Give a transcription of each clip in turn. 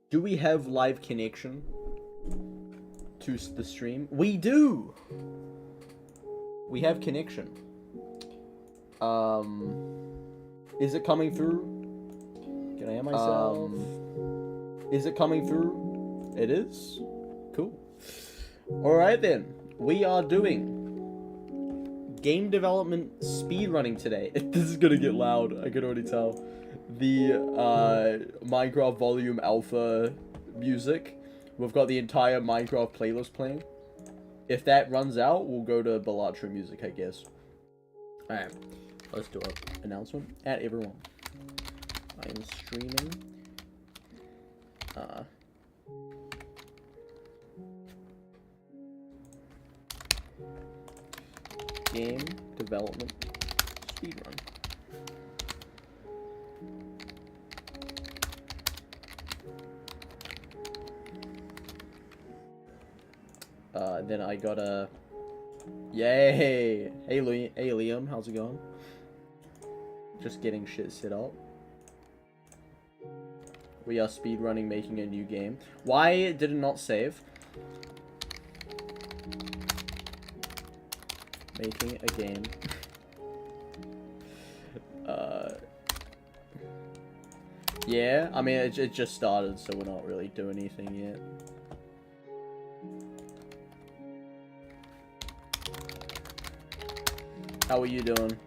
Do we have live connection to the stream? We do! We have connection. Is it coming through? Can I hear myself? Is it coming through? It is? Cool. Alright then. We are doing game development speedrunning today. This is gonna get loud, I can already tell. The Minecraft Volume Alpha music. We've got the entire Minecraft playlist playing. If that runs out, we'll go to Balatro music, I guess. Alright, let's do an announcement at everyone. I am streaming. Game development speedrun. Then I gotta... Yay! Hey Liam, how's it going? Just getting shit set up. We are speedrunning, making a new game. Why did it not save? Making a game. Yeah, I mean, it just started, so we're not really doing anything yet. How are you doing?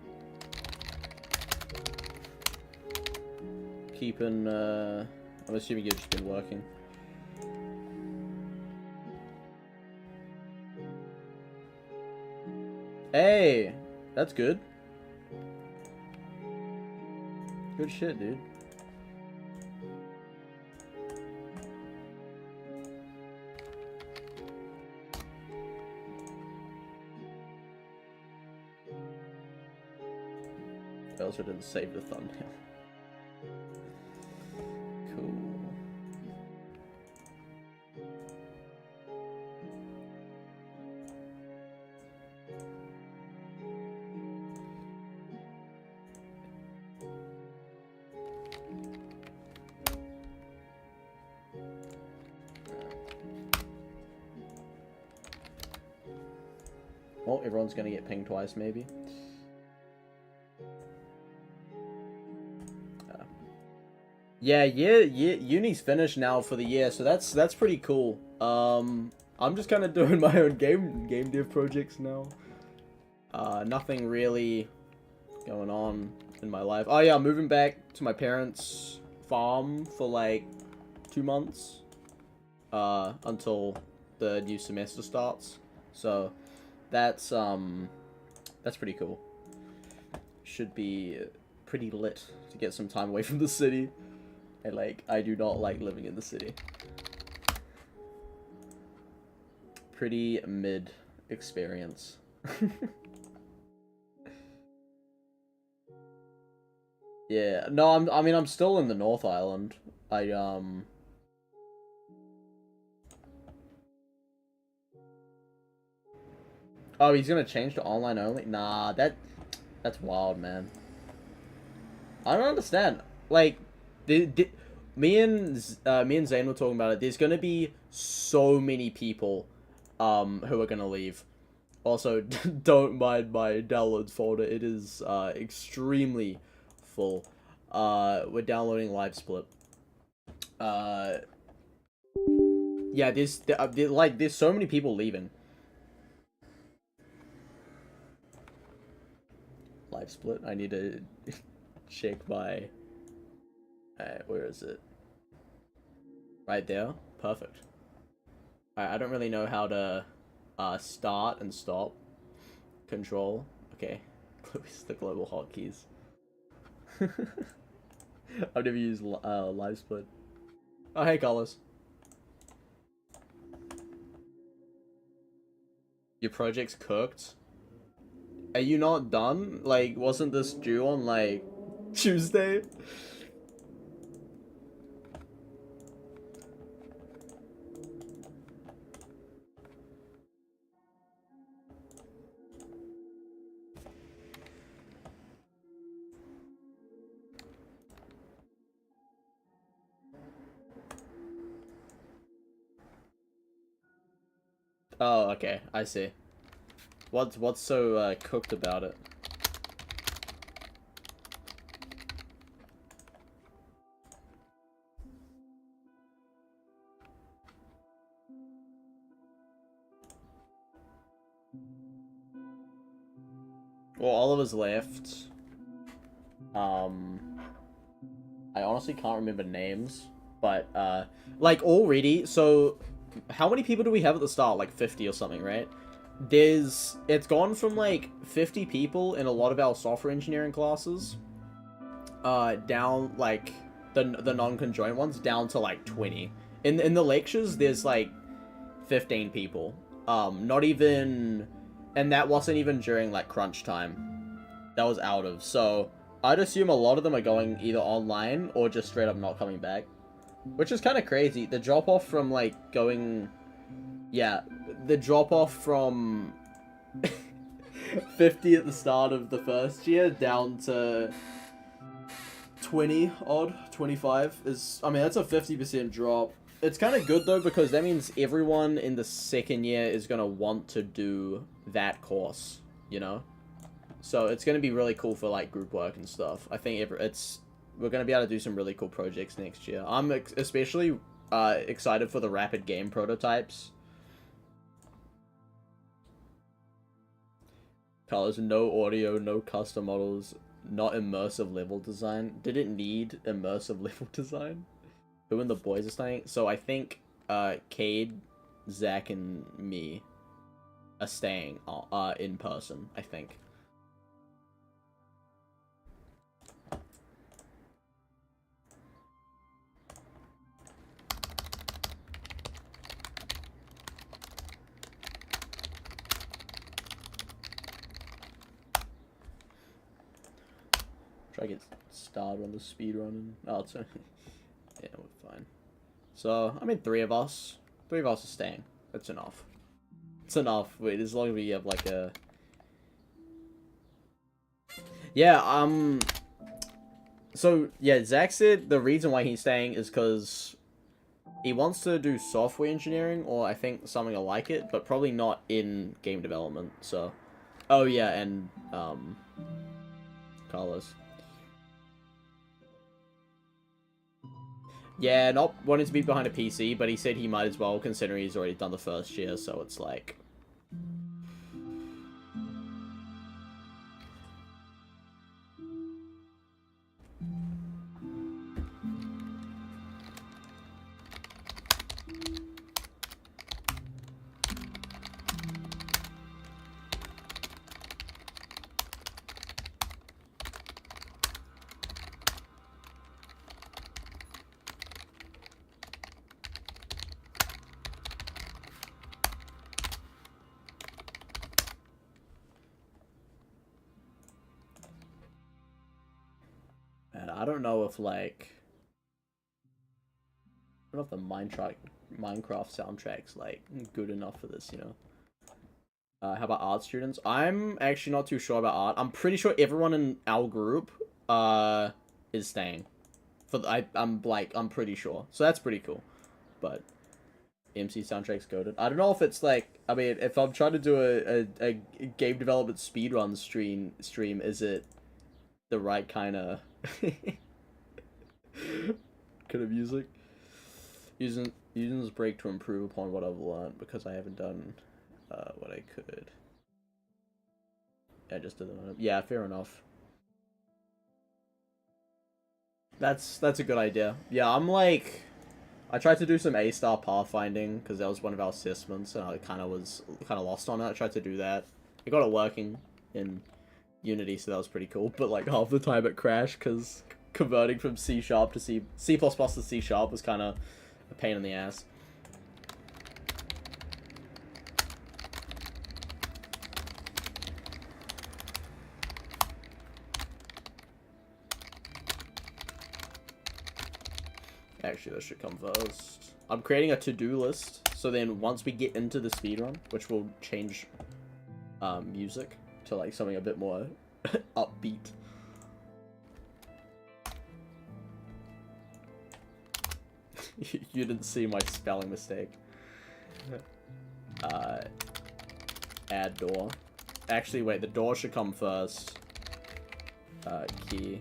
Keeping, I'm assuming you've just been working. Hey! That's good. Good shit, dude. I also didn't save the thumbnail. Cool. Well, everyone's gonna get pinged twice, maybe. Yeah, uni's finished now for the year, so that's pretty cool. I'm just kind of doing my own game dev projects now. Nothing really going on in my life. Oh yeah, I'm moving back to my parents' farm for like 2 months. Until the new semester starts. So that's pretty cool. Should be pretty lit to get some time away from the city. And like, I do not like living in the city. Pretty mid experience. Yeah, no, I mean, I'm still in the North Island. Oh, he's gonna change to online only? Nah, that's wild, man. I don't understand. Like, me and Zane were talking about it. There's gonna be so many people, who are gonna leave. Also, don't mind my downloads folder. It is extremely full. We're downloading LiveSplit. Yeah, there's so many people leaving. LiveSplit. I need to check my. Where is it? Right there. Perfect. I don't really know how to start and stop. Control. Okay. It's the global hotkeys. I've never used LiveSplit. Oh, hey, Carlos. Your project's cooked? Are you not done? Like, wasn't this due on, like, Tuesday? Oh, okay, I see. What's so cooked about it? Well, Oliver's left. I honestly can't remember names, but like already. So, how many people do we have at the start? Like 50 or something, right? It's gone from like 50 people in a lot of our software engineering classes, down like the non-conjoint ones down to like 20. In the lectures, there's like 15 people. Not even, and that wasn't even during like crunch time. That was out of. So I'd assume a lot of them are going either online or just straight up not coming back, which is kind of crazy. The drop off from like going, yeah, the drop off from 50 at the start of the first year down to 20 odd, 25 is, I mean, that's a 50% drop. It's kind of good though, because that means everyone in the second year is going to want to do that course, you know? So it's going to be really cool for like group work and stuff. I think we're going to be able to do some really cool projects next year. I'm especially excited for the rapid game prototypes. Colors, no audio, no custom models, not immersive level design. Did it need immersive level design? Who and the boys are staying? So I think Cade, Zach, and me are staying in person, I think. Try to get started on the speedrunning. Oh, it's yeah, we're fine. So, I mean, three of us are staying. That's enough. It's enough. Wait, as long as we have like a... Yeah, so, yeah, Zach said the reason why he's staying is because he wants to do software engineering, or I think something like it, but probably not in game development, so... Oh, yeah, and, Carlos. Yeah, not wanting to be behind a PC, but he said he might as well, considering he's already done the first year, so it's like... And I don't know if, like... I don't know if the Minecraft soundtrack's, like, good enough for this, you know? How about art students? I'm actually not too sure about art. I'm pretty sure everyone in our group, is staying. I'm pretty sure. So that's pretty cool. But MC soundtrack's goated. I don't know if it's like, I mean, if I'm trying to do a game development speedrun stream, is it the right kind of music? Using this break to improve upon what I've learned because I haven't done what I could. I just did that. Yeah, fair enough. That's a good idea. Yeah, I'm like, I tried to do some A-star pathfinding because that was one of our assessments, and I kind of lost on it. I tried to do that. I got it working in Unity, so that was pretty cool. But like half the time it crashed because converting from C# to C++ to C# was kind of a pain in the ass. Actually, this should come first. I'm creating a to-do list, so then once we get into the speedrun, which will change music to like something a bit more upbeat. You didn't see my spelling mistake. add door. Actually, wait, the door should come first. Key.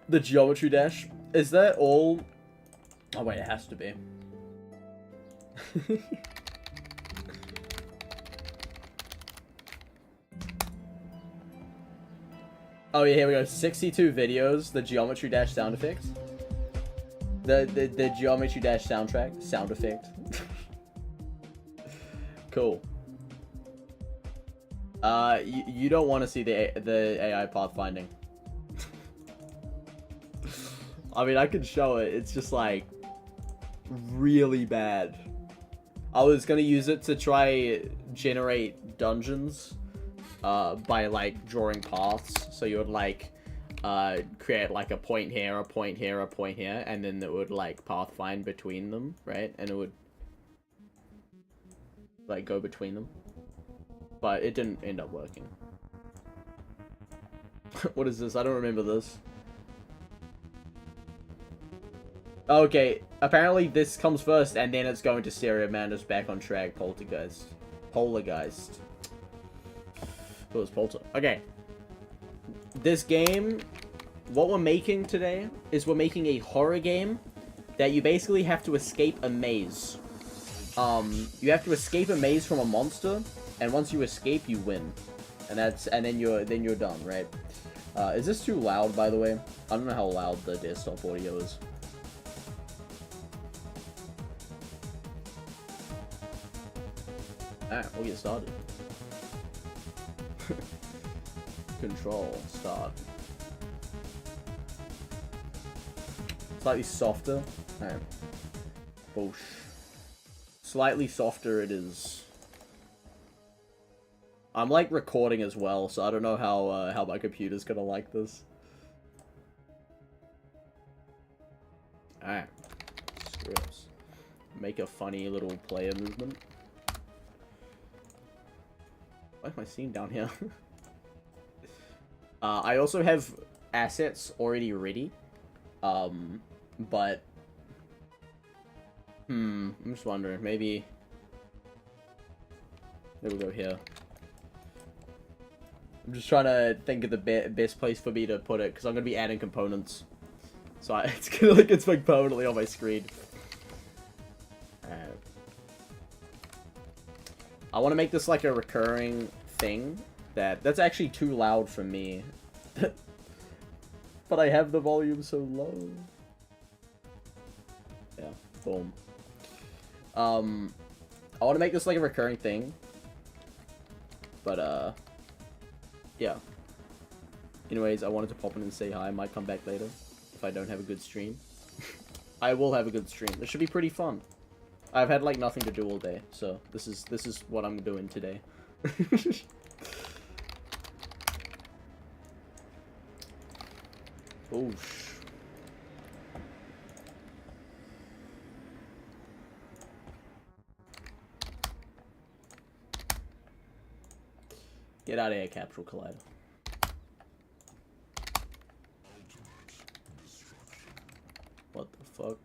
The geometry dash. Is that all? Oh wait, it has to be. Oh yeah, here we go. 62 videos. The geometry dash sound effects. The geometry dash soundtrack sound effect. Cool. You don't want to see the AI pathfinding. I mean, I could show it. It's just like really bad. I was gonna use it to try generate dungeons by like drawing paths. So you would like create like a point here, a point here, a point here, and then it would like pathfind between them, right? And it would like go between them. But it didn't end up working. What is this? I don't remember this. Okay, apparently this comes first, and then it's going to Stereo Madness, Back on Track, Poltergeist. Poltergeist. It was Polter. Okay. This game, what we're making today, is we're making a horror game that you basically have to escape a maze. You have to escape a maze from a monster, and once you escape, you win. And then you're done, right? Is this too loud, by the way? I don't know how loud the desktop audio is. Alright, we'll get started. Control, start. Slightly softer. Alright. Boosh. Slightly softer it is. I'm like recording as well, so I don't know how my computer's gonna like this. Alright. Scripts. Make a funny little player movement. Why am I seeing down here? I also have assets already ready. But... I'm just wondering, maybe we'll go here. I'm just trying to think of the best place for me to put it, because I'm going to be adding components. So it's going to it's like permanently on my screen. I want to make this like a recurring thing. That's actually too loud for me. But I have the volume so low. Yeah, boom. I want to make this like a recurring thing. But, yeah. Anyways, I wanted to pop in and say hi. I might come back later if I don't have a good stream. I will have a good stream. This should be pretty fun. I've had like nothing to do all day, so this is what I'm doing today. Oosh. Get out of here, Capsule Collider. What the fuck?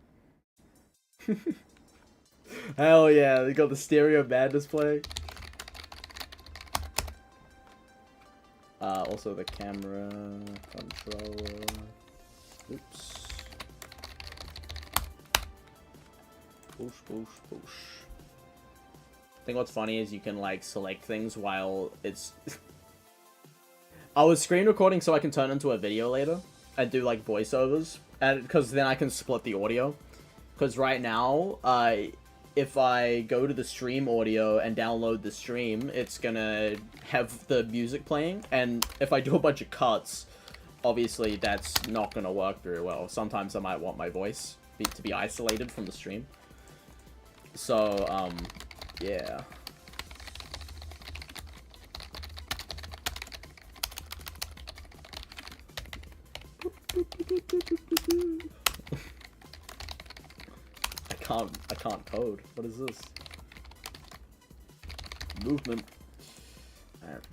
Hell yeah, they got the Stereo Madness playing. Also the camera, controller. Oops. Push, push, push. I think what's funny is you can like select things while it's... I was screen recording so I can turn into a video later and do like voiceovers, and because then I can split the audio. Because right now, if I go to the stream audio and download the stream, it's gonna have the music playing, and if I do a bunch of cuts, obviously that's not gonna work very well. Sometimes I might want my voice to be isolated from the stream. So, yeah. I can't code. What is this? Movement. Alright.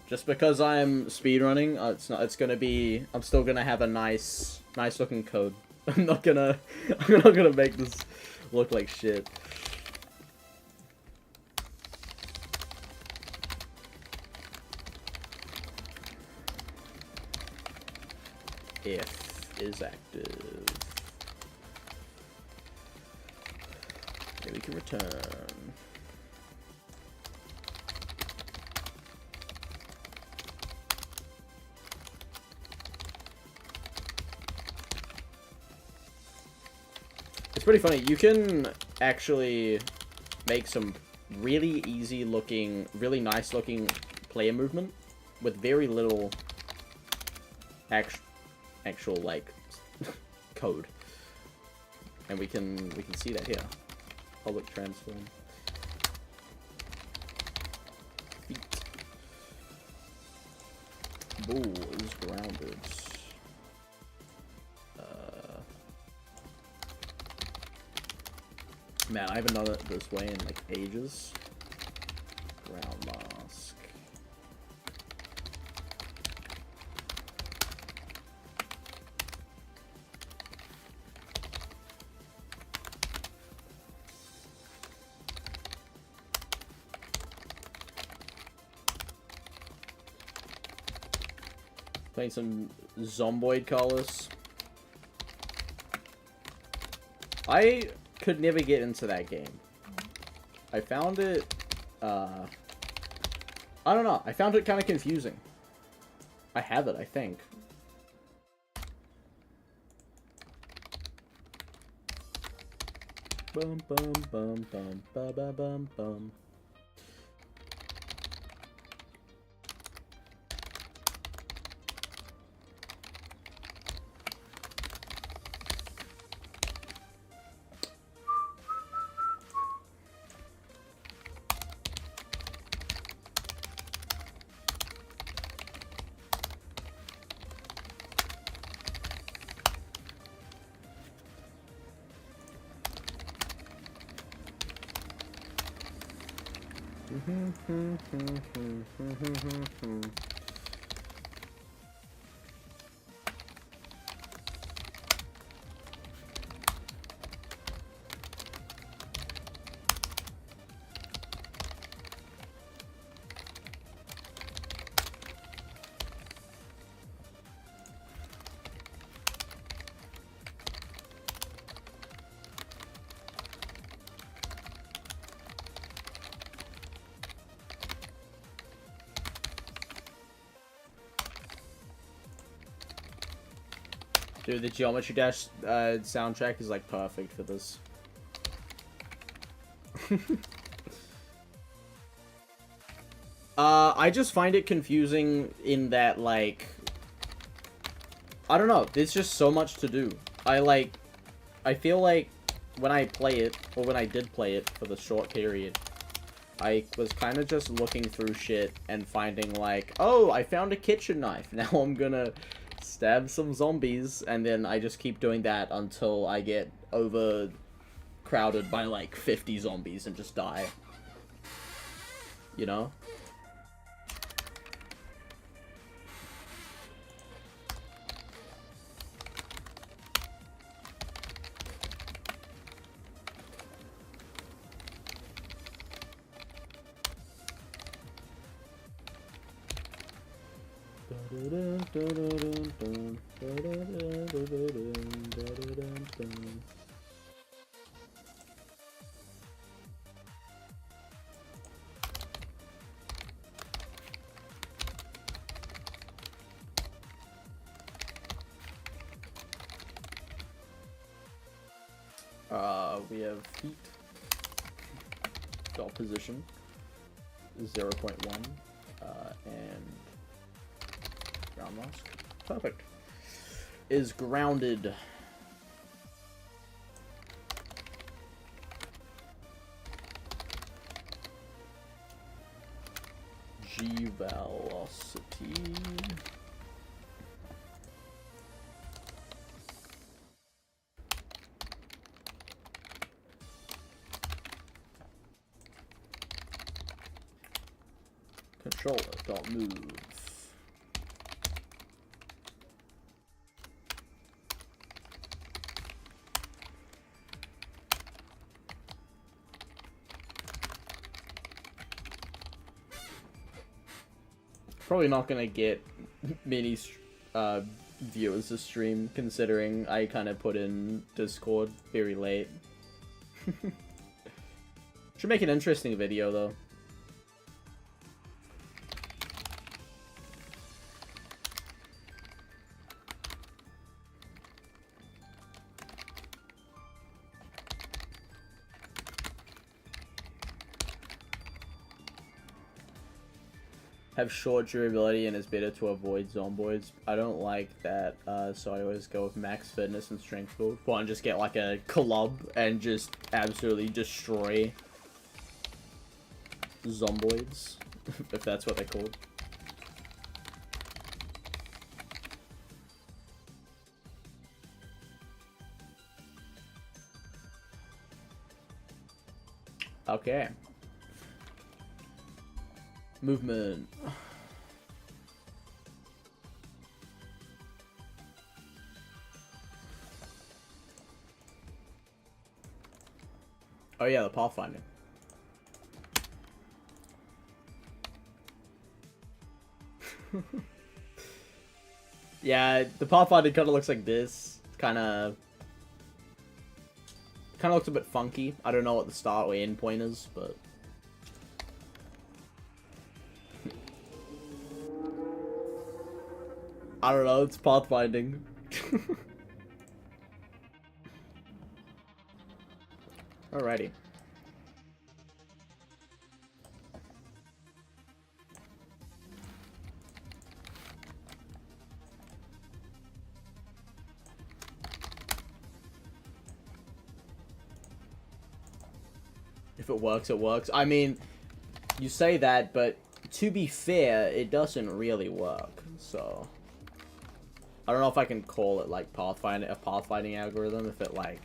Just because I'm speedrunning, it's not. It's gonna be. I'm still gonna have a nice looking code. I'm not gonna make this look like shit. If is active. Okay, we can return. It's pretty funny. You can actually make some really easy looking, really nice looking player movement with very little actual like code, and we can see that here. Public transform. Feet. Bull is grounded. Man, I haven't done it this way in like ages. Ground mask. Playing some Zomboid colors. I could never get into that game. I found it, I don't know. I found it kind of confusing. I have it, I think. Bum bum bum bum ba ba bum bum. Dude, the Geometry Dash soundtrack is like perfect for this. I just find it confusing in that, like, I don't know, there's just so much to do. I feel like when I play it, or when I did play it for the short period, I was kind of just looking through shit and finding like, oh, I found a kitchen knife. Now I'm gonna stab some zombies, and then I just keep doing that until I get overcrowded by like 50 zombies and just die. You know? We have feet, dot position, 0.1, and ground mask. Perfect. Is grounded. G velocity. Controller.move. Probably not gonna get many viewers to stream, considering I kind of put in Discord very late. Should make an interesting video, though. Have short durability and is better to avoid zomboids. I don't like that, so I always go with max fitness and strength build. Well, and just get like a club and just absolutely destroy zomboids, if that's what they're called. Okay. Movement. Oh yeah, the pathfinding. Yeah, the pathfinding kind of looks like this. Kind of looks a bit funky. I don't know what the start or end point is, but I don't know, it's pathfinding. Alrighty. If it works, it works. I mean, you say that, but to be fair, it doesn't really work, so I don't know if I can call it like a pathfinding algorithm if it like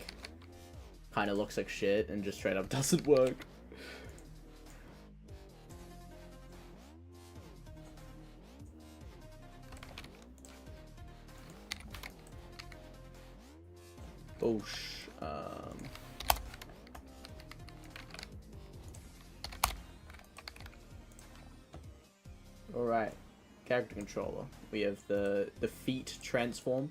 kind of looks like shit and just straight up doesn't work. Oh Alright. Character controller. We have the feet transform.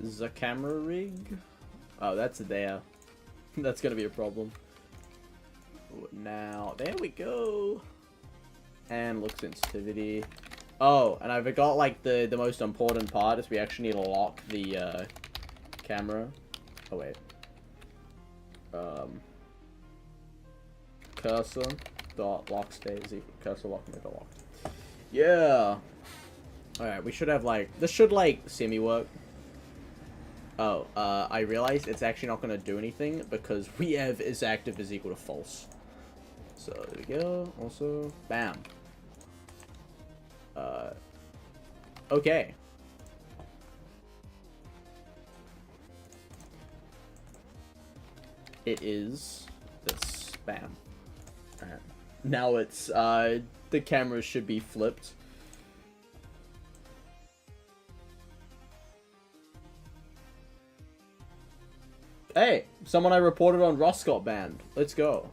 The camera rig? Oh, that's there. That's gonna be a problem. Now, there we go. And look sensitivity. Oh, and I forgot like the most important part is we actually need to lock the camera. Oh wait. Cursor dot lock stays equal cursor lock dot locked. Yeah. Alright, we should have like this should like semi work. Oh, I realized it's actually not gonna do anything because we have is active is equal to false. So there we go. Also, bam. Okay. It is this. Bam. Alright. Now it's, the camera should be flipped. Hey, someone I reported on Rust got banned. Let's go.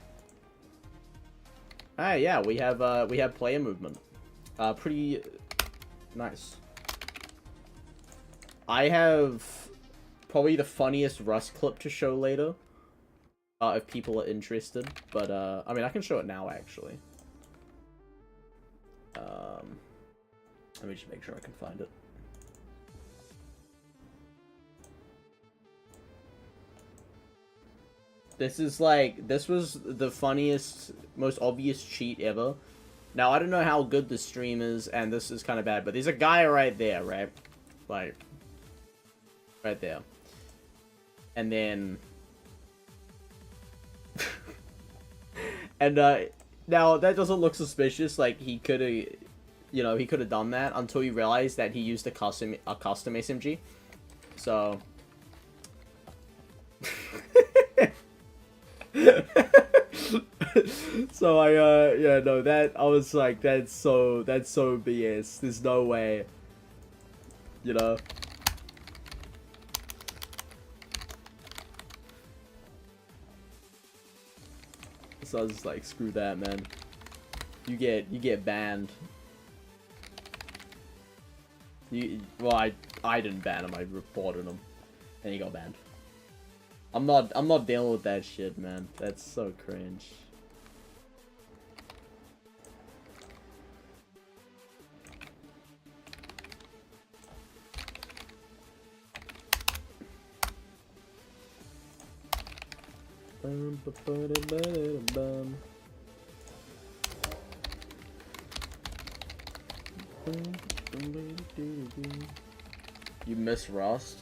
Ah, yeah, we have player movement. Pretty nice. I have probably the funniest Rust clip to show later. If people are interested. But, I mean, I can show it now, actually. Let me just make sure I can find it. This is like, this was the funniest, most obvious cheat ever. Now, I don't know how good the stream is, and this is kind of bad, but there's a guy right there, right? Like, right there. And then... And now that doesn't look suspicious. Like he could have, you know, he could have done that until he realized that he used a custom SMG. So. So yeah, no, that I was like, that's so BS. There's no way, you know. So I was just like, screw that, man. You get banned. Well, I didn't ban him. I reported him, and he got banned. I'm not dealing with that shit, man. That's so cringe. You miss Rust?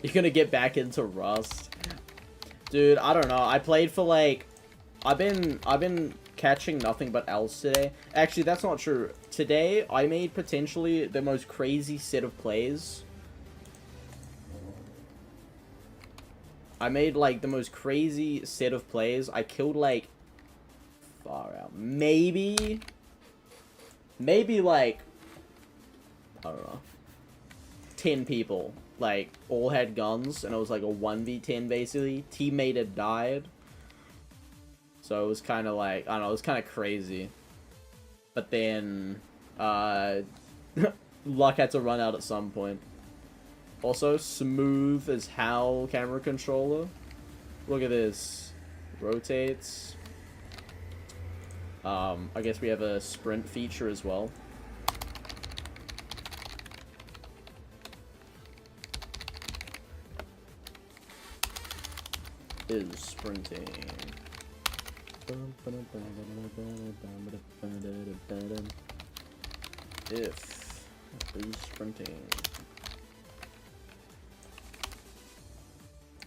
You're gonna get back into Rust? Dude, I don't know. I played for like... I've been catching nothing but L's today. Actually, that's not true. Today, I made potentially the most crazy set of plays. I made like the most crazy set of plays. I killed like... Far out. Maybe like... I don't know. 10 people. Like, all had guns, and it was like a 1v10 basically. Teammate had died. So it was kind of like, I don't know, it was kind of crazy. But then, luck had to run out at some point. Also, smooth as hell camera controller. Look at this. Rotates. I guess we have a sprint feature as well. Is sprinting. If is sprinting.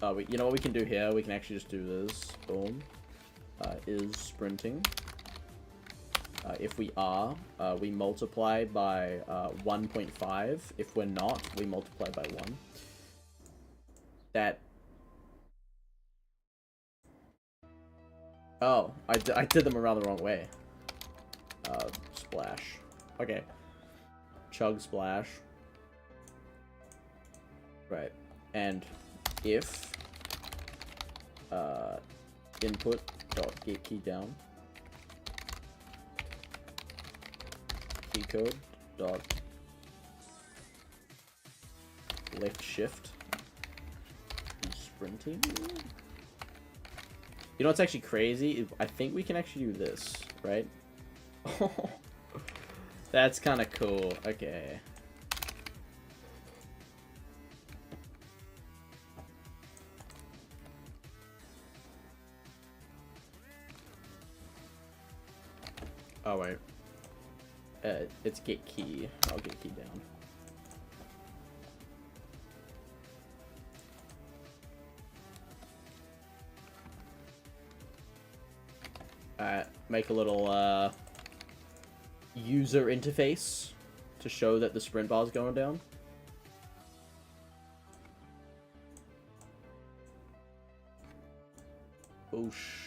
You know what we can do here? We can actually just do this. Boom. Is sprinting. If we are, we multiply by 1.5. If we're not, we multiply by 1. That. Oh, I did them around the wrong way. Splash. Okay. Chug splash. Right. And if input dot get key down key code dot left shift sprinting. You know what's actually crazy? I think we can actually do this, right? That's kind of cool. Okay. Oh, wait. It's get key. I'll get key down. Make a little user interface to show that the sprint bar is going down. Boosh.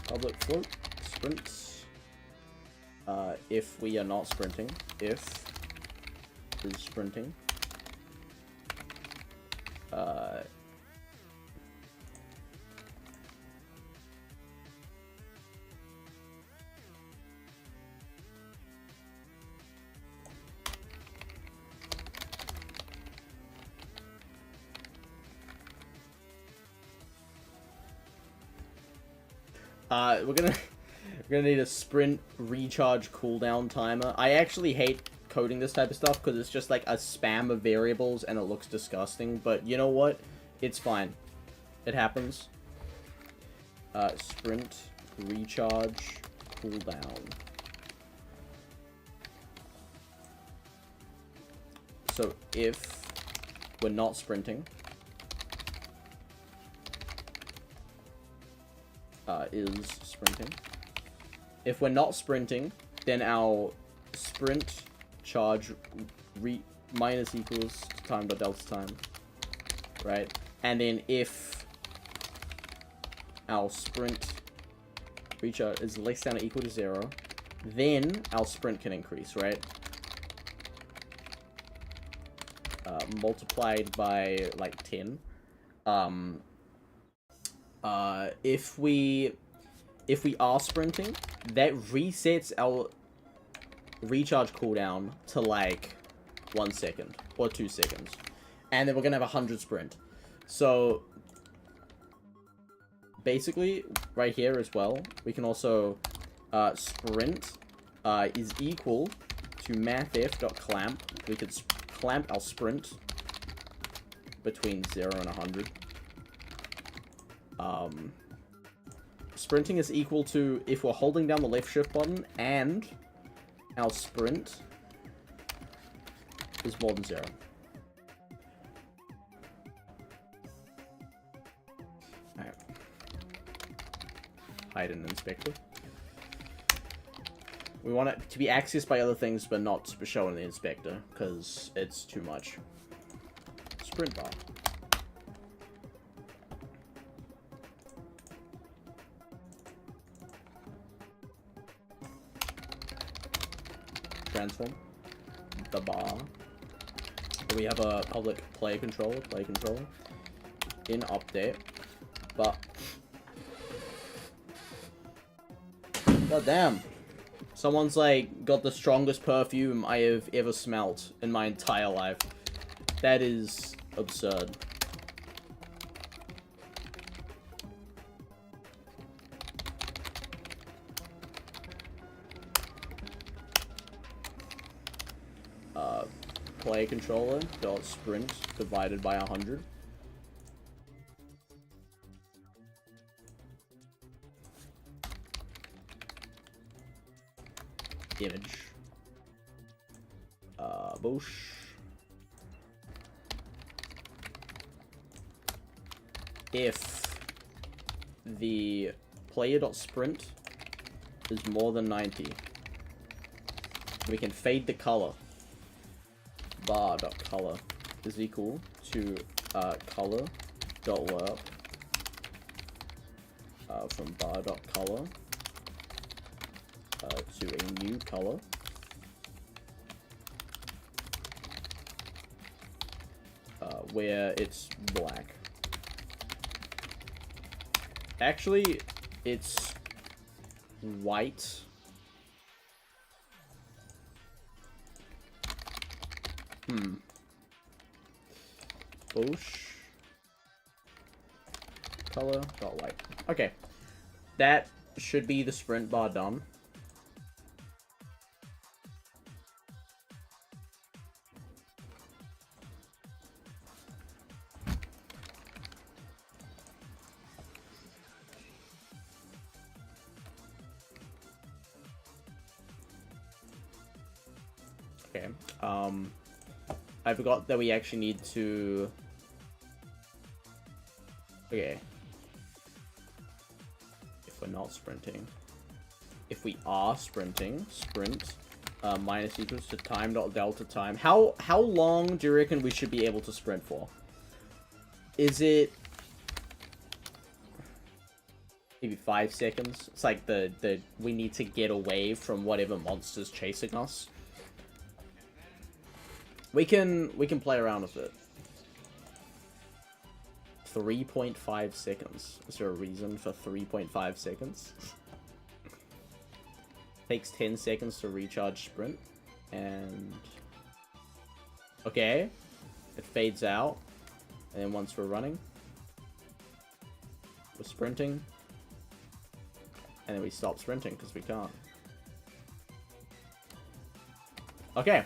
Public float sprints. If we are not sprinting, if is sprinting. We're gonna need a sprint recharge cooldown timer. I actually hate coding this type of stuff because it's just like a spam of variables and it looks disgusting. But you know what? It's fine. It happens. Sprint recharge cooldown. So if we're not sprinting, is sprinting. If we're not sprinting, then our sprint charge minus equals time dot delta time, right? And then if our sprint recharge is less than or equal to 0, then our sprint can increase, right? Multiplied by like 10. If we are sprinting, that resets our recharge cooldown to like 1 second or 2 seconds, and then we're gonna have 100 sprint. So basically, right here as well, we can also sprint is equal to mathf.clamp. We could clamp our sprint between 0 and 100. Sprinting is equal to if we're holding down the left shift button and our sprint is more than 0. Alright. Hide an inspector. We want it to be accessed by other things, but not to show in the inspector, because it's too much. Sprint bar. Transform the bar. We have a public player controller, in update, but god damn, someone's like got the strongest perfume I have ever smelt in my entire life. That is absurd. Player controller dot sprint divided by 100. Image. Boosh. If the player.sprint is more than 90, we can fade the color. Bar.color is equal to color.warp from bar.color to a new color. Where it's black. Actually, it's white. Boosh. Color dot white. Okay. That should be the sprint bar done. Okay. I forgot that we actually need to... Okay. If we're not sprinting. If we are sprinting, sprint minus equals to time dot delta time. How long do you reckon we should be able to sprint for? Is it maybe 5 seconds? It's like the we need to get away from whatever monster's chasing us. We can play around with it. 3.5 seconds. Is there a reason for 3.5 seconds? Takes 10 seconds to recharge sprint. And... okay. It fades out. And then once we're running, we're sprinting. And then we stop sprinting because we can't. Okay.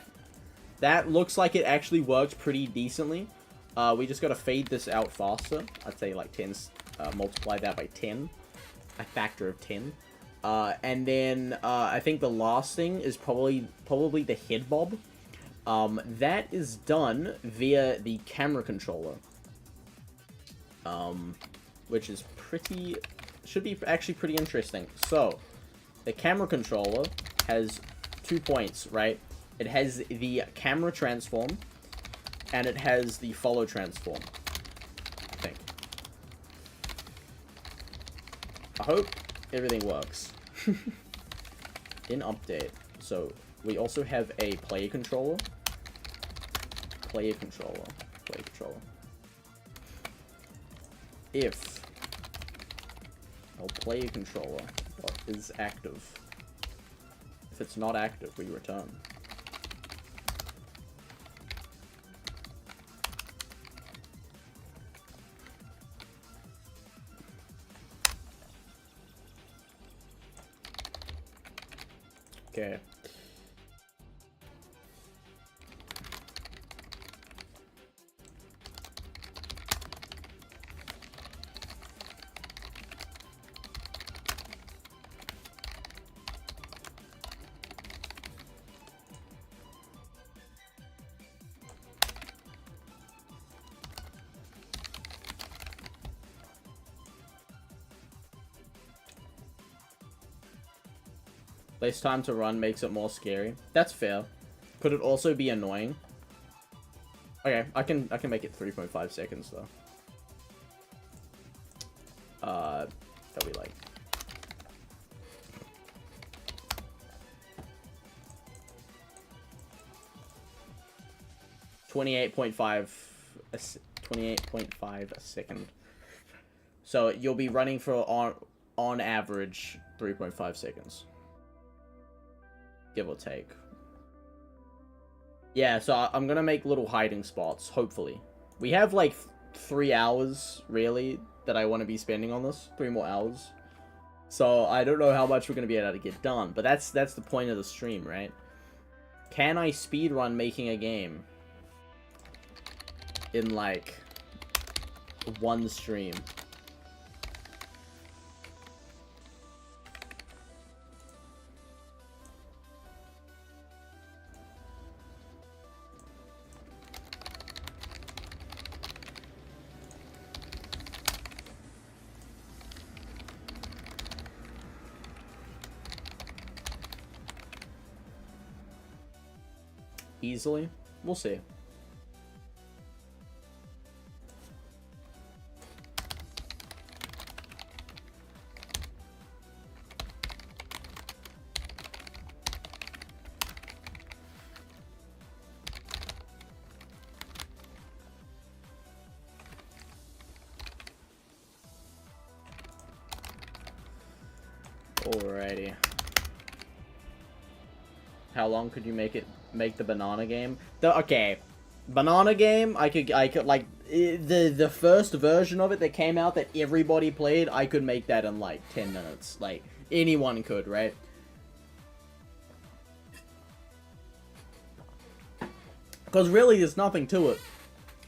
That looks like it actually worked pretty decently. We just got to fade this out faster. I'd say like 10, multiply that by 10. A factor of 10. And then I think the last thing is probably the head bob. That is done via the camera controller. Which is should be actually pretty interesting. So, the camera controller has 2 points, right? It has the camera transform, and it has the follow transform, I think. I hope everything works. In update. So, we also have a player controller. If our player controller is active. If it's not active, we return. Okay. Less time to run makes it more scary. That's fair. Could it also be annoying? Okay, I can make it 3.5 seconds though. That'll be like 28.5 a second. So you'll be running for on average 3.5 seconds. Give or take. Yeah, so I'm gonna make little hiding spots, hopefully. We have like 3 hours, really, that I want to be spending on this. 3 more hours. So I don't know how much we're gonna be able to get done, but that's the point of the stream, right? Can I speedrun making a game in like 1 stream? Easily? We'll see. Alrighty. How long could you make the banana game? Okay, banana game, I could like the first version of it that came out that everybody played, I could make that in like 10 minutes. Like anyone could, right? Because really there's nothing to it.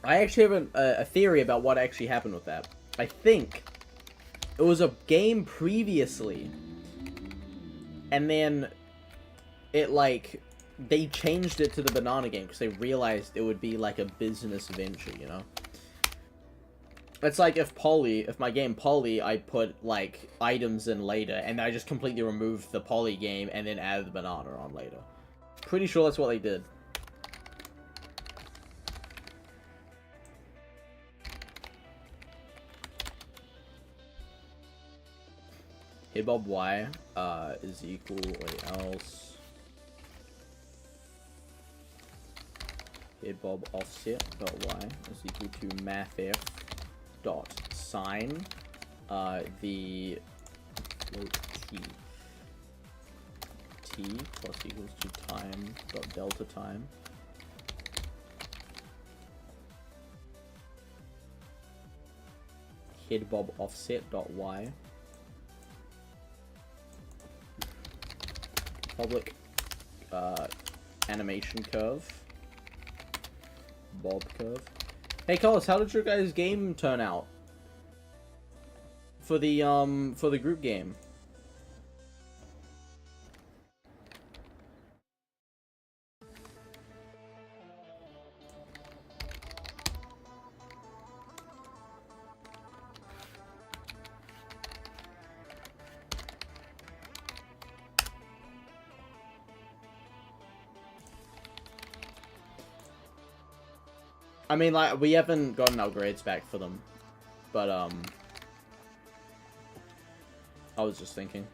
I actually have a theory about what actually happened with that. I think it was a game previously, and then it like they changed it to the banana game because they realized it would be like a business venture, you know? It's like if my game Polly, I put like items in later, and I just completely removed the Polly game and then added the banana on later. Pretty sure that's what they did. Hitbob Y is equal, wait, else hitbob offset dot y is equal to mathf dot sign the float t plus equals to time dot delta time hitbob offset dot y public animation curve. Bob curve. Hey Carlos, how did your guys' game turn out? For the group game. I mean, like, we haven't gotten our grades back for them, but, I was just thinking.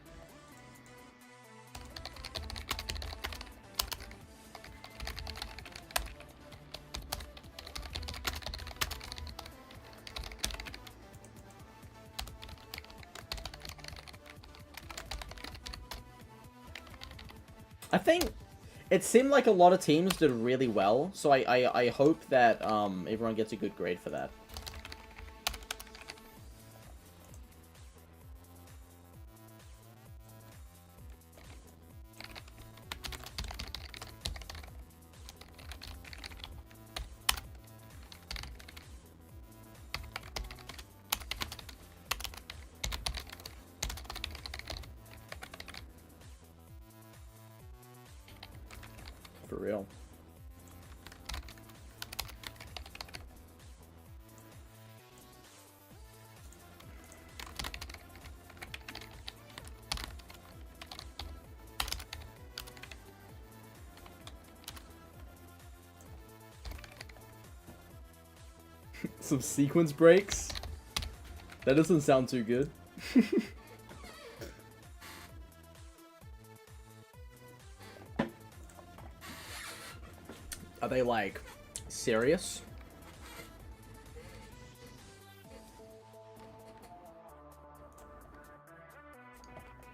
I think it seemed like a lot of teams did really well, so I hope that everyone gets a good grade for that. For real. Some sequence breaks? That doesn't sound too good. Are they, like, serious?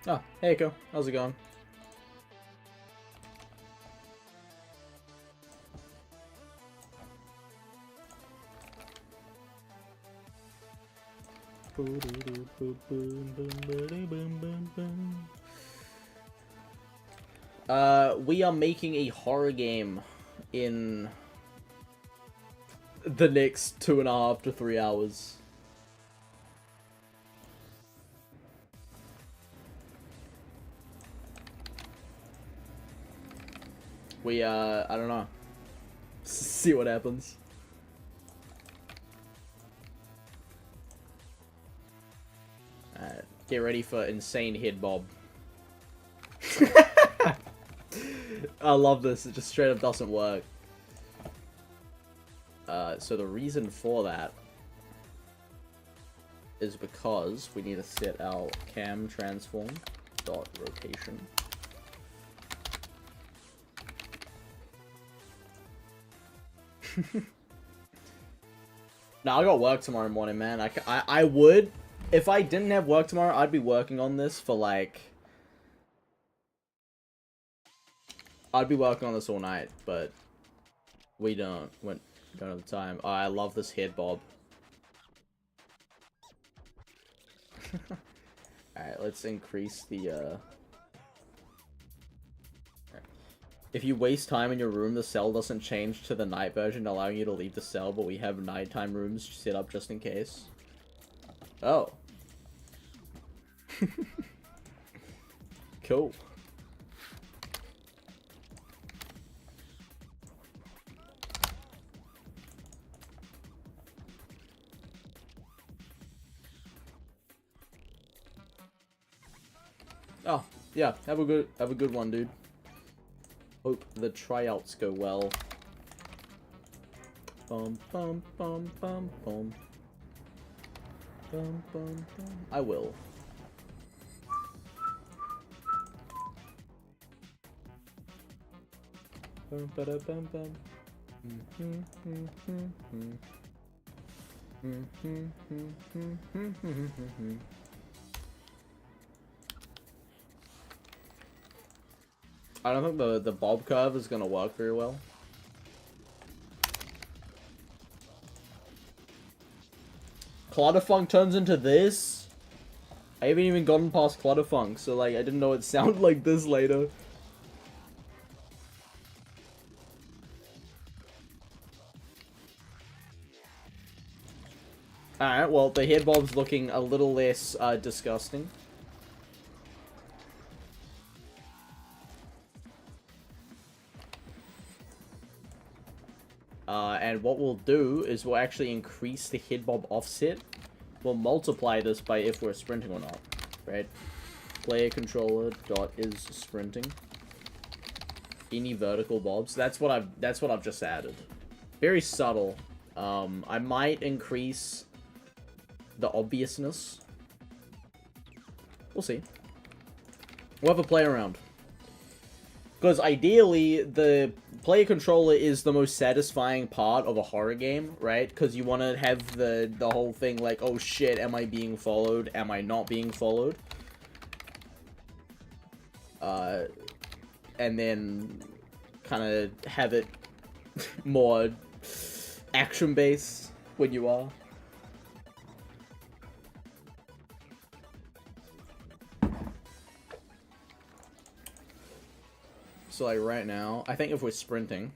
Oh, hey, Echo. How's it going? We are making a horror game in the next 2.5 to 3 hours. We, I don't know. See what happens. Alright, get ready for insane head bob. I love this, it just straight up doesn't work. So the reason for that is because we need to set our cam transform dot rotation. Now I got work tomorrow morning, man. I would, if I didn't have work tomorrow, I'd be working on this for like, I'd be working on this all night, but we don't have the time. Oh, I love this head bob. Alright, let's increase the, If you waste time in your room, the cell doesn't change to the night version, allowing you to leave the cell, but we have nighttime rooms set up just in case. Oh. Cool. Oh, yeah, have a good one, dude. Hope the tryouts go well. Bum bum bum bum bum. Bum bum bum. I will. Bum ba da bum bum. I don't think the bob curve is gonna work very well. Clutterfunk turns into this? I haven't even gotten past Clutterfunk, so like I didn't know it sounded like this later. Alright, well, the head bob's looking a little less disgusting. And what we'll do is we'll actually increase the head bob offset. We'll multiply this by if we're sprinting or not, right? Player controller dot is sprinting. Any vertical bobs. That's what I've just added. Very subtle. I might increase the obviousness. We'll see. We'll have a play around. Because ideally, the player controller is the most satisfying part of a horror game, right? Because you want to have the whole thing like, oh shit, am I being followed? Am I not being followed? And then kind of have it more action-based when you are. So like right now, I think if we're sprinting,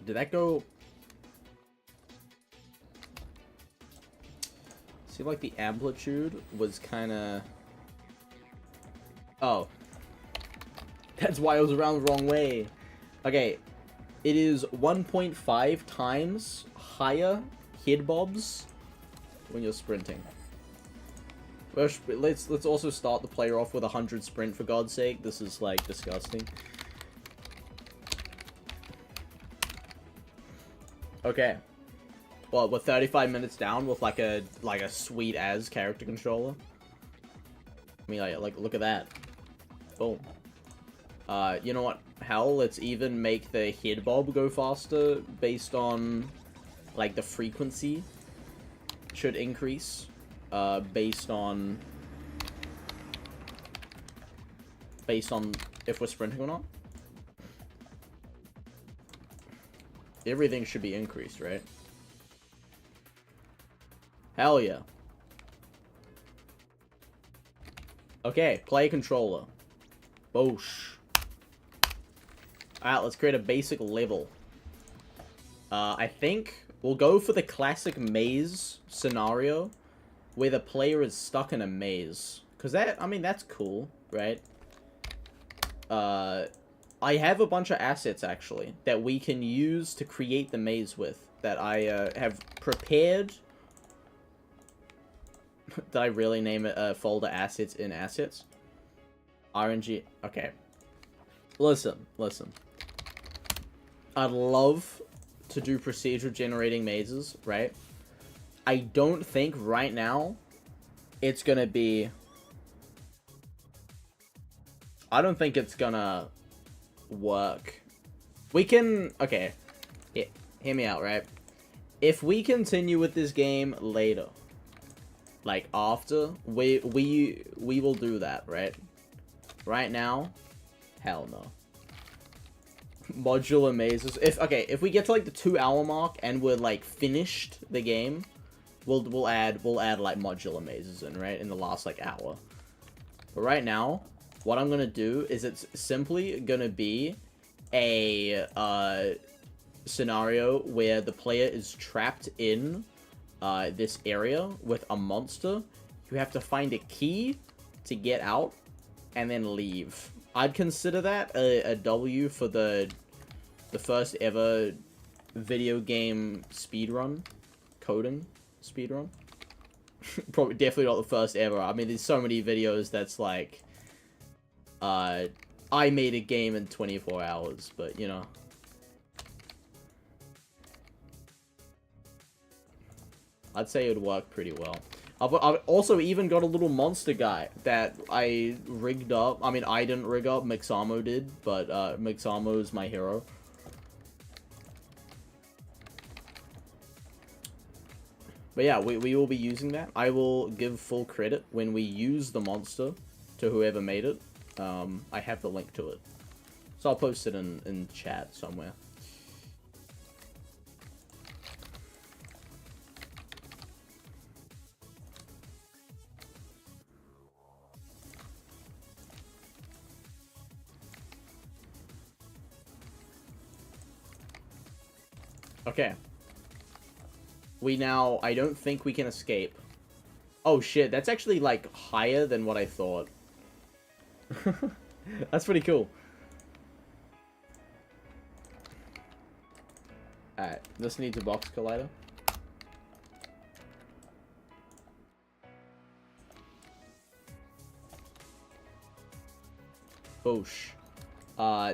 did that go? See, like the amplitude was kind of. Oh, that's why it was around the wrong way. Okay, it is 1.5 times higher head bobs when you're sprinting. Let's also start the player off with 100 sprint, for God's sake. This is, like, disgusting. Okay. Well, we're 35 minutes down with, like a sweet-as character controller. I mean, like, look at that. Boom. You know what? Hell, let's even make the head bob go faster based on, like, the frequency should increase. Based on if we're sprinting or not. Everything should be increased, right? Hell yeah. Okay, play controller. Boosh. Alright, let's create a basic level. I think we'll go for the classic maze scenario, where the player is stuck in a maze. Because that, I mean, that's cool, right? I have a bunch of assets, actually, that we can use to create the maze with. That I have prepared. Did I really name it folder assets in assets? RNG. Okay. Listen. I'd love to do procedural generating mazes, right? I don't think right now it's gonna be... I don't think it's gonna work. We can... Okay. Hear me out, right? If we continue with this game later, like after, we will do that, right? Right now, hell no. Modular mazes. If we get to like the 2-hour mark and we're like finished the game, we'll add like modular mazes in, right, in the last like hour. But right now, what I'm gonna do is it's simply gonna be a scenario where the player is trapped in this area with a monster. You have to find a key to get out and then leave. I'd consider that a W for the first ever video game speedrun, coding speedrun. Probably definitely not the first ever. I mean, there's so many videos that's like, I made a game in 24 hours, but you know. I'd say it would work pretty well. I've also even got a little monster guy that I rigged up. I mean, I didn't rig up, Mixamo did, but Mixamo is my hero. But yeah, we will be using that. I will give full credit when we use the monster to whoever made it. I have the link to it. So I'll post it in chat somewhere. Okay. We now... I don't think we can escape. Oh, shit. That's actually, like, higher than what I thought. That's pretty cool. Alright. This needs a box collider. Boosh.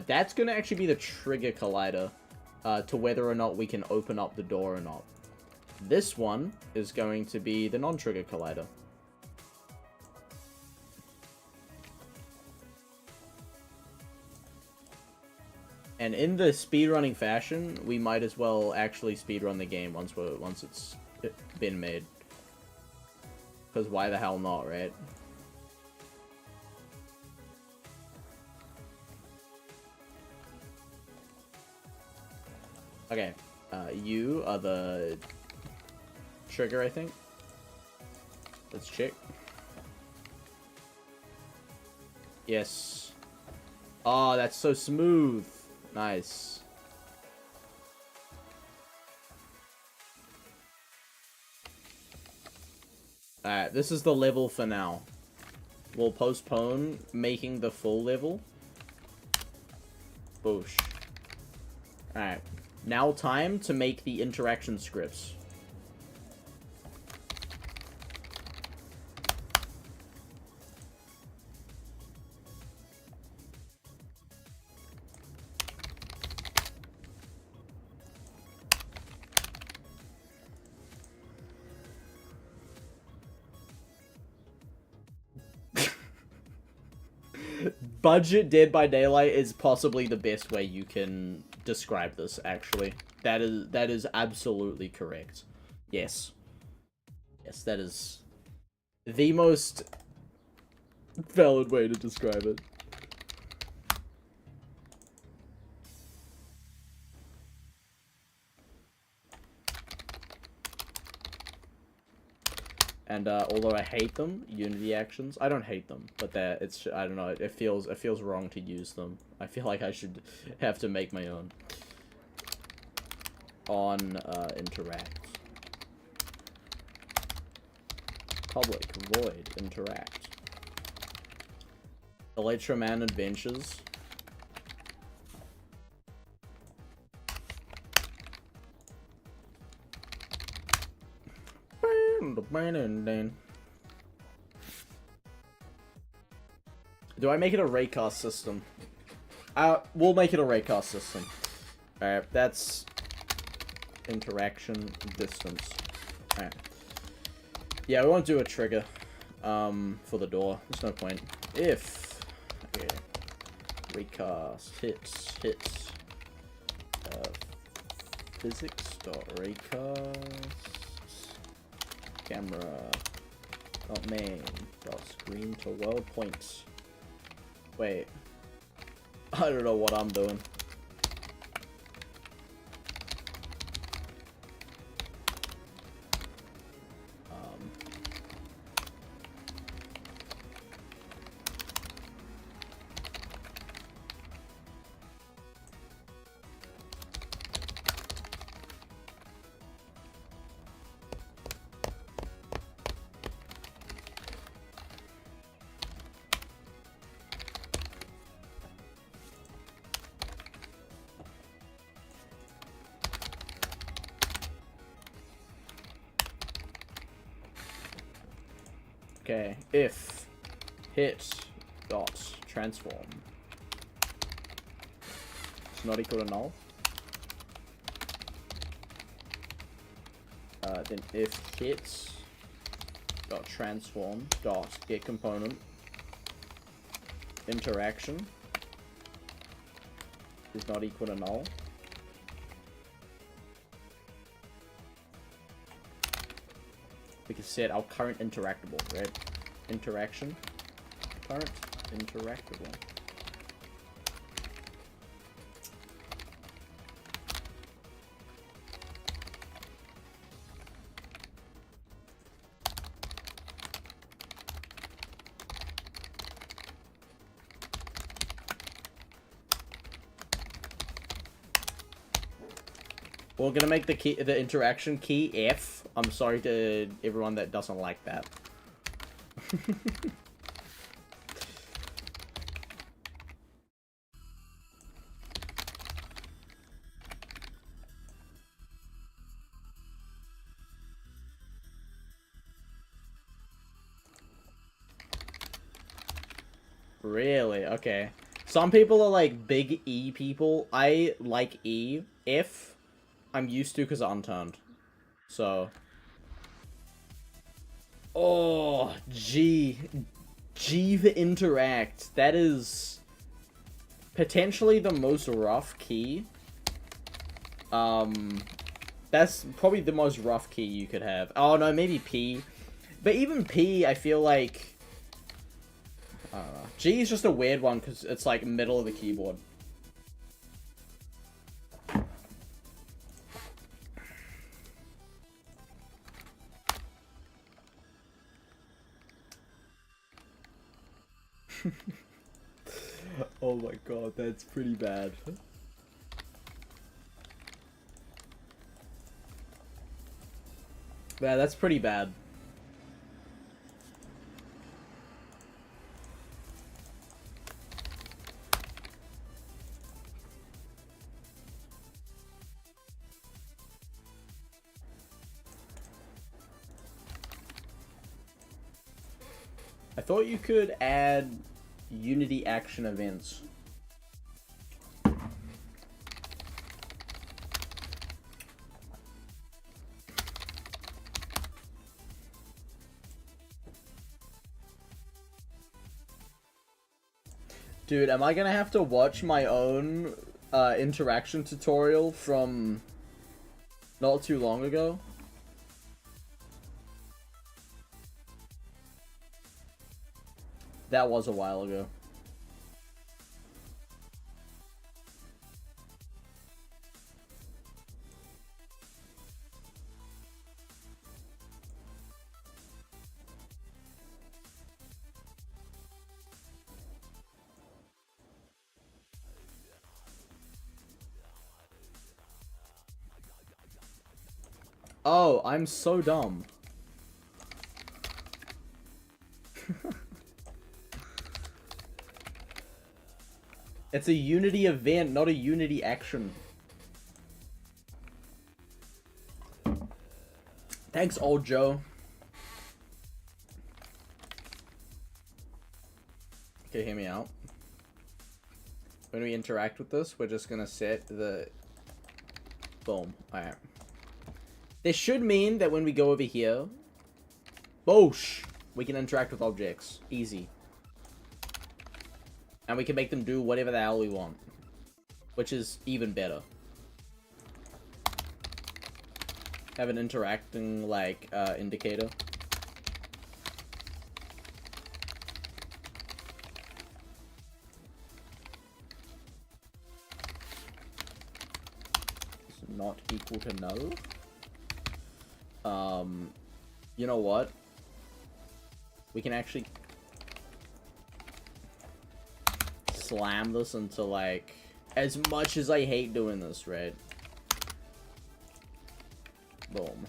That's gonna actually be the trigger collider to whether or not we can open up the door or not. This one is going to be the non-trigger collider. And in the speedrunning fashion, we might as well actually speedrun the game once it's been made. Because why the hell not, right? Okay, you are the trigger, I think. Let's check. Yes. Oh, that's so smooth. Nice. Alright, this is the level for now. We'll postpone making the full level. Boosh. Alright. Now time to make the interaction scripts. Budget Dead by Daylight is possibly the best way you can describe this, actually. That is absolutely correct. Yes. Yes, that is the most valid way to describe it. And although I hate them, Unity actions, I don't hate them, but it's, I don't know, it feels wrong to use them. I feel like I should have to make my own. On interact. Public void interact. Electroman Adventures. Do I make it a raycast system? We'll make it a raycast system. Alright, that's interaction distance. Alright. Yeah, we won't do a trigger for the door. There's no point. If raycast hits physics dot raycast camera dot main dot screen to world points. Wait, I don't know what I'm doing. Okay, if hit dot transform is not equal to null, then if hit dot transform dot get component interaction is not equal to null, we can set our current interactable, right? Interaction, current interactable. We're gonna make the interaction key F. I'm sorry to everyone that doesn't like that. Really? Okay. Some people are like big E people. I like E. F, I'm used to because I'm unturned. So. Oh, G. G for interact. That is potentially the most rough key. That's probably the most rough key you could have. Oh no, maybe P. But even P, I feel like... I don't know. G is just a weird one because it's like middle of the keyboard. Oh my god, that's pretty bad. Yeah, that's pretty bad. I thought you could add Unity action events. Dude, am I gonna have to watch my own interaction tutorial from not too long ago? That was a while ago. Oh, I'm so dumb. It's a Unity event, not a Unity action. Thanks, old Joe. Okay, hear me out. When we interact with this, we're just gonna set the... Boom. Alright. This should mean that when we go over here... Boosh! We can interact with objects. Easy. And we can make them do whatever the hell we want. Which is even better. Have an interacting, like, indicator. It's not equal to null. You know what? We can actually slam this into, like, as much as I hate doing this, right? Boom.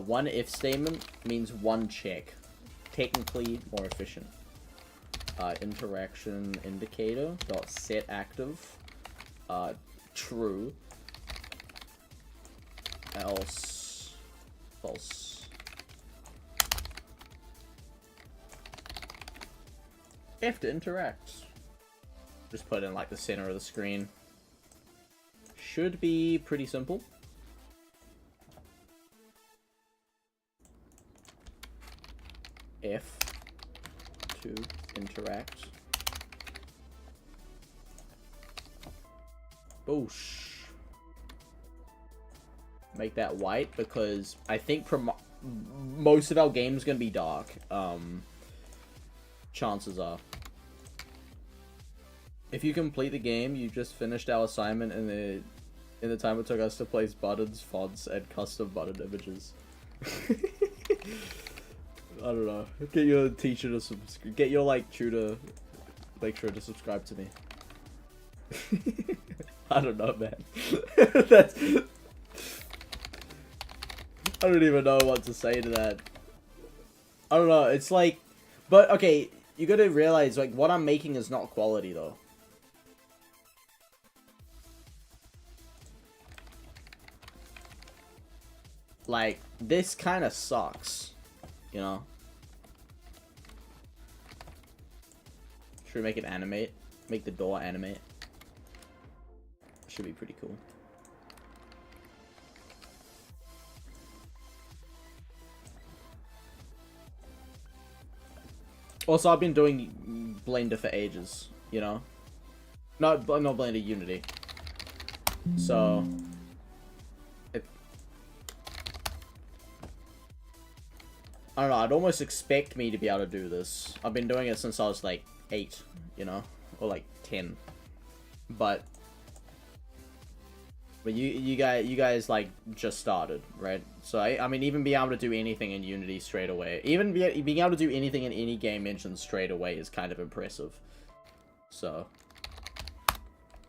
One if statement means one check. Technically more efficient. Interaction indicator dot set active. True. Else false. F to interact. Just put it in like the center of the screen. Should be pretty simple. F to interact. Boosh. Make that white because I think most of our game's gonna be dark. Chances are. If you complete the game, you just finished our assignment in the time it took us to place buttons, fonts, and custom button images. I don't know. Get your teacher to get your like tutor lecturer to subscribe to me. I don't know, man. That's... I don't even know what to say to that. I don't know, it's like... But, okay, you gotta realize, like, what I'm making is not quality, though. Like, this kind of sucks, you know? Should we make it animate? Make the door animate? Should be pretty cool. Also, I've been doing Blender for ages, you know? Not Blender, Unity. So... I don't know, I'd almost expect me to be able to do this. I've been doing it since I was like 8, you know? Or like 10. But you guys like just started, right? So I mean, even being able to do anything in Unity straight away, even being able to do anything in any game engine straight away is kind of impressive. So,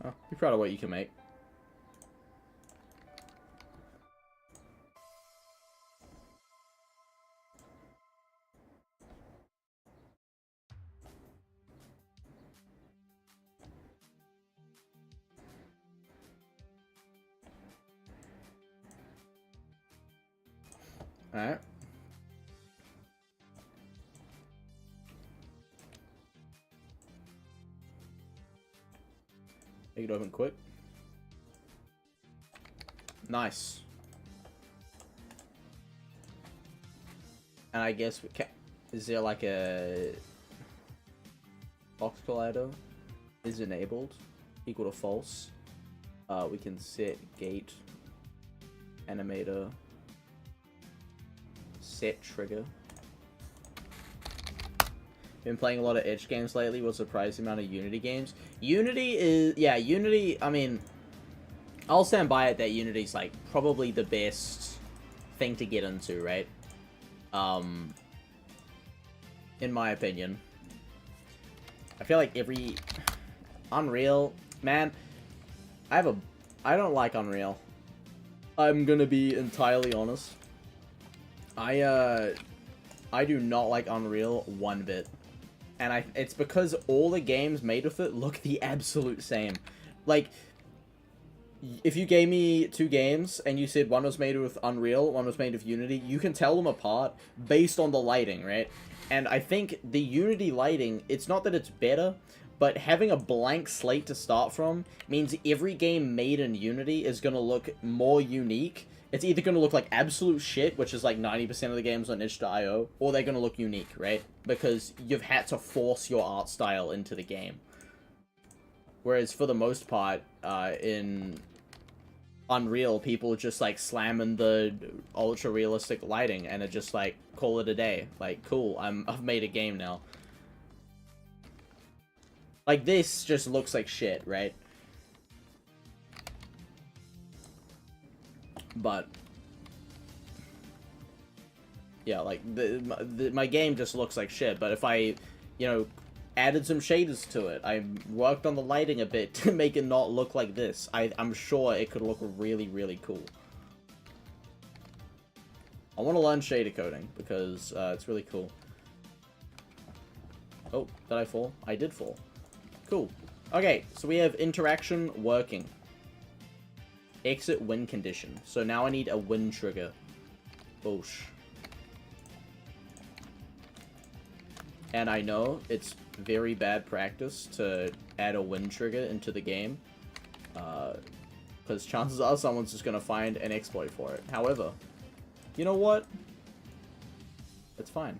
oh, be proud of what you can make. Alright. Make it open quick. Nice. And I guess we can... Is there like a... Box collider is enabled. Equal to false. We can set gate. Animator. Set trigger. Been playing a lot of Edge games lately. What's a surprising amount of Unity games? Unity is... Yeah, Unity... I mean... I'll stand by it that Unity's, like, probably the best thing to get into, right? In my opinion. I feel like every... Unreal... Man, I don't like Unreal. I'm gonna be entirely honest. I do not like Unreal one bit. And it's because all the games made with it look the absolute same. Like, if you gave me 2 games and you said one was made with Unreal, one was made with Unity, you can tell them apart based on the lighting, right? And I think the Unity lighting, it's not that it's better, but having a blank slate to start from means every game made in Unity is going to look more unique. It's either going to look like absolute shit, which is like 90% of the games on itch.io, or they're going to look unique, right? Because you've had to force your art style into the game. Whereas for the most part, in Unreal, people just like slamming the ultra realistic lighting and it just like call it a day. Like, cool, I've made a game now. Like, this just looks like shit, right? But yeah, like my game just looks like shit. But if I, you know, added some shaders to it, I worked on the lighting a bit to make it not look like this, I'm sure it could look really, really cool. I want to learn shader coding because it's really cool. Oh, did I fall? I did fall. Cool. Okay, so we have interaction working. Exit win condition. So now I need a win trigger. Boosh. And I know it's very bad practice to add a win trigger into the game. Because chances are someone's just going to find an exploit for it. However, you know what? It's fine.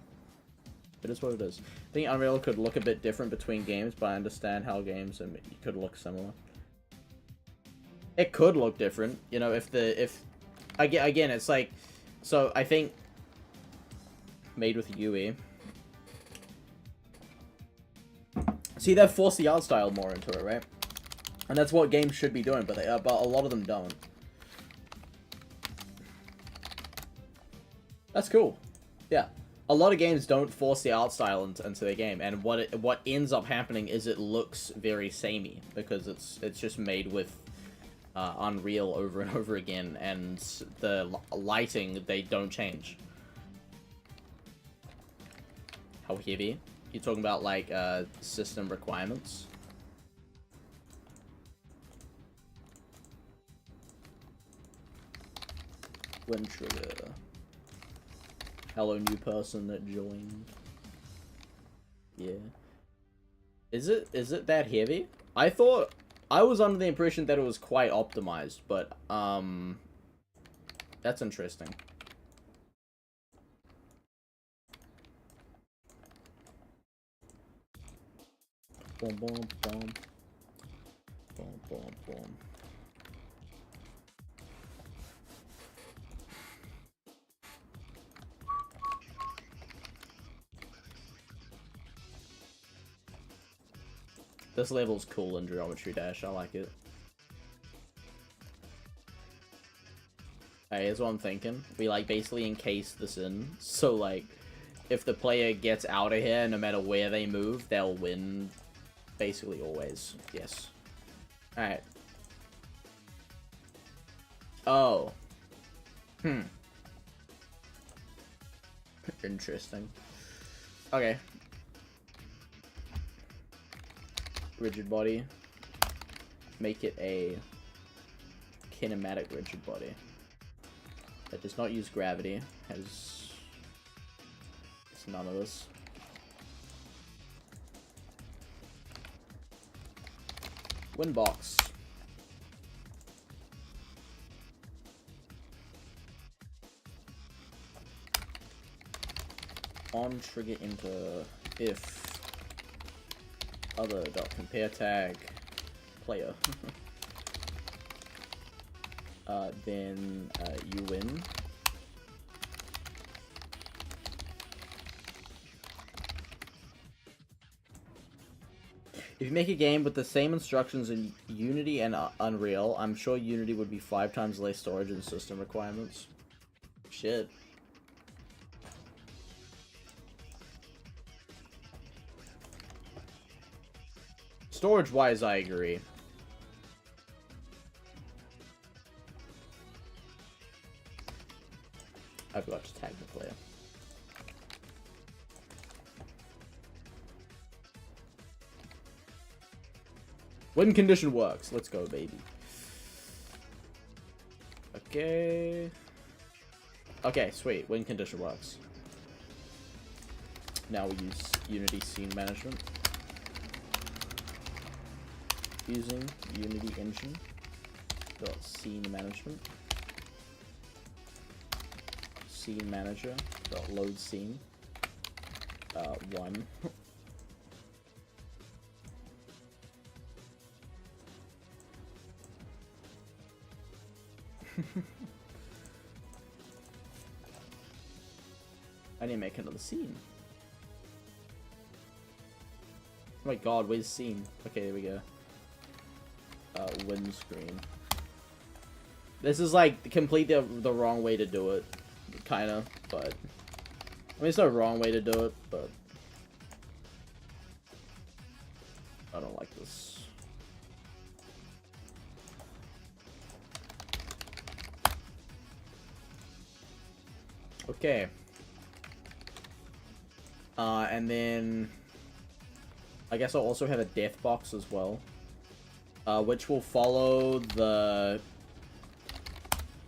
It is what it is. I think Unreal could look a bit different between games, but I understand how games could look similar. It could look different, you know, again, it's like, so I think made with UE. See, they've forced the art style more into it, right? And that's what games should be doing, but but a lot of them don't. That's cool. Yeah. a lot of games don't force the art style into their game, and what ends up happening is it looks very samey because it's just made with Unreal over and over again, and the lighting, they don't change. How heavy? You're talking about like system requirements? Wind trigger. Hello, new person that joined. Yeah. Is it that heavy? I was under the impression that it was quite optimized, but that's interesting. Boom, boom, boom. Boom, boom, boom. This level's cool in Geometry Dash, I like it. Hey, here's what I'm thinking. We like basically encase this in, so like if the player gets out of here, no matter where they move, they'll win basically always. Yes. Alright. Oh. Interesting. Okay. Rigid body. Make it a kinematic rigid body that does not use gravity. Has it's none of this. Windbox. On trigger enter if other dot compare tag player. Then you win. If you make a game with the same instructions in Unity and Unreal, I'm sure Unity would be 5 times less storage and system requirements. Shit. Storage-wise, I agree. I forgot to tag the player. Win condition works. Let's go, baby. Okay. Okay, sweet. Win condition works. Now we use Unity scene management. Using Unity engine dot scene management. Scene manager dot load scene 1. I need to make another scene. Oh my god, where's scene? Okay, there we go. Windscreen. This is like completely the wrong way to do it, kinda, but I mean it's no wrong way to do it, but I don't like this. Okay. And then I guess I'll also have a death box as well. Which will follow the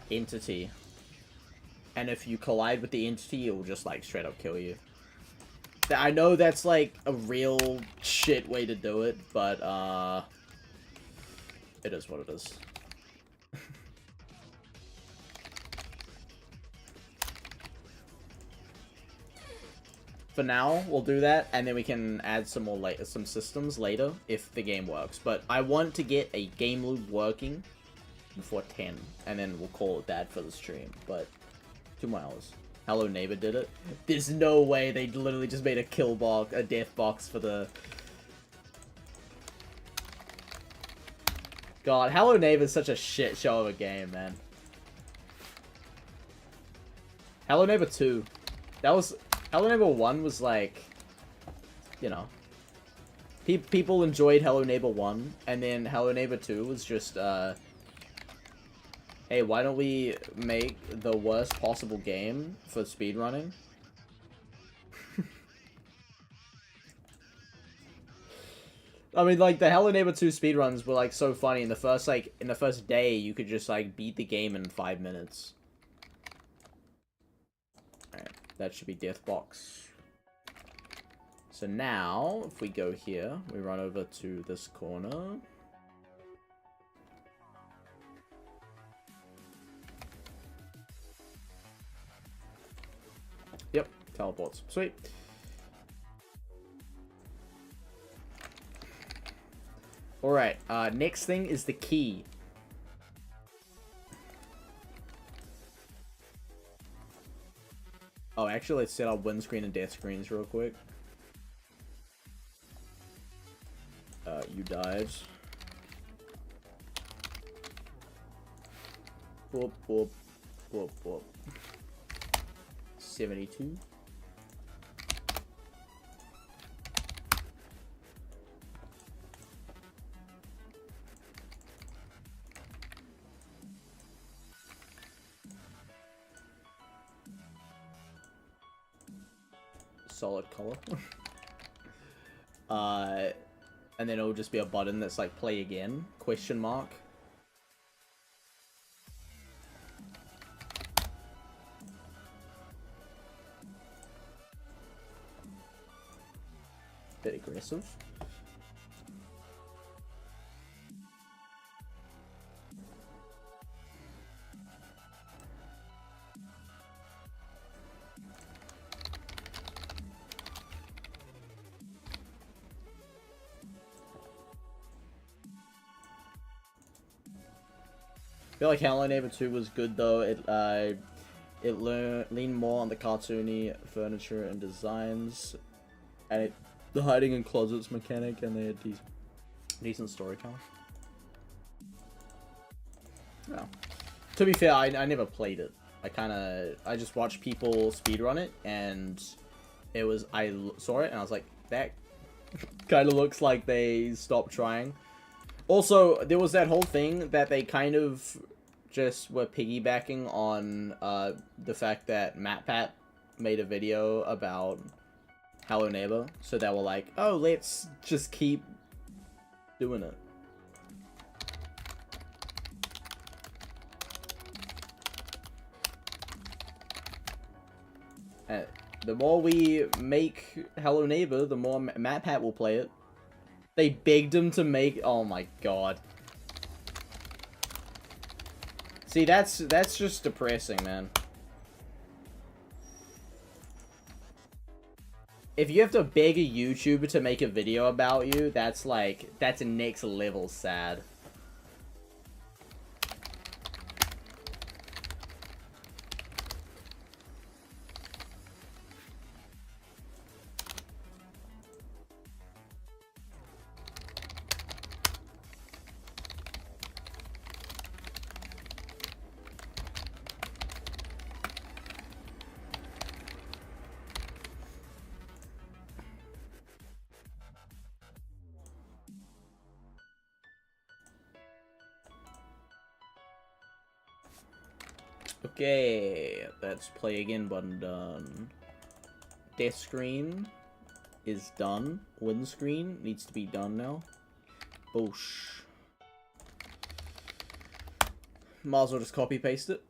entity. And if you collide with the entity, it will just, like, straight up kill you. I know that's, like, a real shit way to do it, but, it is what it is. For now, we'll do that, and then we can add some more some systems later if the game works. But I want to get a game loop working before 10, and then we'll call it that for the stream. But 2 more hours. Hello Neighbor did it. There's no way they literally just made a kill box, a death box for the. God, Hello Neighbor is such a shit show of a game, man. Hello Neighbor 2. That was. Hello Neighbor 1 was like, you know, people enjoyed Hello Neighbor 1, and then Hello Neighbor 2 was just, hey, why don't we make the worst possible game for speedrunning? I mean, like, the Hello Neighbor 2 speedruns were, like, so funny. In the first day, you could just, like, beat the game in 5 minutes. Alright, that should be Death Box. So now, if we go here, we run over to this corner. Yep, teleports. Sweet. Alright, next thing is the key. Oh, actually, let's set up windscreen and death screens real quick. You dives. Whoop, whoop, whoop, whoop. 72. Solid color. And then it'll just be a button that's like play again, question mark. Bit aggressive. I feel like Hello Neighbor 2 was good though. It leaned more on the cartoony furniture and designs, and the hiding in closets mechanic, and they had decent storytelling. Yeah. To be fair, I never played it. I just watched people speedrun it, and I saw it and I was like, that kind of looks like they stopped trying. Also, there was that whole thing that they kind of just were piggybacking on the fact that MatPat made a video about Hello Neighbor, so they were like, oh, let's just keep doing it. The more we make Hello Neighbor, the more MatPat will play it. They begged him to make... Oh my god. See, that's just depressing, man. If you have to beg a YouTuber to make a video about you, that's next level sad. Okay, that's play again button done. Death screen is done. Windscreen needs to be done now. Boosh. Might as well just copy paste it.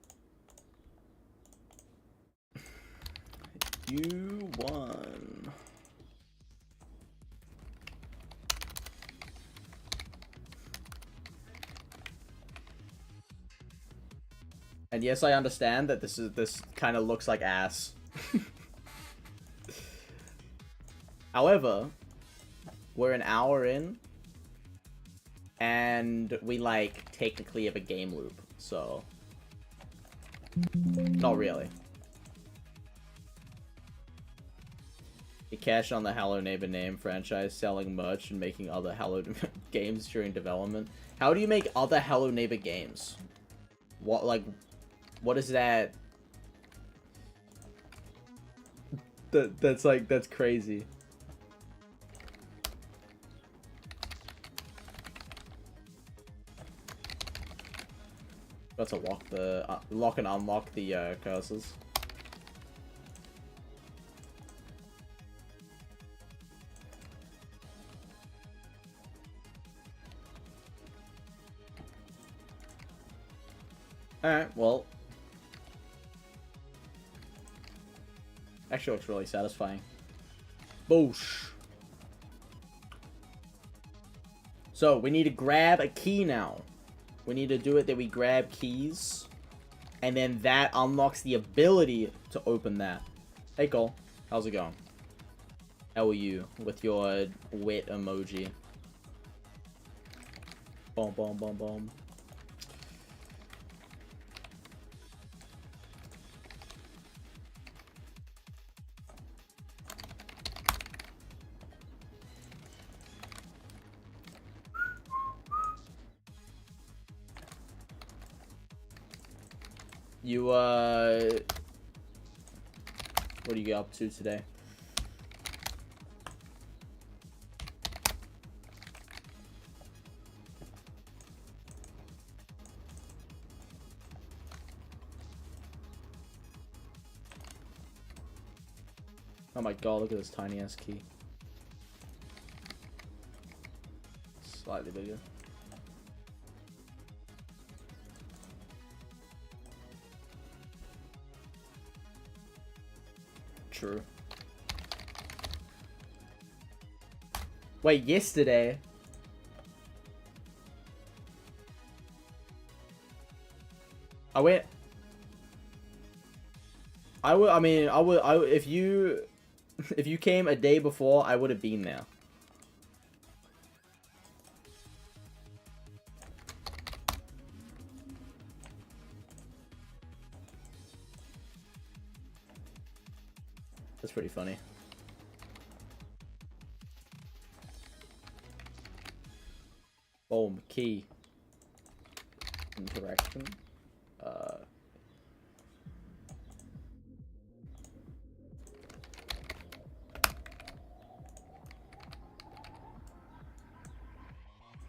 You won. And yes, I understand that this kind of looks like ass. However, we're an hour in, and we like technically have a game loop, so not really. You cash on the Hello Neighbor name franchise, selling merch and making other Hello games during development. How do you make other Hello Neighbor games? What is that? That's crazy. Got to lock and unlock the curses. Alright, well. Actually looks really satisfying. Boosh. So, we need to grab a key now. We need to do it that we grab keys. And then that unlocks the ability to open that. Hey Cole, how's it going? How are you with your wet emoji? Boom, boom, boom, boom. You, what do you get up to today? Oh my god, look at this tiny ass key. Slightly bigger. True. Wait, yesterday? I went... if you came a day before, I would have been there. That's pretty funny. Boom, key. Interaction.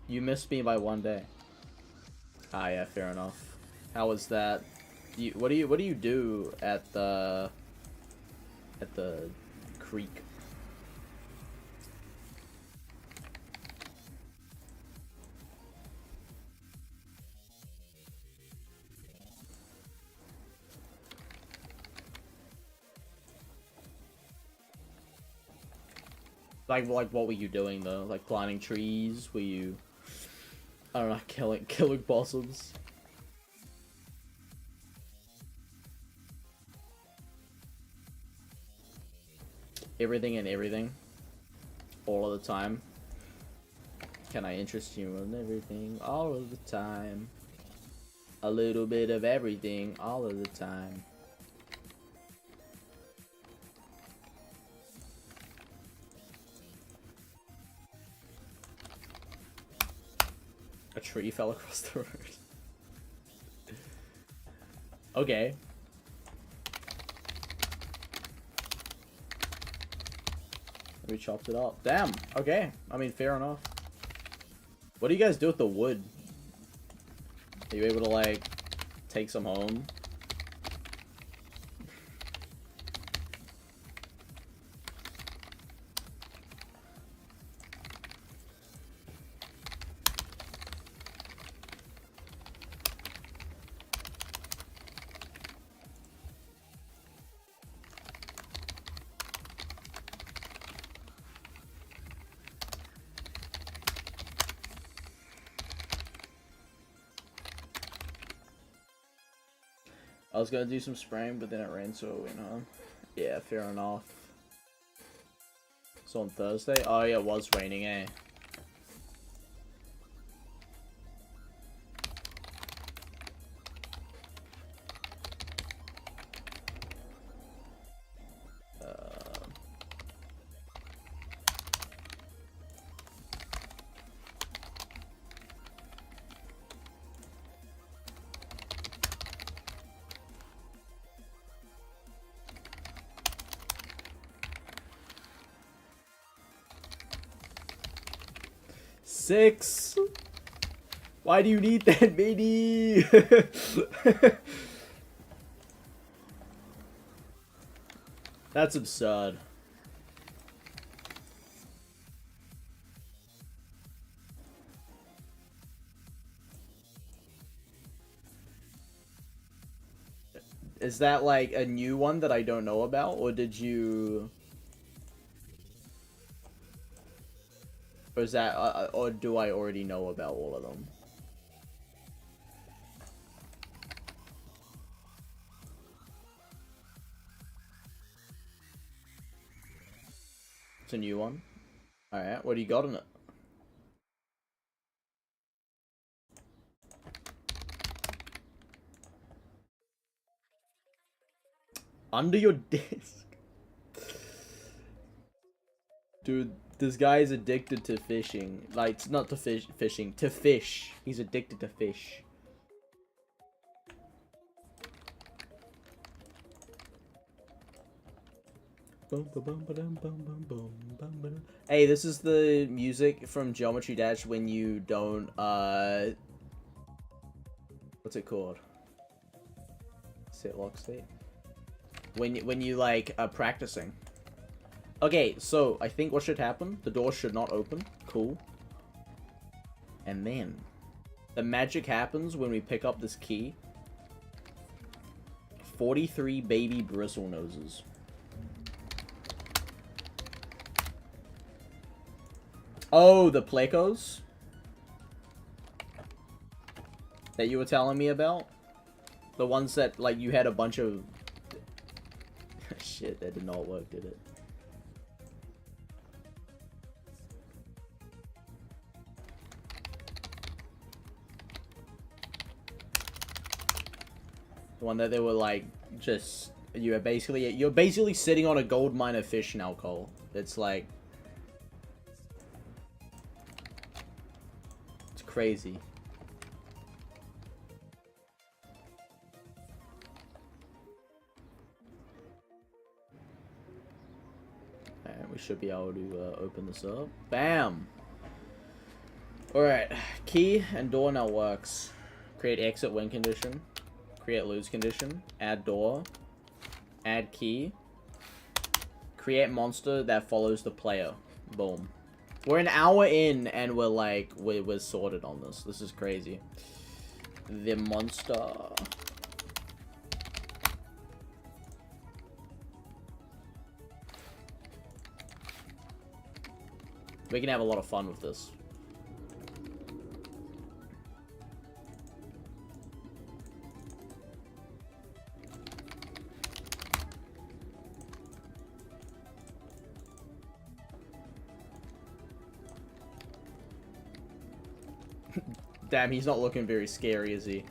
You missed me by 1 day. Ah, yeah, fair enough. How was that? What do you do at the creek? Like what were you doing though? Like planting trees? Were you, I don't know, killing possums? Everything and everything. All of the time. Can I interest you in everything all of the time? A little bit of everything all of the time. A tree fell across the road. Okay. We chopped it up. Damn. Okay. I mean, fair enough. What do you guys do with the wood? Are you able to, like, take some home? I was gonna do some spraying, but then it rained, so we went home. Yeah, fair enough. So on Thursday? Oh yeah, it was raining, eh? 6. Why do you need that many? That's absurd. Is that like a new one that I don't know about, or did you... Or is that, or do I already know about all of them? It's a new one. Alright, what do you got in it? Under your desk. Dude, this guy is addicted to fishing. Like, it's not to fishing, to fish. He's addicted to fish. Hey, this is the music from Geometry Dash when you don't, what's it called? Set lock state? When you like, are practicing. Okay, so, I think what should happen, the door should not open. Cool. And then, the magic happens when we pick up this key. 43 baby bristle noses. Oh, the plecos? That you were telling me about? The ones that, like, you had a bunch of... Shit, that did not work, did it? The one that they were, like, just... You're basically sitting on a gold mine of fish now, Cole. It's like... It's crazy. And we should be able to open this up. Bam! Alright, key and door now works. Create exit win condition. Create lose condition. Add door. Add key. Create monster that follows the player. Boom. We're an hour in and we're like, we're sorted on this. This is crazy. The monster. We can have a lot of fun with this. Damn, he's not looking very scary, is he?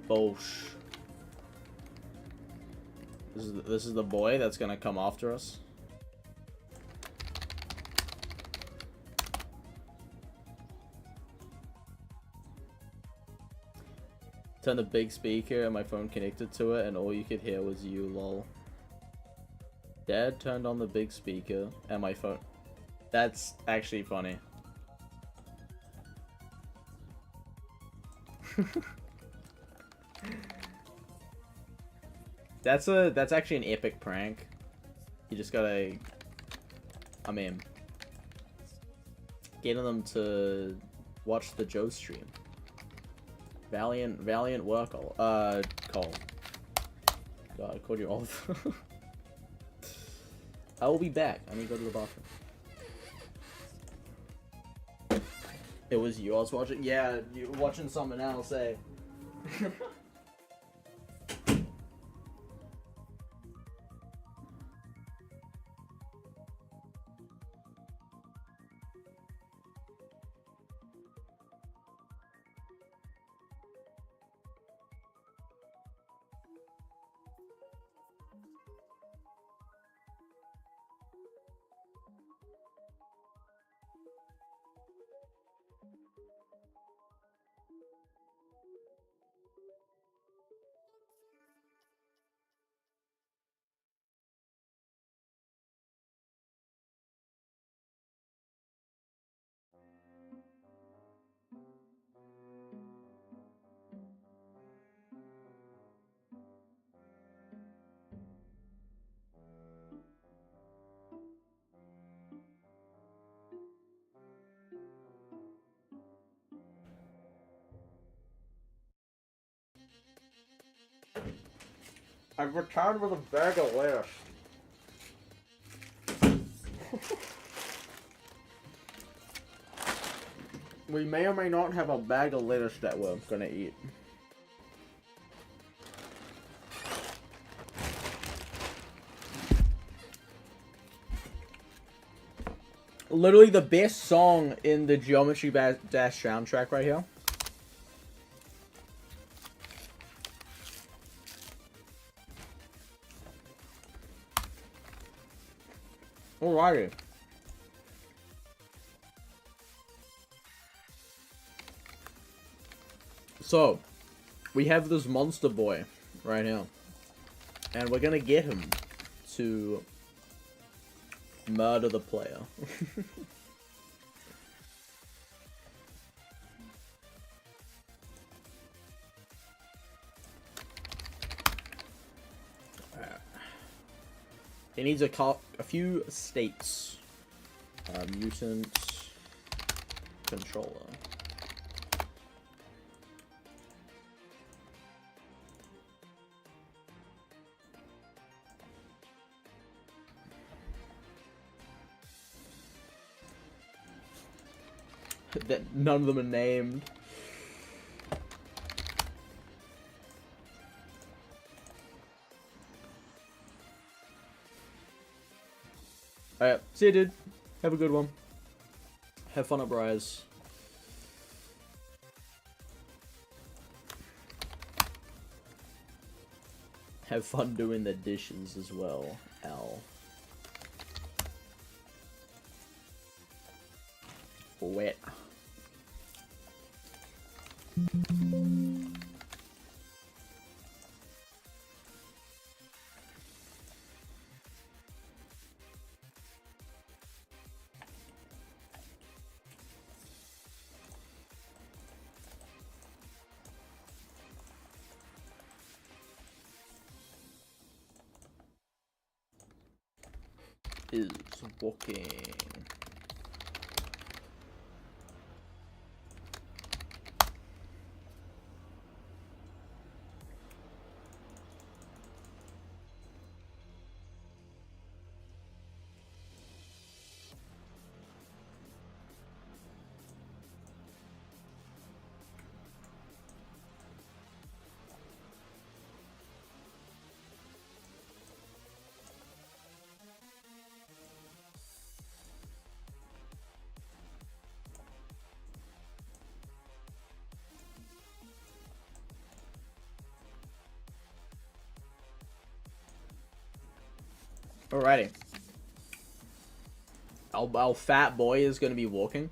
Bosh. This is the boy that's gonna come after us. Turn the big speaker and my phone connected to it and all you could hear was you, lol. Dad turned on the big speaker and my phone... That's actually funny. That's actually an epic prank. You just gotta... I mean... Getting them to watch the Joe stream. Valiant work, Cole. God, I called you all. I will be back. I need to go to the bathroom. It was you I was watching? Yeah, you were watching something else, eh? I've returned with a bag of lettuce. We may or may not have a bag of lettuce that we're gonna eat. Literally the best song in the Geometry Dash soundtrack right here. Alrighty. So, we have this monster boy right now. And we're gonna get him to murder the player. He needs a few states. Mutant controller. That none of them are named. Alright, see you, dude. Have a good one. Have fun at Bry's. Have fun doing the dishes as well, Al. Wet. Is walking. Alrighty. Our fat boy is gonna be walking,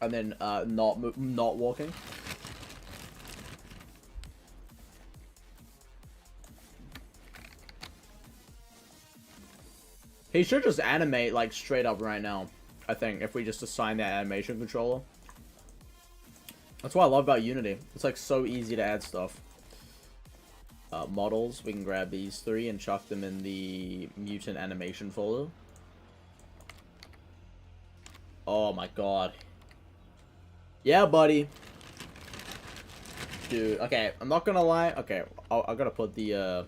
and then not walking. He should just animate like straight up right now. I think if we just assign that animation controller. That's what I love about Unity. It's like so easy to add stuff. Models, we can grab these three and chuck them in the mutant animation folder. Oh my god. Yeah, buddy. Dude, okay, I'm not gonna lie. Okay, I gotta put the,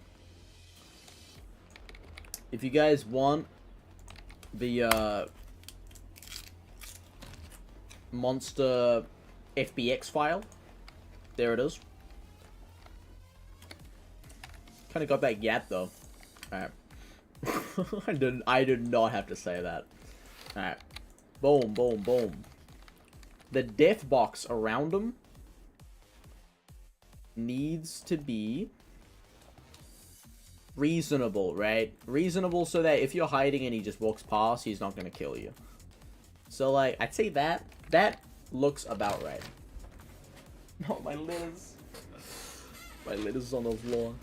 if you guys want the, monster FBX file, there it is. Kind of got that gap though. Alright. I did not have to say that. Alright. Boom, boom, boom. The death box around him needs to be reasonable, right? Reasonable so that if you're hiding and he just walks past, he's not gonna kill you. So, like, I'd say that looks about right. Oh, my litters. My litters on the floor.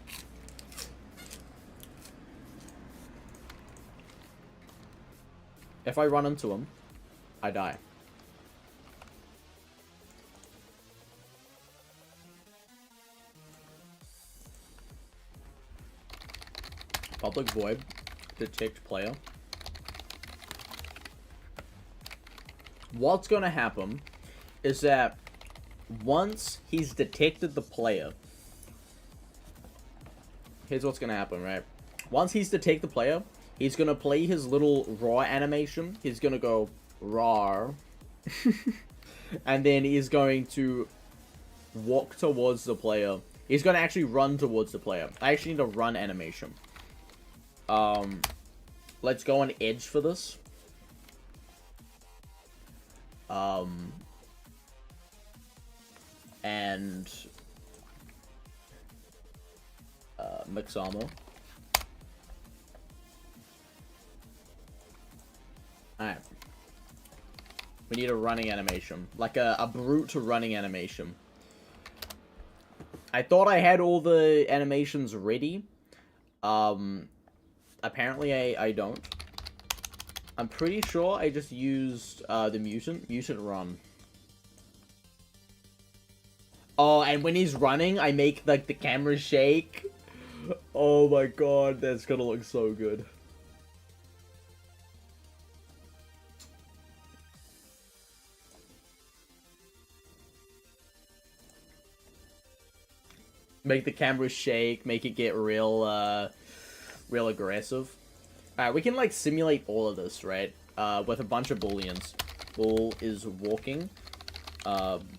If I run into him, I die. Public void. Detect player. What's gonna happen is that once he's detected the player, here's what's gonna happen, right? Once he's detect the player, he's gonna play his little raw animation. He's gonna go raw. And then he's going to walk towards the player. He's gonna actually run towards the player. I actually need a run animation. Let's go on edge for this. And mix armor. Alright. We need a running animation. Like a brute running animation. I thought I had all the animations ready. Apparently I don't. I'm pretty sure I just used the mutant run. Oh, and when he's running, I make like the camera shake. Oh my god, that's gonna look so good. Make the camera shake, make it get real, real aggressive. Alright, we can like simulate all of this, right? With a bunch of booleans. Bull is walking.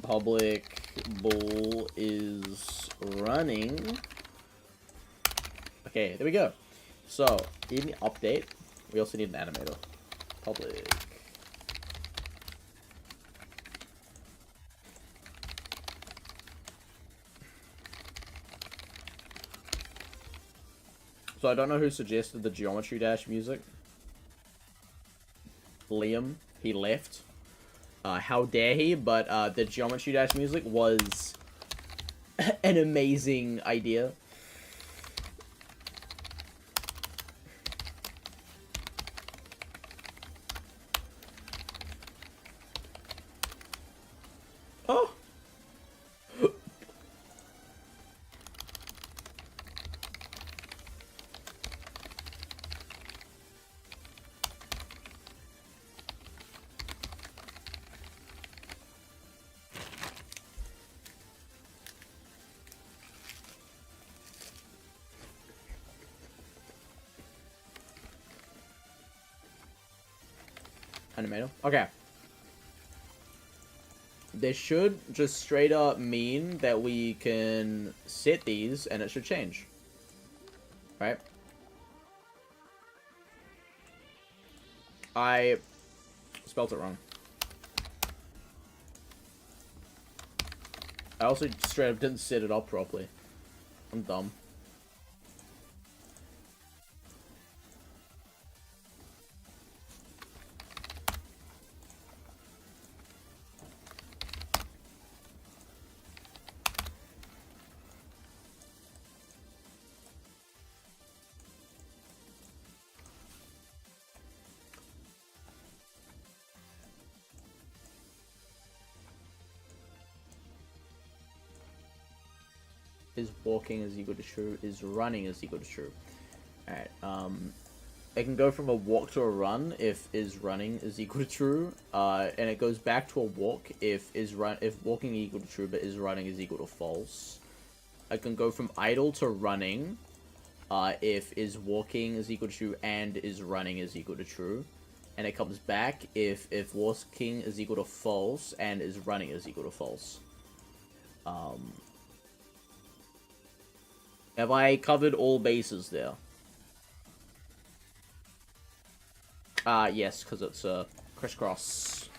Public bull is running. Okay, there we go. So, in the update, we also need an animator. Public. So I don't know who suggested the Geometry Dash music. Liam, he left. How dare he, but the Geometry Dash music was an amazing idea. Oh! Animator. Okay. This should just straight up mean that we can set these and it should change. Right? I spelled it wrong. I also straight up didn't set it up properly. I'm dumb. Is walking is equal to true, is running is equal to true. Alright, it can go from a walk to a run if is running is equal to true, and it goes back to a walk if walking is equal to true but is running is equal to false. I can go from idle to running, if is walking is equal to true and is running is equal to true. And it comes back if walking is equal to false and is running is equal to false. Have I covered all bases there? Yes, because it's crisscross.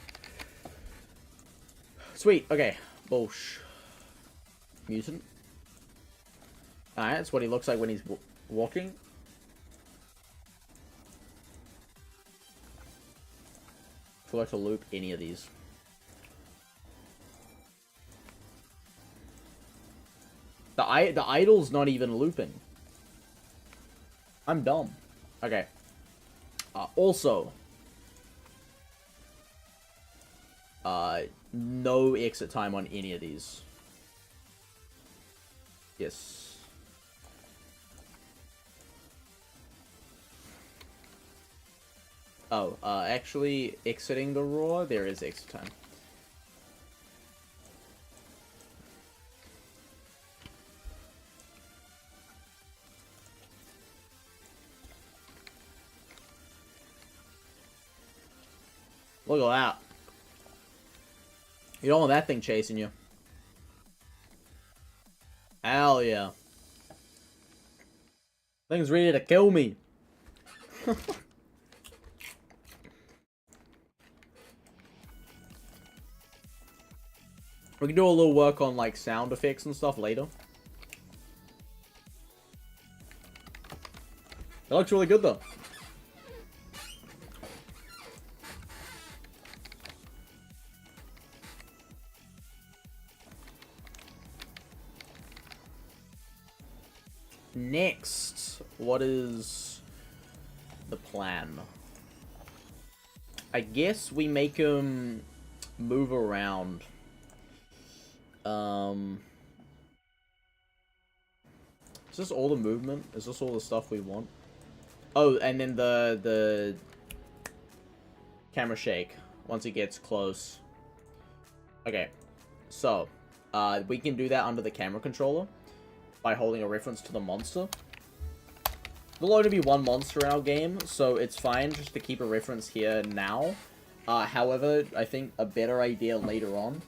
Sweet, okay. Bullsh. Mutant. Alright, that's what he looks like when he's walking. I feel like to loop any of these. The idle's not even looping. I'm dumb. Okay. Also. No exit time on any of these. Yes. Oh, actually, exiting the roar, there is exit time. Look at that. You don't want that thing chasing you. Hell yeah. Thing's ready to kill me. We can do a little work on, like, sound effects and stuff later. That looks really good, though. Next, what is the plan? I guess we make him move around. Is this all the movement? Is this all the stuff we want? Oh, and then the camera shake once he gets close. Okay, so we can do that under the camera controller by holding a reference to the monster. There'll only be one monster in our game, so it's fine just to keep a reference here now. However, I think a better idea later on,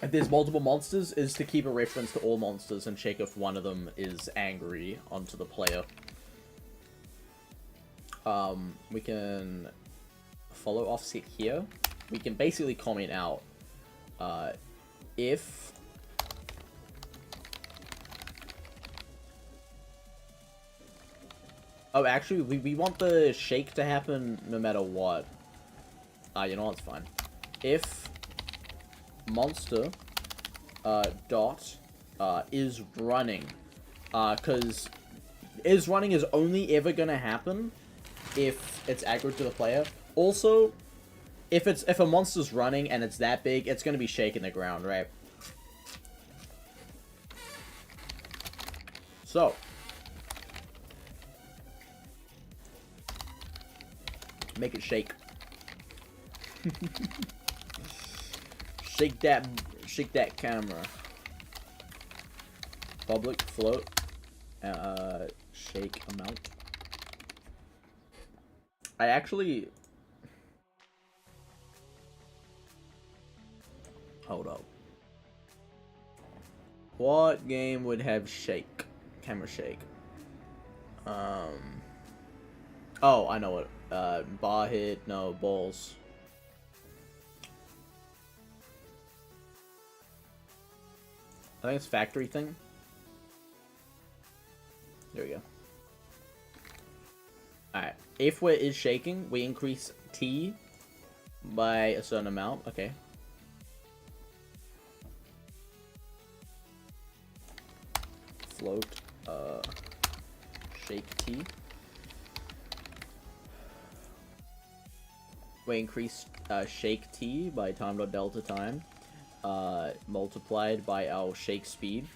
if there's multiple monsters, is to keep a reference to all monsters and check if one of them is angry onto the player. We can follow offset here. We can basically comment out if oh, actually, we want the shake to happen no matter what. You know what's fine. If monster dot is running, because is running is only ever gonna happen if it's aggro to the player. Also, if a monster's running and it's that big, it's gonna be shaking the ground, right? So make it shake. Shake that camera. Public float. Shake amount. I actually hold up. What game would have shake? Camera shake. Oh, I know it. Bar hit, no, balls. I think it's factory thing. There we go. Alright. If it is shaking, we increase T by a certain amount. Okay. Float, shake T. We increase shake T by time.delta time, multiplied by our shake speed.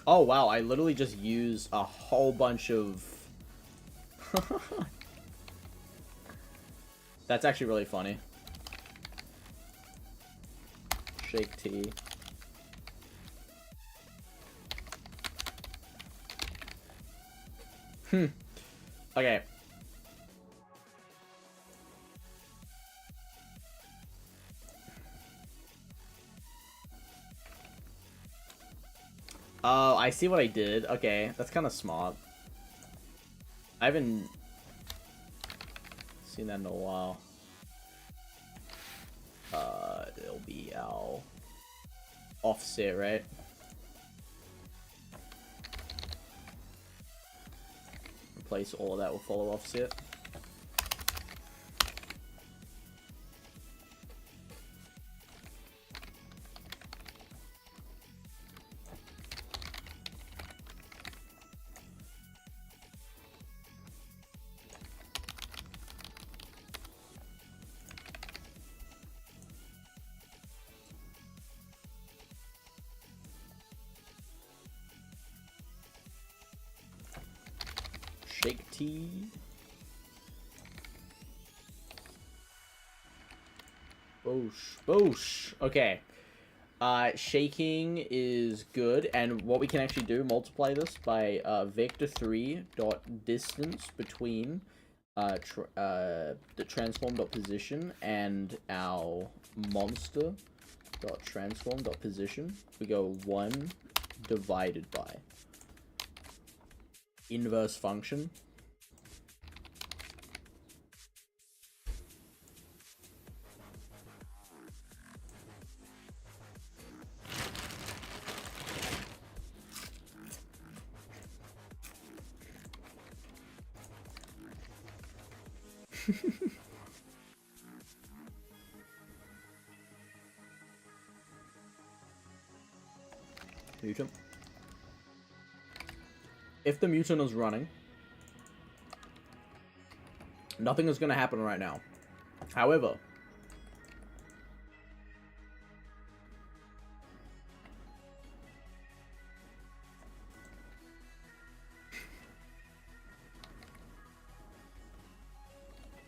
Oh wow, I literally just used a whole bunch of... That's actually really funny. Shake T. Okay. Oh, I see what I did. Okay, that's kind of smart. I haven't seen that in a while. It'll be our offset, right? Replace all of that with follow offset. Shake T. Boosh. Boosh. Okay. Shaking is good, and what we can actually do, multiply this by vector 3 dot distance between the transform dot position and our monster dot transform dot position. We go 1 divided by inverse function. Mutant. If the mutant is running, nothing is going to happen right now. However,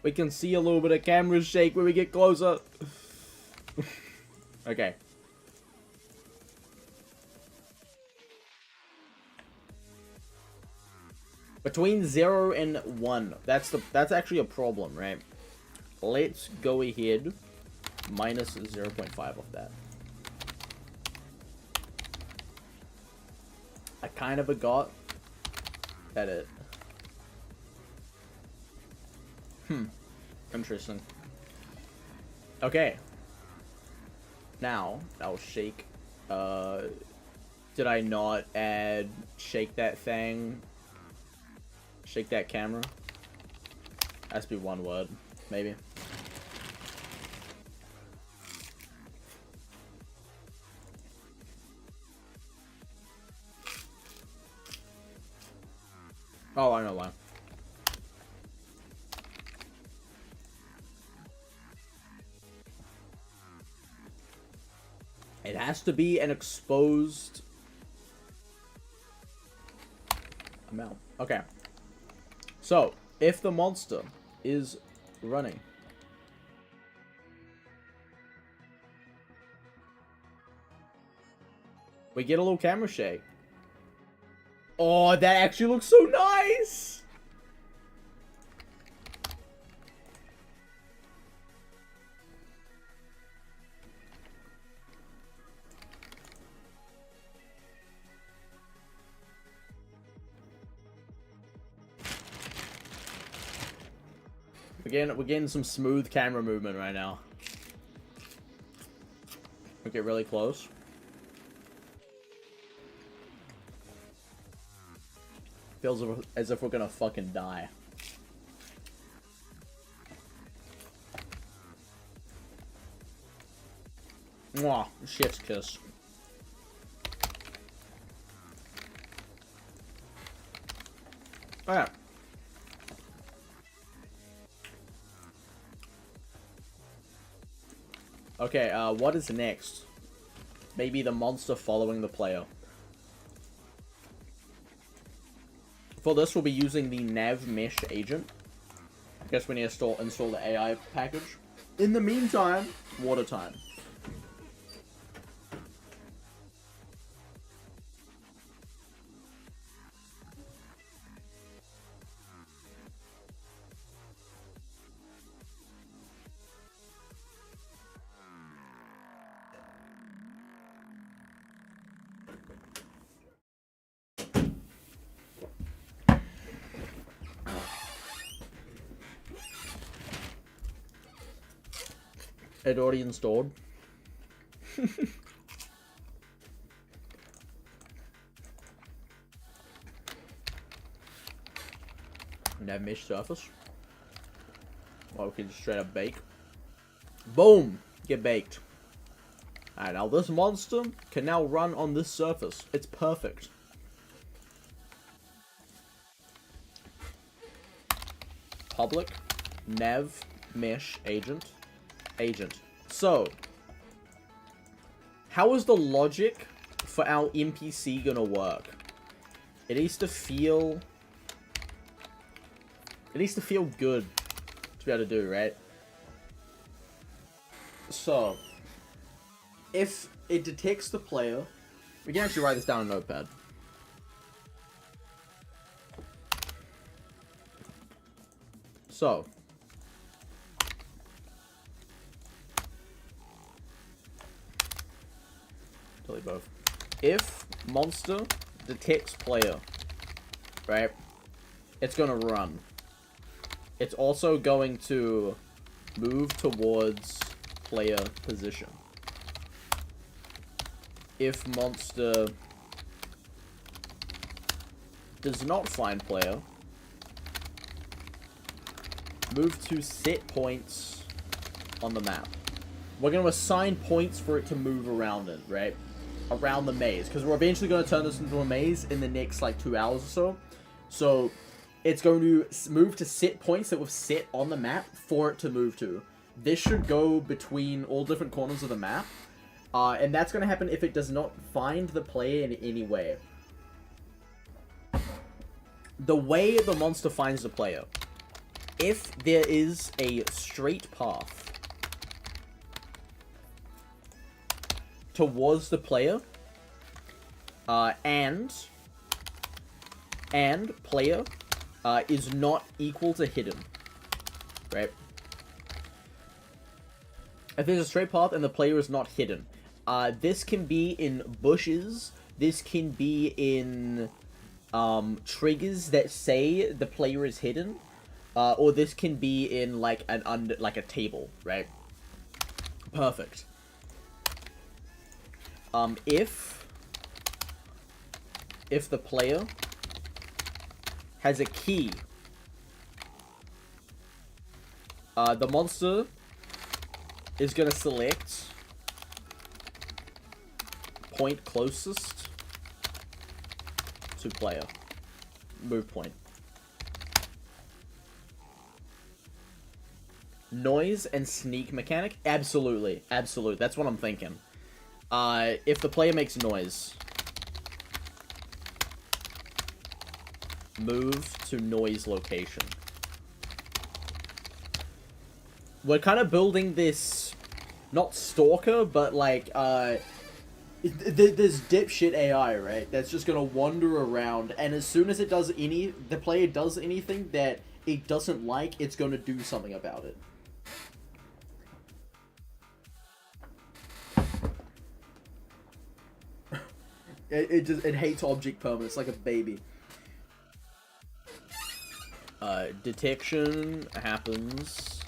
we can see a little bit of camera shake when we get closer. Okay. Between 0 and 1. That's actually a problem, right? Let's go ahead. Minus 0.5 of that. I kind of forgot that it... Interesting. Okay. Now, I'll shake. Did I not add shake that thing? Shake that camera? Has to be one word, maybe. Oh, I know why. It has to be an exposed amount. Okay. So, if the monster is running, we get a little camera shake. Oh, that actually looks so nice! We're getting some smooth camera movement right now. We get really close. Feels as if we're gonna fucking die. Mwah, shit's kiss. Alright. Okay, what is next? Maybe the monster following the player. For this, we'll be using the nav mesh agent. I guess we need to install the AI package. In the meantime, water time. It already installed. Nav mesh surface. Or we can just straight up bake. Boom! Get baked. Alright, now this monster can now run on this surface. It's perfect. Public nav mesh agent. So, how is the logic for our NPC gonna work? It needs to feel good to be able to do, right? So, if it detects the player, we can actually write this down in Notepad. So, delete both. If monster detects player, right, it's gonna run. It's also going to move towards player position. If monster does not find player, move to set points on the map. We're going to assign points for it to move around it, right? Around the maze. Because we're eventually going to turn this into a maze in the next, like, 2 hours or so. So, it's going to move to set points that we've set on the map for it to move to. This should go between all different corners of the map. And that's going to happen if it does not find the player in any way. The way the monster finds the player. If there is a straight path towards the player, and player is not equal to hidden, right? If there's a straight path and the player is not hidden, this can be in bushes, this can be in triggers that say the player is hidden, or this can be in like a table, right? Perfect. If the player has a key, the monster is gonna select point closest to player. Move point. Noise and sneak mechanic? Absolutely. Absolutely. That's what I'm thinking. If the player makes noise, move to noise location. We're kind of building this, not stalker, but like, there's dipshit AI, right? That's just gonna wander around, and as soon as it does the player does anything that it doesn't like, it's gonna do something about it. It hates object permanence like a baby. Detection happens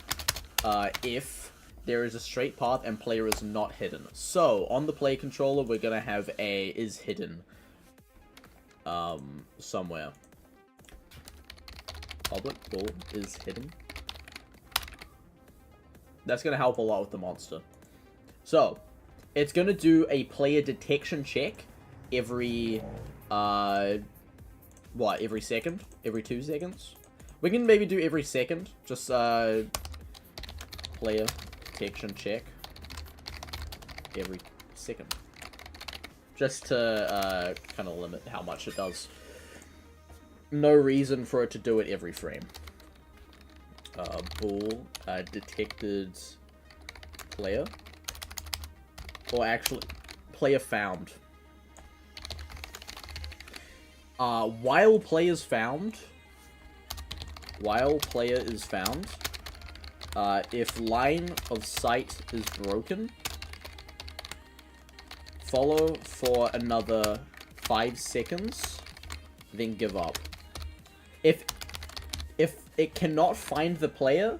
if there is a straight path and player is not hidden. So on the play controller, we're gonna have a is hidden somewhere. Public ball is hidden. That's gonna help a lot with the monster. So it's gonna do a player detection check every every second? Every 2 seconds? We can maybe do every second. Just player detection check every second. Just to kind of limit how much it does. No reason for it to do it every frame. Ball detected player. Or actually, player found. While player is found, if line of sight is broken, follow for another 5 seconds, then give up. If it cannot find the player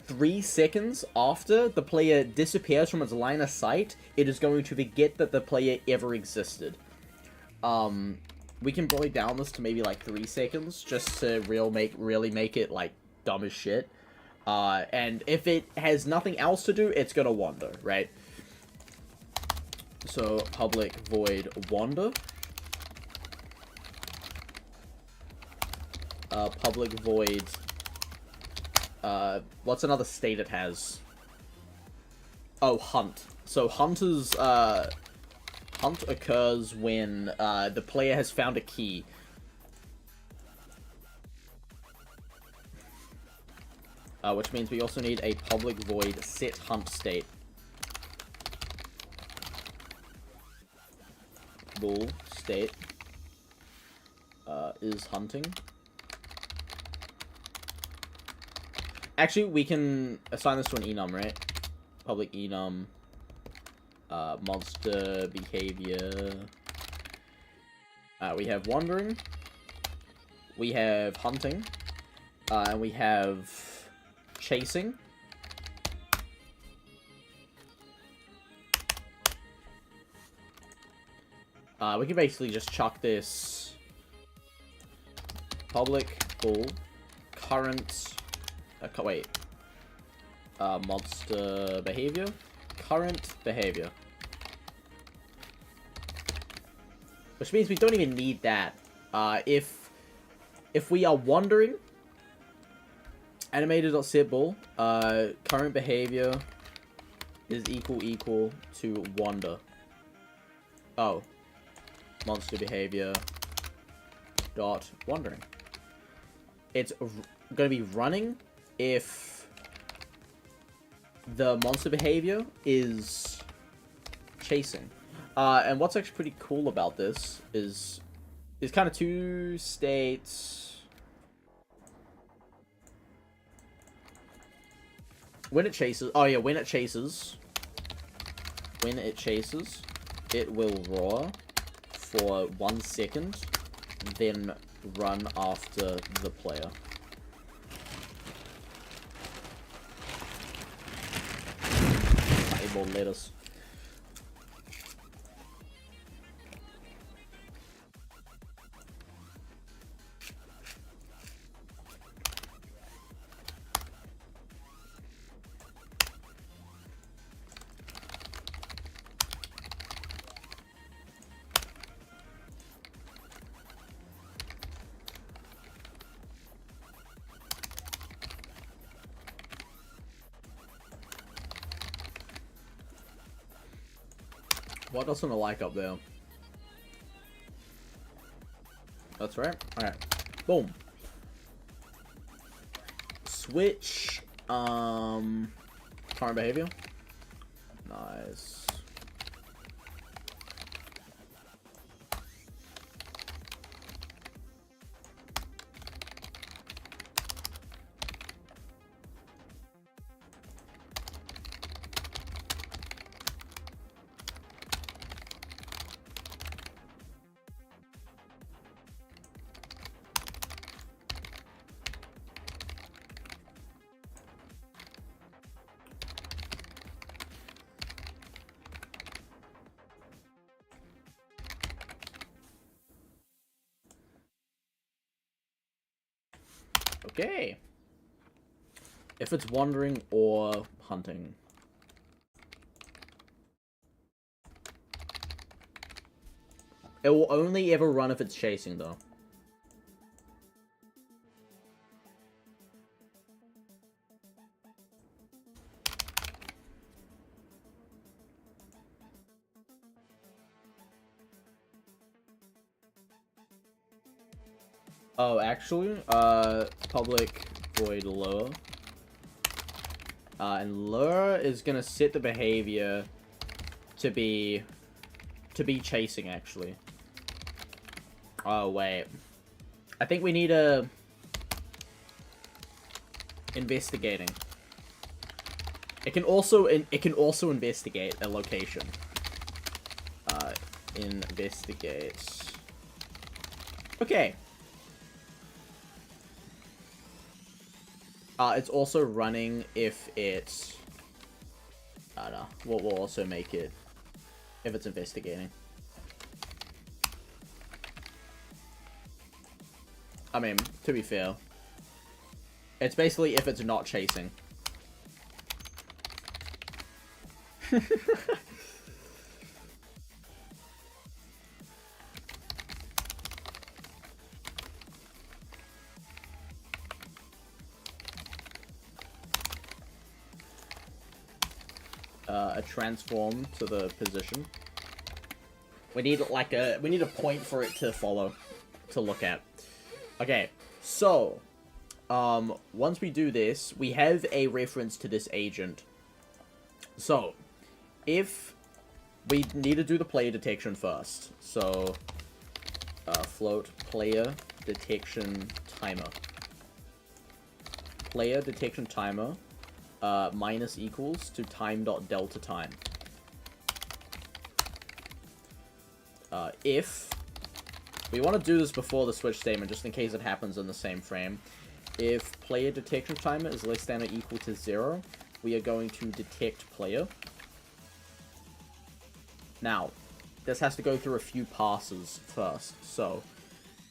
3 seconds after the player disappears from its line of sight, it is going to forget that the player ever existed. We can probably down this to maybe like 3 seconds, just to really make it like dumb as shit. And if it has nothing else to do, it's gonna wander, right? So public void wander. Public void. What's another state it has? Oh, hunt. So hunt occurs when the player has found a key. Which means we also need a public void set hunt state. bool state is hunting. Actually, we can assign this to an enum, right? Public enum. Monster behavior. We have wandering. We have hunting. And we have chasing. We can basically just chuck this public bool current. Wait. Monster behavior. Current behavior. Which means we don't even need that. If we are wandering, animated.setBool, current behavior is equal to wander. Oh. Monster behavior dot wandering. It's going to be running if the monster behavior is chasing. And what's actually pretty cool about this is kind of two states. When it chases, oh yeah, when it chases, it will roar for 1 second, then run after the player. More letters. What doesn't it like up there? That's right. Alright. Boom. Switch. Current behavior. Nice. Okay. If it's wandering or hunting. It will only ever run if it's chasing, though. Oh, actually, public void lure. And lure is gonna set the behavior to be chasing, actually. Oh, wait. I think we need a investigating. It can also investigate a location. Investigates. Okay. It's also running if it's... I don't know. What will also make it if it's investigating. I mean, to be fair, it's basically if it's not chasing. A transform to the position. We need like a point for it to follow, to look at. Okay, so once we do this, we have a reference to this agent. So if we need to do the player detection first. So, float player detection timer. Player detection timer minus equals to time.delta time. If we want to do this before the switch statement, just in case it happens in the same frame. If player detection timer is less than or equal to 0, we are going to detect player. Now, this has to go through a few passes first. So,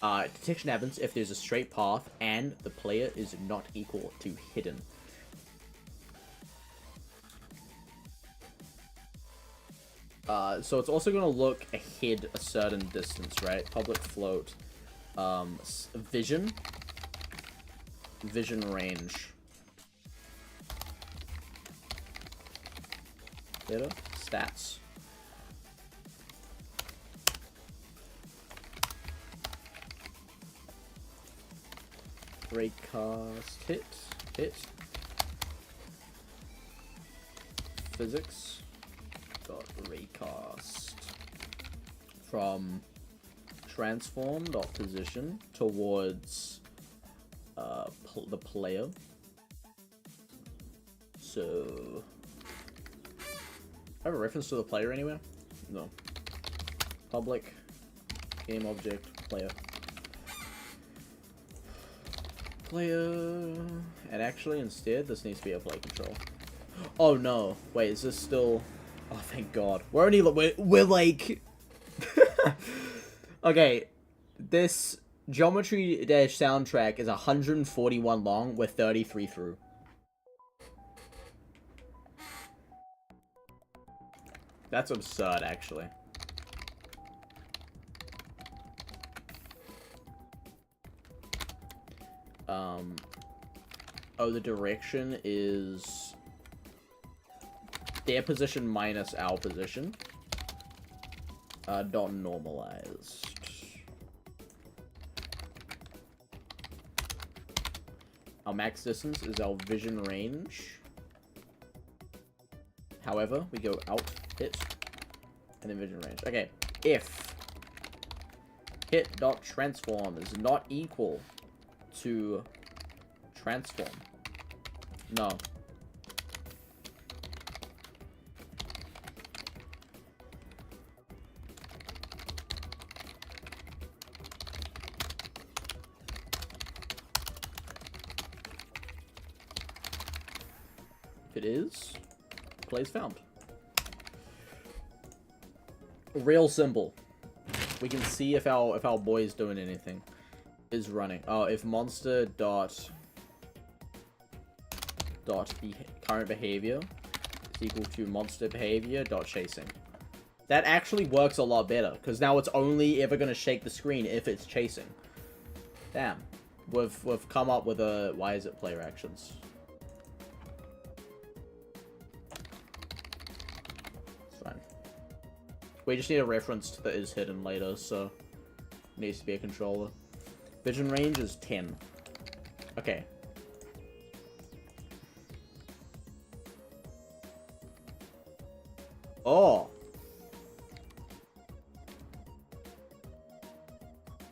detection happens if there's a straight path and the player is not equal to hidden. So it's also going to look ahead a certain distance, right? Public float, vision range. Data, stats. Raycast hit. Physics. Raycast from transform.position towards the player. So, I have a reference to the player anywhere? No. Public game object player. And actually, instead, this needs to be a play control. Oh no! Wait, is this still? Oh, thank God. We're only we're like. Okay, this Geometry Dash soundtrack is 141 long. We're 33 through. That's absurd, actually. Oh, the direction is their position minus our position. Dot normalized. Our max distance is our vision range. However, we go out, hit, and then vision range. Okay, if hit.transform is not equal to transform. No. If it is, play's found. Real simple. We can see if our boy is doing anything. Is running. Oh, if monster current behavior is equal to monster behavior chasing. That actually works a lot better, because now it's only ever going to shake the screen if it's chasing. Damn. We've come up with a... Why is it player actions? It's fine. We just need a reference to the is hidden later, so... It needs to be a controller. Vision range is 10. Okay. Oh.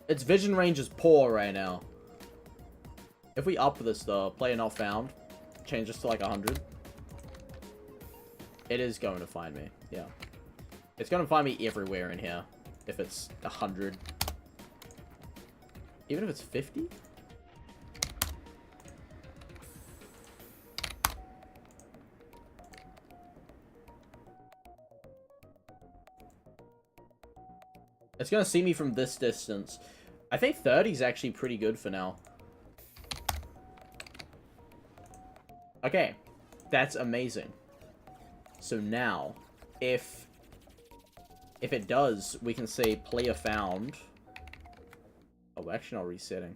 Its vision range is poor right now. If we up this though, player not found, change this to like 100. It is going to find me, yeah. It's going to find me everywhere in here. If it's 100. Even if it's 50? It's gonna see me from this distance. I think 30 is actually pretty good for now. Okay. That's amazing. So now, if it does, we can say player found. Oh, we're actually not resetting.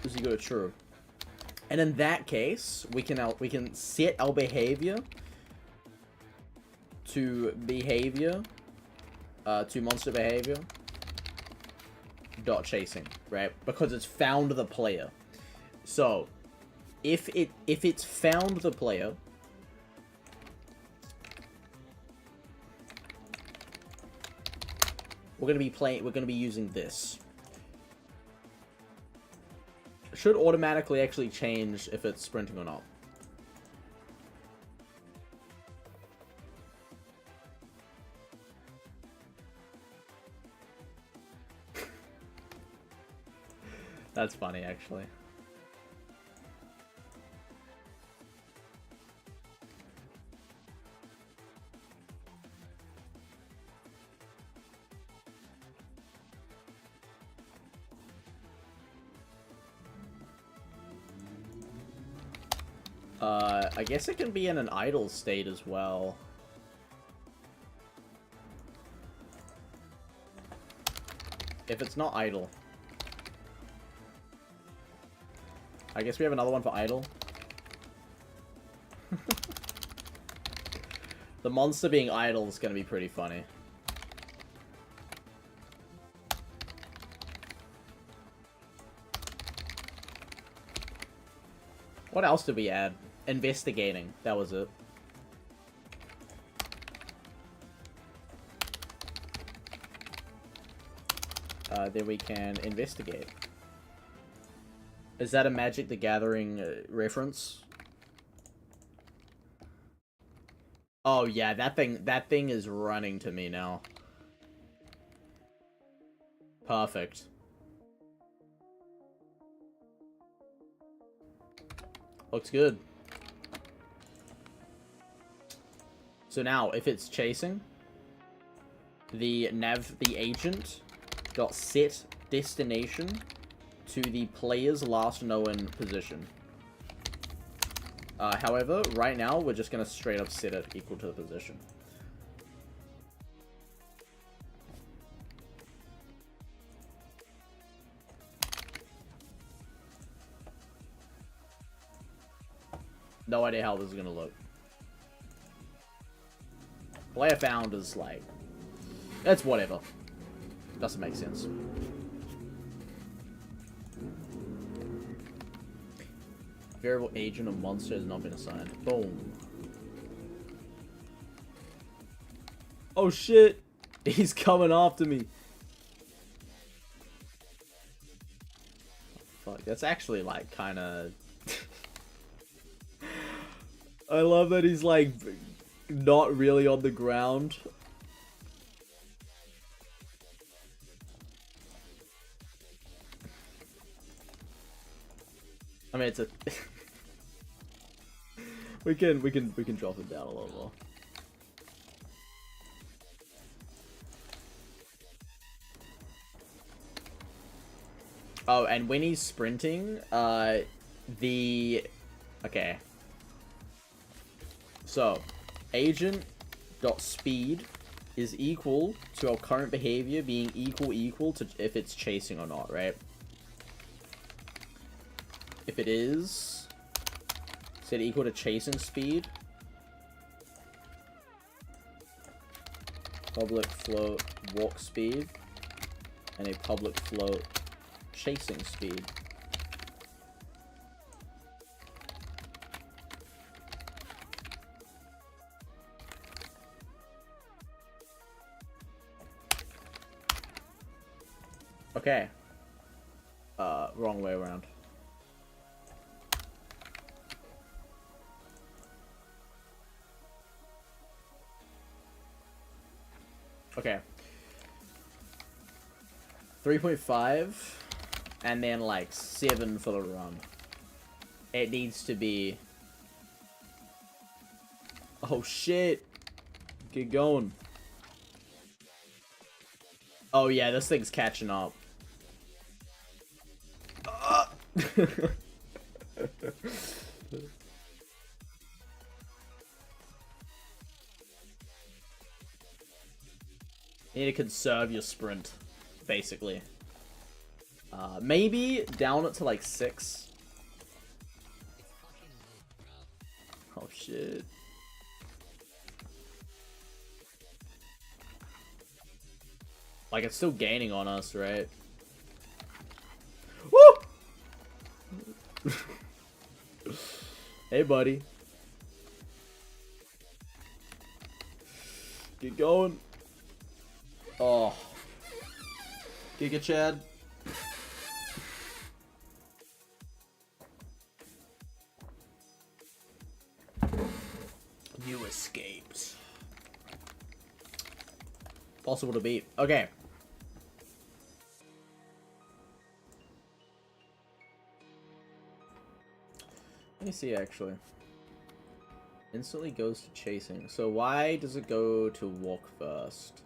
Does he go true? And in that case, we can set our behavior to monster behavior chasing, right? Because it's found the player. So if it's found the player, we're gonna be using this. It should automatically actually change if it's sprinting or not. That's funny, actually. I guess it can be in an idle state as well. If it's not idle. I guess we have another one for idle. The monster being idle is going to be pretty funny. What else did we add? Investigating. That was it. Then we can investigate. Is that a Magic the Gathering reference? Oh yeah, that thing is running to me now. Perfect. Looks good. So now, if it's chasing, the agent got set destination to the player's last known position. However, right now, we're just going to straight up set it equal to the position. No idea how this is going to look. Player found is like... It's whatever. Doesn't make sense. Variable agent of monster has not been assigned. Boom. Oh shit! He's coming after me. Oh, fuck, that's actually like kind of... I love that he's like not really on the ground. I mean, it's a we can drop it down a little more. Oh, and when he's sprinting, okay. So, agent.speed is equal to our current behavior being equal to if it's chasing or not, right? If it is set equal to chasing speed, public float walk speed, and a public float chasing speed. Okay. Wrong way around. Okay. 3.5 and then like 7 for the run. It needs to be... Oh shit! Get going. Oh yeah, this thing's catching up. You need to conserve your sprint, basically. Maybe down it to like 6. Oh shit. Like, it's still gaining on us, right? Woo! Hey, buddy. Get going. Oh. Giga Chad. New escapes. Possible to beat. Okay. Let me see, actually. Instantly goes to chasing. So why does it go to walk first?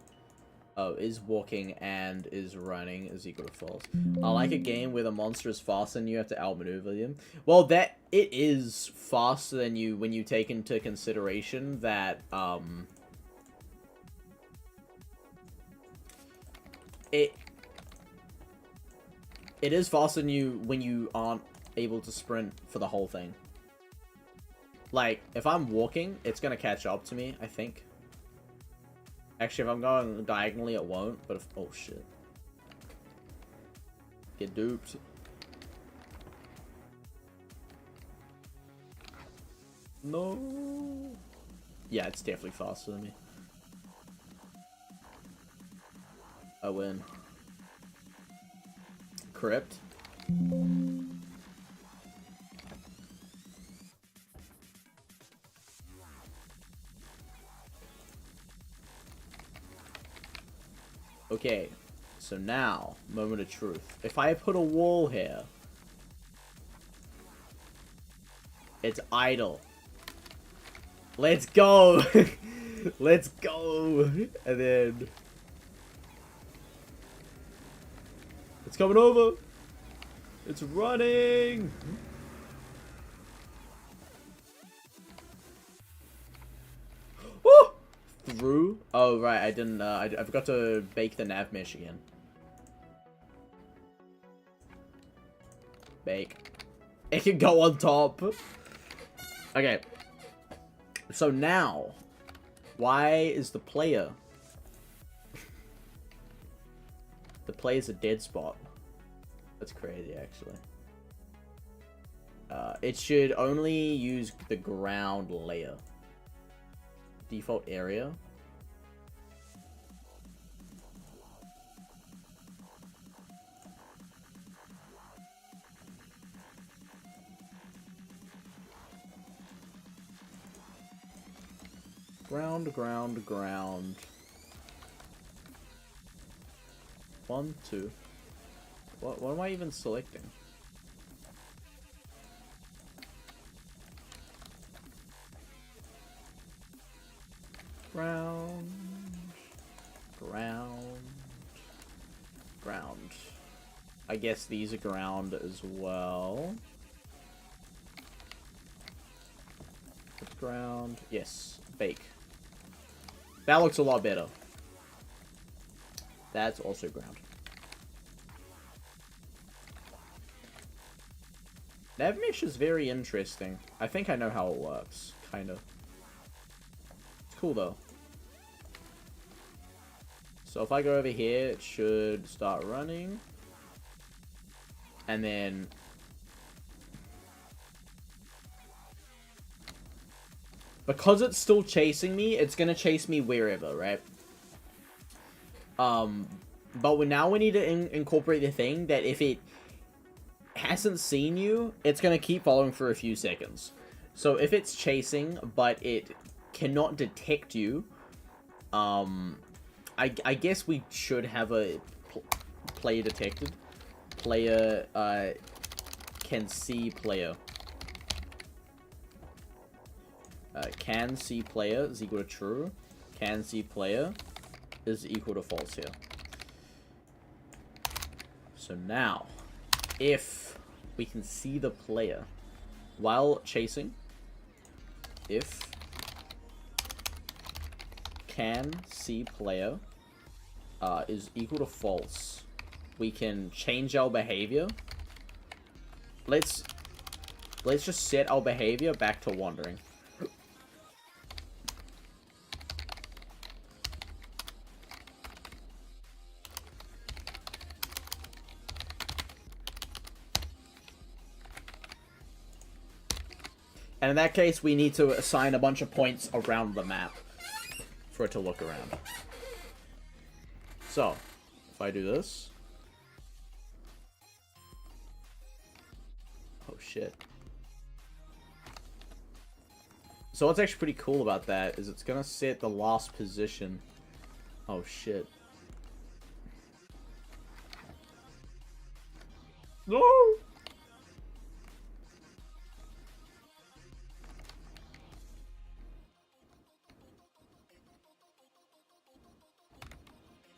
Oh, is walking and is running is equal to false. I like a game where the monster is faster and you have to outmaneuver them. Well, that it is faster than you when you take into consideration that it is faster than you when you aren't able to sprint for the whole thing. Like, if I'm walking, it's gonna catch up to me, I think. Actually, if I'm going diagonally, it won't, but if... Oh, shit. Get duped. No. Yeah, it's definitely faster than me. I win. Crypt. Okay, so now, moment of truth. If I put a wall here, it's idle. Let's go! Let's go! And then... It's coming over! It's running! Woo! Through? Oh, right, I didn't, I forgot to bake the nav mesh again. Bake. It can go on top. Okay. So now, why is the player... The player's a dead spot. That's crazy, actually. It should only use the ground layer. Default area. Ground, ground, ground. 1, 2. What am I even selecting? Ground, ground, ground. I guess these are ground as well. Ground, yes, bake. That looks a lot better. That's also ground. Nav mesh is very interesting. I think I know how it works, kind of. It's cool though. So if I go over here, it should start running. And then... Because it's still chasing me, it's gonna chase me wherever, right? But now we need to incorporate the thing that if it hasn't seen you, it's gonna keep following for a few seconds. So if it's chasing, but it cannot detect you, I guess we should have a player detected. Player, can see player. Can see player is equal to true. Can see player is equal to false here. So now, if we can see the player while chasing, if can see player is equal to false, we can change our behavior. Let's just set our behavior back to wandering. And in that case, we need to assign a bunch of points around the map for it to look around. So, if I do this, Oh shit. So what's actually pretty cool about that is it's gonna set the last position. Oh shit. No!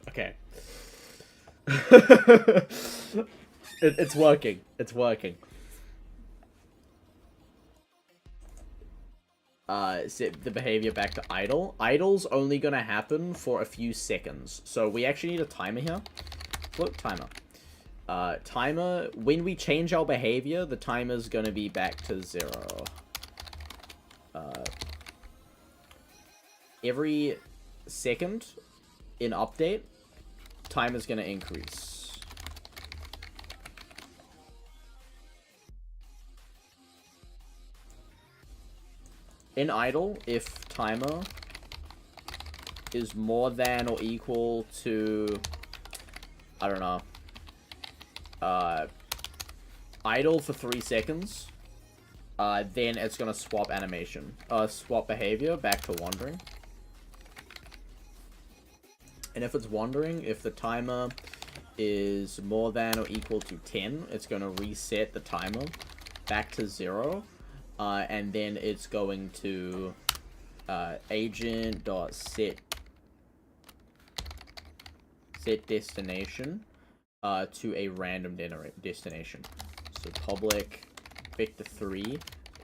Okay. It's working. It's working. Set the behavior back to idle. Idle's only gonna happen for a few seconds. So we actually need a timer here. Look, timer. Timer, when we change our behavior, the timer's gonna be back to 0. Every second in update, timer's gonna increase. In idle, if timer is more than or equal to, I don't know, idle for 3 seconds, then it's gonna swap animation, swap behavior back to wandering. And if it's wandering, if the timer is more than or equal to 10, it's gonna reset the timer back to 0, and then it's going to agent.set destination to a random destination. So public vector3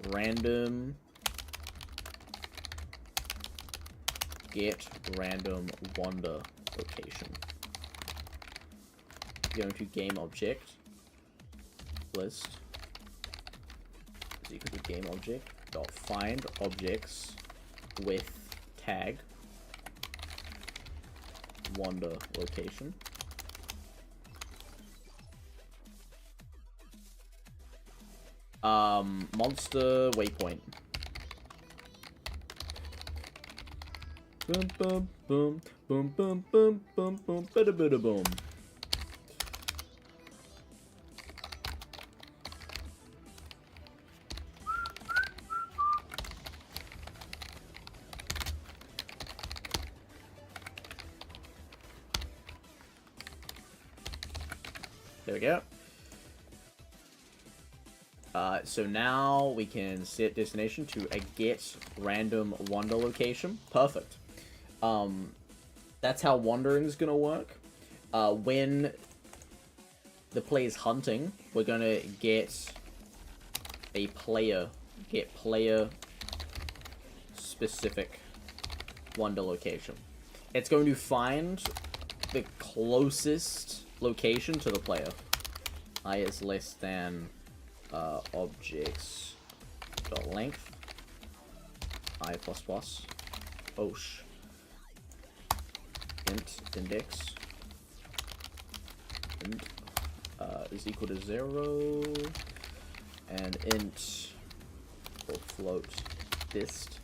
random get random wander location. Going to game object list is equal to game object dot find objects with tag wander location. Monster waypoint. Boom boom boom boom boom boom boom boom bada bada boom. There we go. So now we can set destination to a get random wander location. Perfect. That's how wandering is gonna work. When the player's hunting, we're gonna get player specific wander location. It's going to find the closest location to the player. I is less than objects dot length I plus plus osh int index int is equal to 0 and int or float dist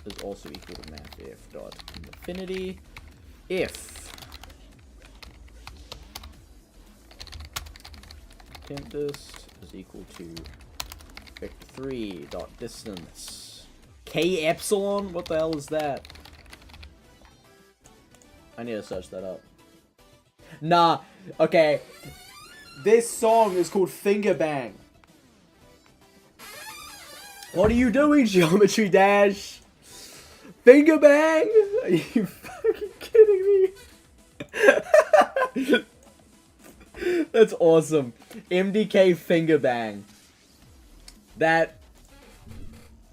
is also equal to mathf dot infinity if temp dist is equal to vector3 dot distance k epsilon. What the hell is that? I need to search that up. Nah, okay. This song is called Finger Bang. What are you doing, Geometry Dash? Finger Bang? Are you fucking kidding me? That's awesome. MDK Finger Bang. That...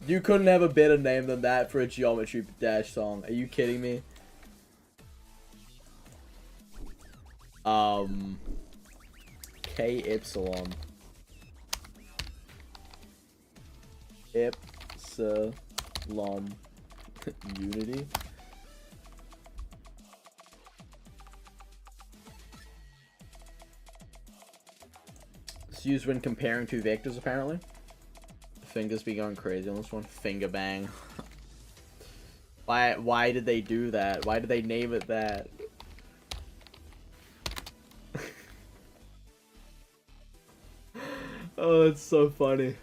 You couldn't have a better name than that for a Geometry Dash song. Are you kidding me? K epsilon. Epsilon unity. It's used when comparing two vectors, apparently. Fingers be going crazy on this one. Finger bang. Why did they do that? Why did they name it that? Oh, it's so funny.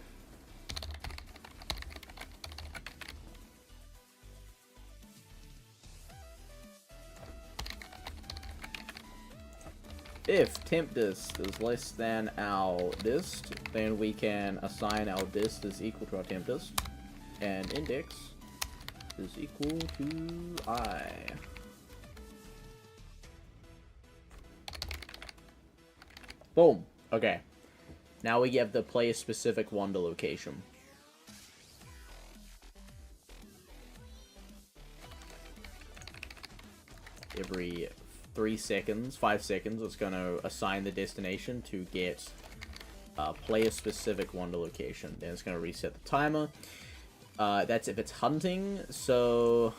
If temp dist is less than our dist, then we can assign our dist is equal to our temp dist, and index is equal to I. Boom. Okay. Now we have the player-specific wander location. Every 5 seconds, it's going to assign the destination to get player-specific wander location. Then it's going to reset the timer. That's if it's hunting, so...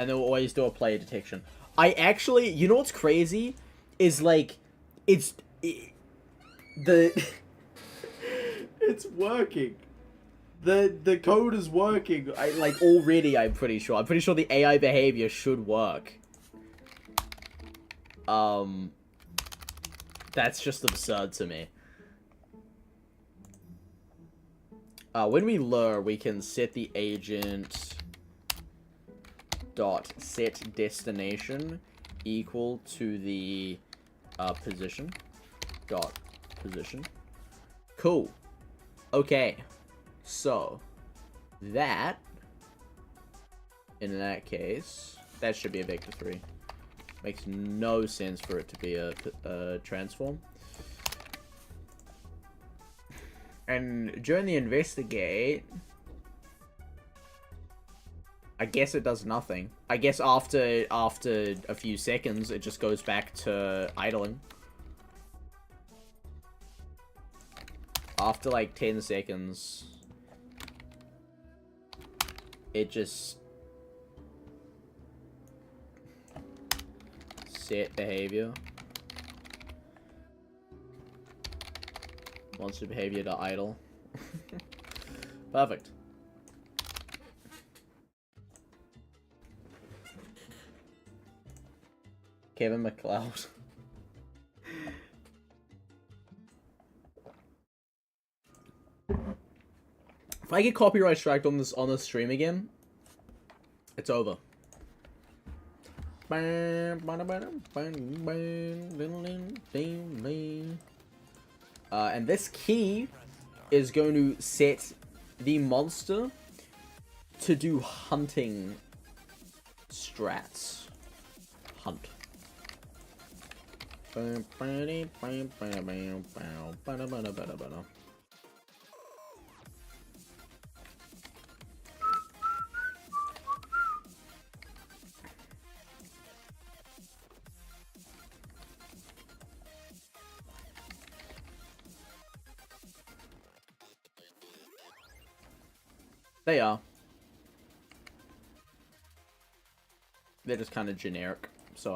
And then we'll always do a player detection. I actually... You know what's crazy? Is, like... It's working. The code is working. Already, I'm pretty sure. I'm pretty sure the AI behavior should work. That's just absurd to me. When we lure, we can set the agent dot set destination equal to the position dot position. Cool. Okay. So that in that case, that should be a vector 3. Makes no sense for it to be a transform. And during the investigate, I guess it does nothing. I guess after a few seconds, it just goes back to idling. After like 10 seconds, it just set behavior. Monster behavior to idle. Perfect. Kevin McLeod. If I get copyright striked on this stream again, it's over. And this key is going to set the monster to do hunting strats. Hunt. They are. They're just kind of generic, so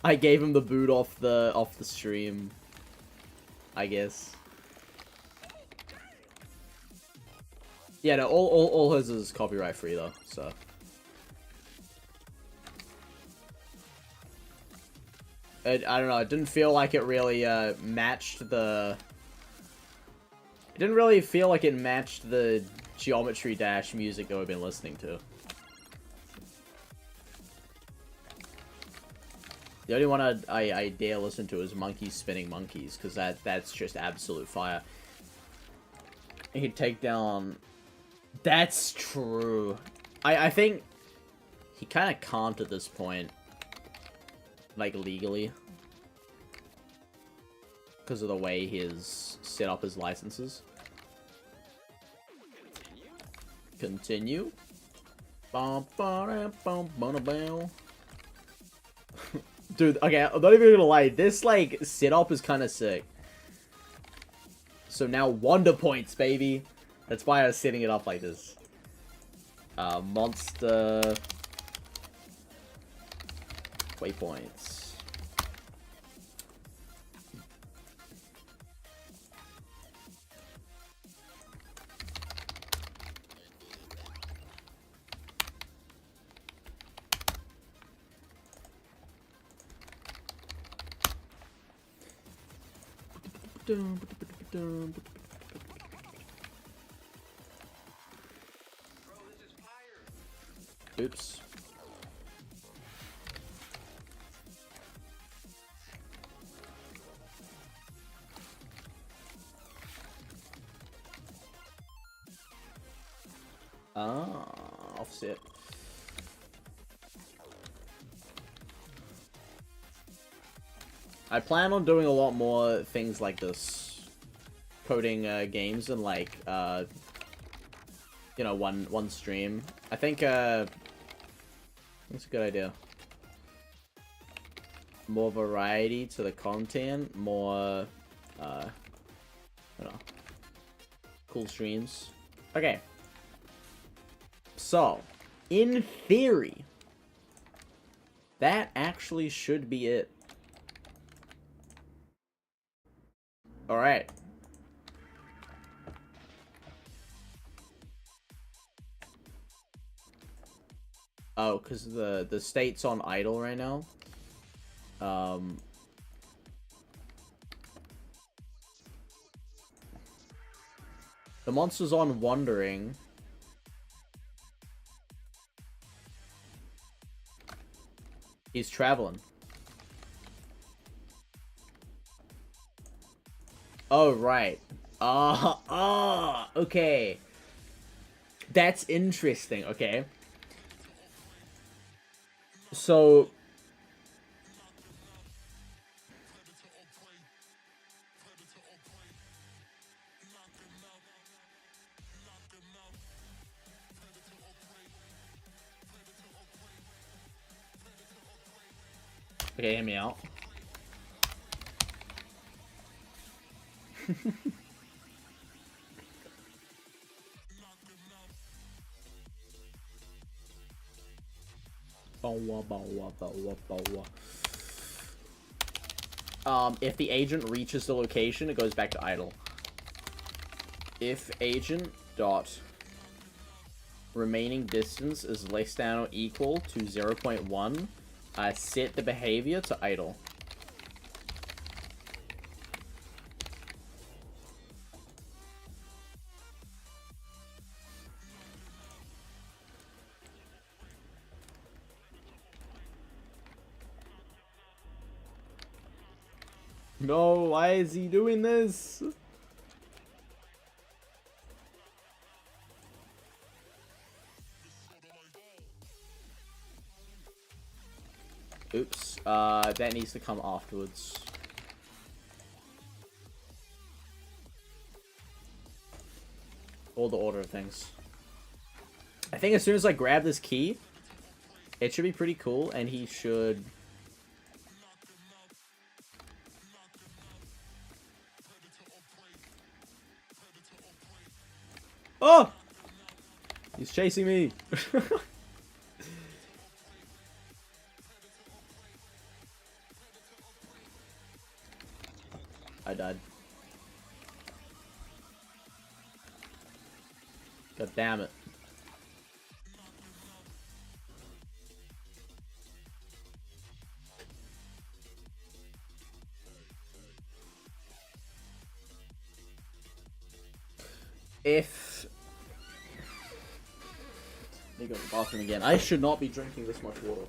I gave him the boot off the stream, I guess. Yeah, no, all his is copyright free though, so. I don't know, it didn't feel like it really matched the... It didn't really feel like it matched the Geometry Dash music that we've been listening to. The only one I dare listen to is Monkeys Spinning Monkeys, because that's just absolute fire. He'd take down... That's true. I think he kind of can't at this point. Like, legally. Because of the way he's set up his licenses. Continue. Dude, okay, I'm not even gonna lie. This, like, setup is kind of sick. So now Wonder Points, baby. That's why I was setting it up like this. Monster... Waypoints. Oops. Ah, offset. I plan on doing a lot more things like this, coding games in like you know, one stream. I think that's a good idea. More variety to the content, more I don't know, cool streams. Okay. So, in theory, that actually should be it. Alright. Oh, because the state's on idle right now. The monster's on wandering. He's traveling. Oh, right. Okay. That's interesting, okay. So... Okay, hear me out. If the agent reaches the location, it goes back to idle. If agent dot remaining distance is less than or equal to 0.1, set the behavior to idle. No, why is he doing this? Oops, that needs to come afterwards. All the order of things. I think as soon as I grab this key, it should be pretty cool, and he should... Oh! He's chasing me. I died. God damn it. If... Let me go to the bathroom again. I should not be drinking this much water.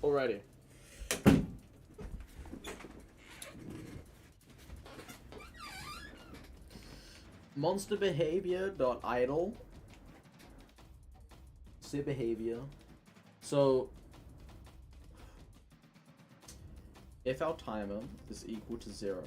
Alrighty. Monster behavior dot idle. Set behavior. So if our timer is equal to 0.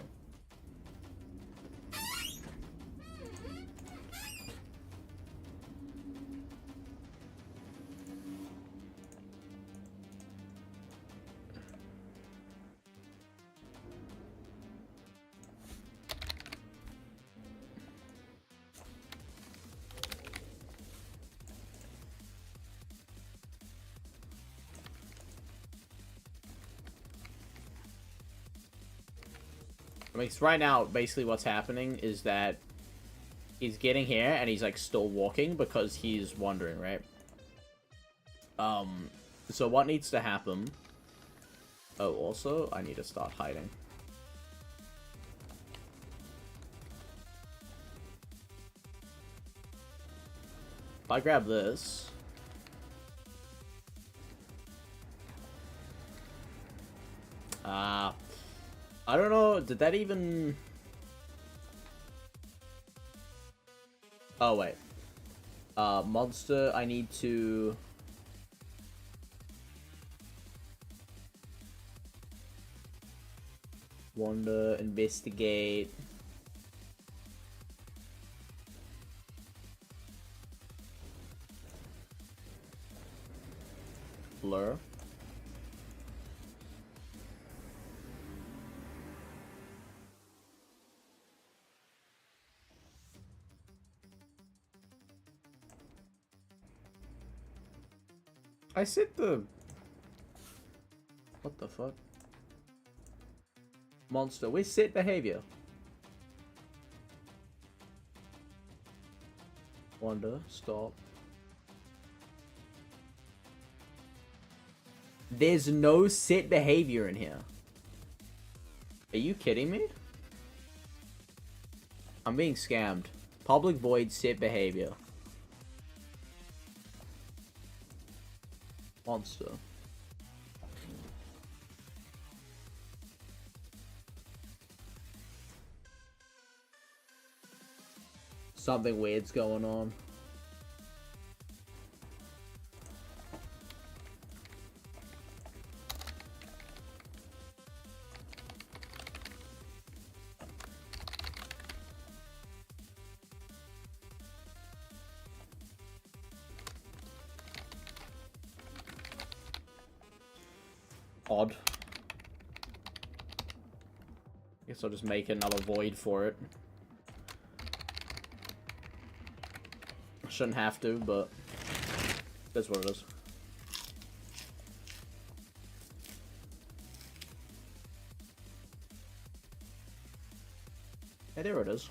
I mean, right now, basically what's happening is that he's getting here and he's like still walking because he's wandering, right? So what needs to happen? Oh, also, I need to start hiding. If I grab this... I don't know, did that even... Oh, wait. Monster, I need to... Wander, investigate... Blur. I set the... What the fuck? Monster, we set behavior. Wander, stop. There's no set behavior in here. Are you kidding me? I'm being scammed. Public void set behavior. Monster. Something weird's going on. Odd. Guess I'll just make another void for it. Shouldn't have to, but that's what it is. Hey, there it is.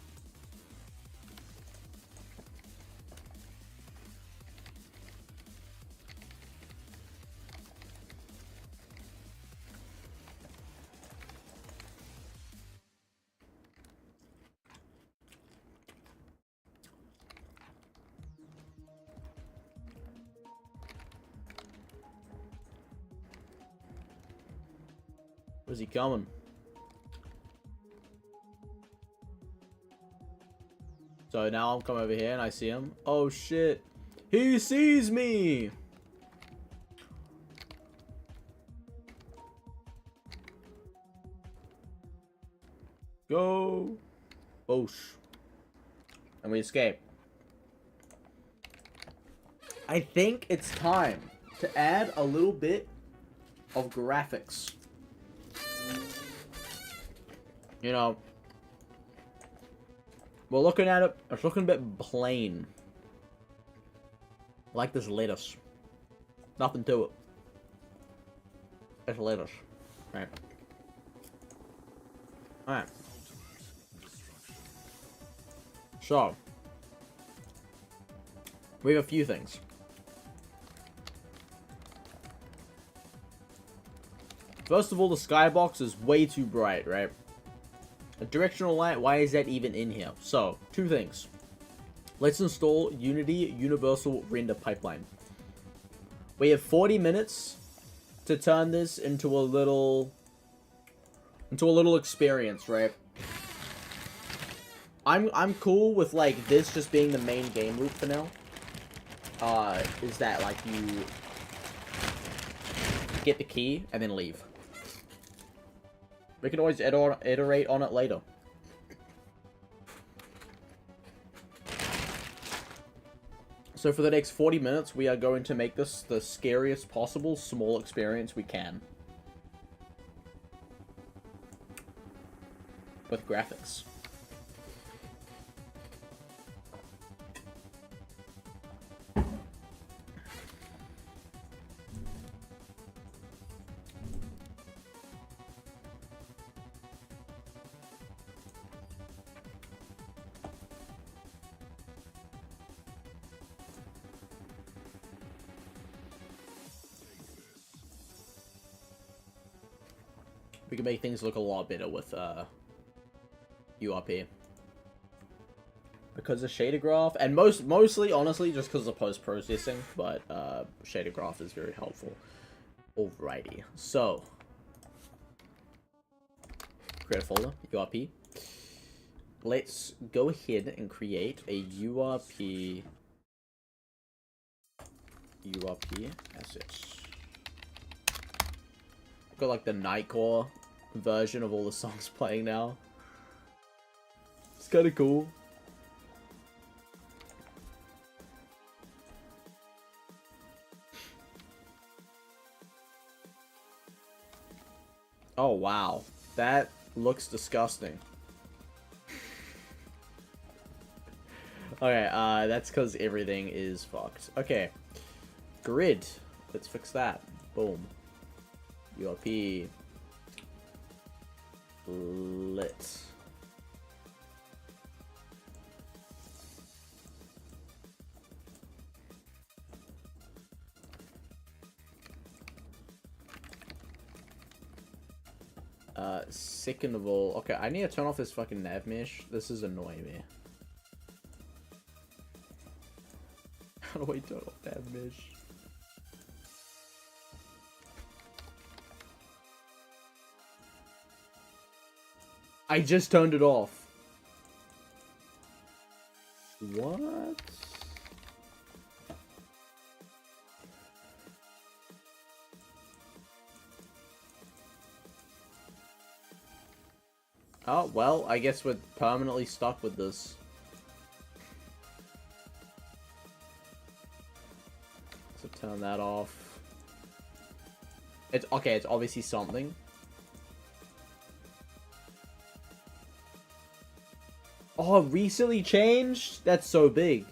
Where's he coming? So now I'll come over here and I see him. Oh shit. He sees me! Go! Boosh. And we escape. I think it's time to add a little bit of graphics. You know, we're looking at it, it's looking a bit plain. Like this lettuce. Nothing to it. It's lettuce. Right. Alright. So, we have a few things. First of all, the skybox is way too bright, right? A directional light, why is that even in here? So, two things. Let's install Unity Universal Render Pipeline. We have 40 minutes to turn this into a little experience, right? I'm cool with like this just being the main game loop for now. Is that like you get the key and then leave. We can always iterate on it later. So for the next 40 minutes, we are going to make this the scariest possible small experience we can. With graphics. We can make things look a lot better with URP. Because of shader graph, and mostly, honestly, just because of post-processing, but shader graph is very helpful. Alrighty, so create a folder, URP. Let's go ahead and create a URP assets. Got like the Nightcore version of all the songs playing now. It's kind of cool. Oh wow, that looks disgusting. Okay, that's because everything is fucked. Okay, grid. Let's fix that. Boom. URP. Lit. Second of all, okay, I need to turn off this fucking nav mesh. This is annoying me. How do I turn off nav mesh? I just turned it off. What? Oh, well, I guess we're permanently stuck with this. So turn that off. It's okay, it's obviously something. Oh, recently changed? That's so big.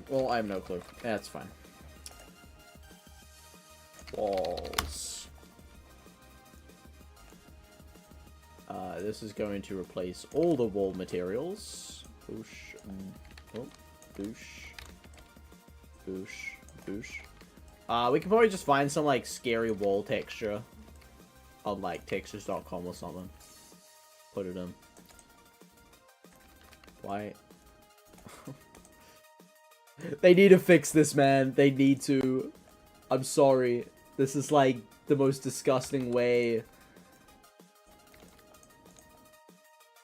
Well, I have no clue. That's fine. Walls. This is going to replace all the wall materials. Boosh. Oh, boosh. Boosh. Boosh. We can probably just find some, like, scary wall texture on, like, textures.com or something. Put it in. Why? They need to fix this, man. They need to. I'm sorry. This is, like, the most disgusting way.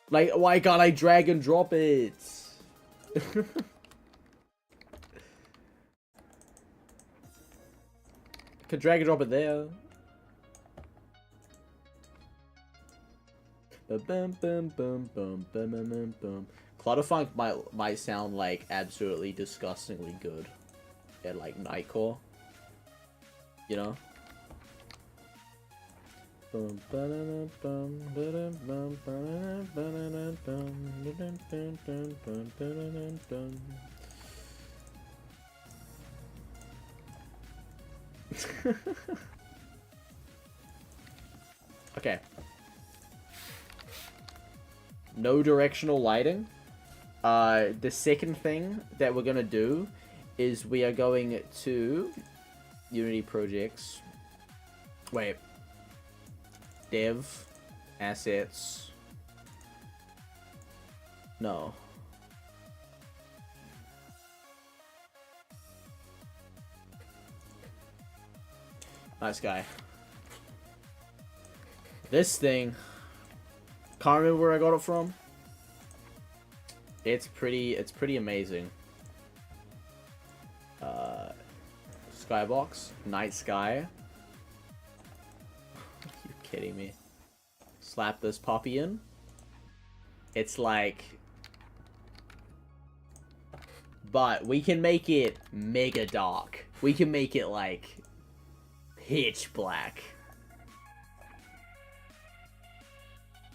Like, why can't I drag and drop it? Could drag and drop it there. Clutterfunk might sound like absolutely disgustingly good at like Nightcore, you know. Okay. No directional lighting. The second thing that we're gonna do is we are going to Unity projects. Wait. Dev. Assets. No. Nice guy. This thing, can't remember where I got it from. It's pretty amazing. Skybox, night sky. You kidding me? Slap this puppy in. It's like, but we can make it mega dark. We can make it like pitch black.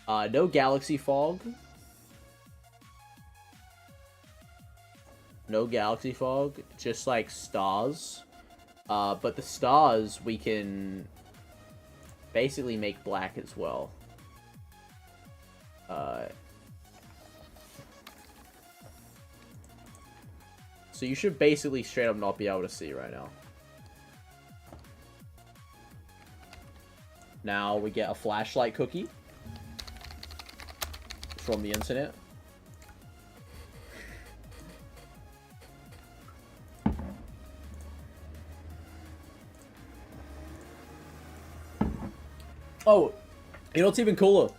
No galaxy fog. No galaxy fog, just like stars. But the stars we can basically make black as well. So you should basically straight up not be able to see right now. Now we get a flashlight cookie from the internet. Oh, you know what's even cooler?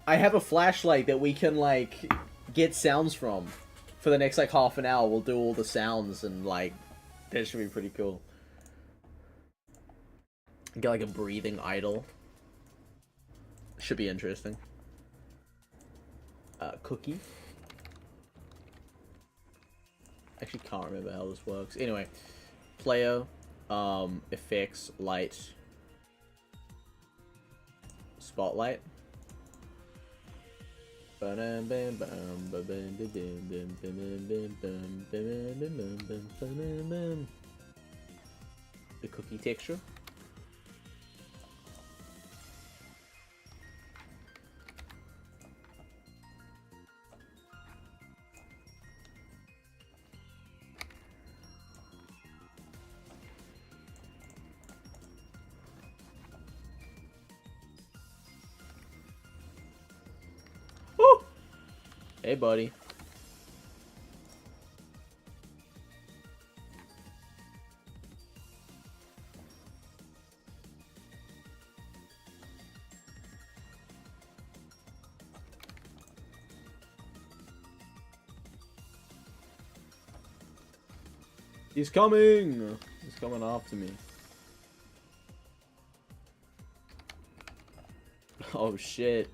I have a flashlight that we can, like, get sounds from. For the next, like, half an hour, we'll do all the sounds, and, like, that should be pretty cool. Get, like, a breathing idol. Should be interesting. Cookie. Actually can't remember how this works. Anyway. Player. Effects. Light. Spotlight. The cookie texture. Hey, buddy. He's coming! He's coming after me. Oh, shit.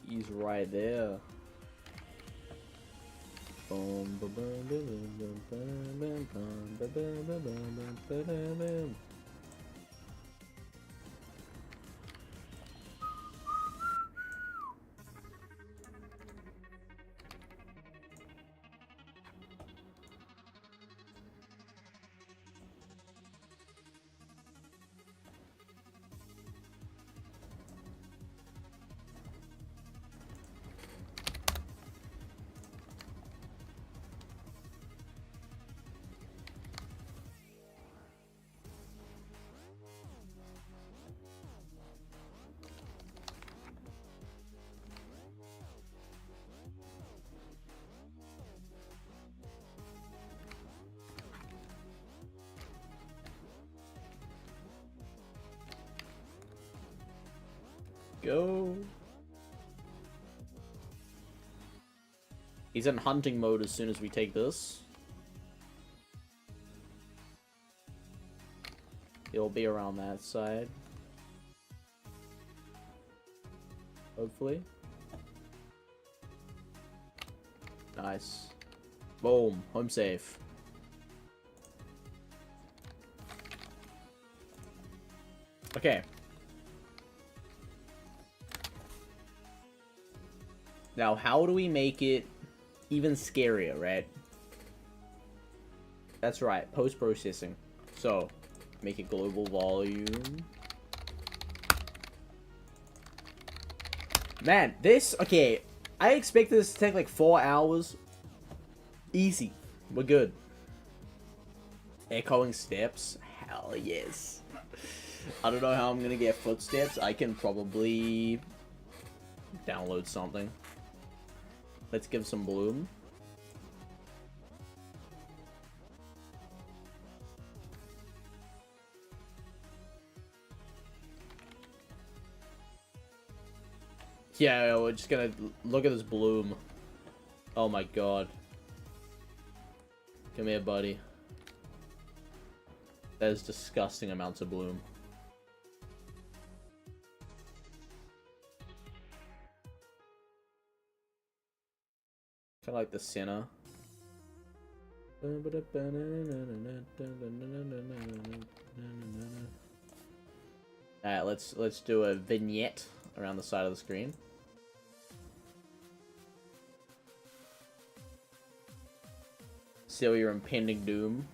He's right there. Go. He's in hunting mode as soon as we take this. He'll be around that side. Hopefully. Nice. Boom. Home safe. Okay. Now, how do we make it even scarier, right? That's right, post-processing. So, make it global volume. Man, this, okay, I expect this to take like 4 hours. Easy. We're good. Echoing steps? Hell yes. I don't know how I'm gonna get footsteps. I can probably download something. Let's give some bloom. Yeah, we're just gonna look at this bloom. Oh my god. Come here, buddy. That is disgusting amounts of bloom. Kind of like the center. Alright, let's do a vignette around the side of the screen. Seal your impending doom.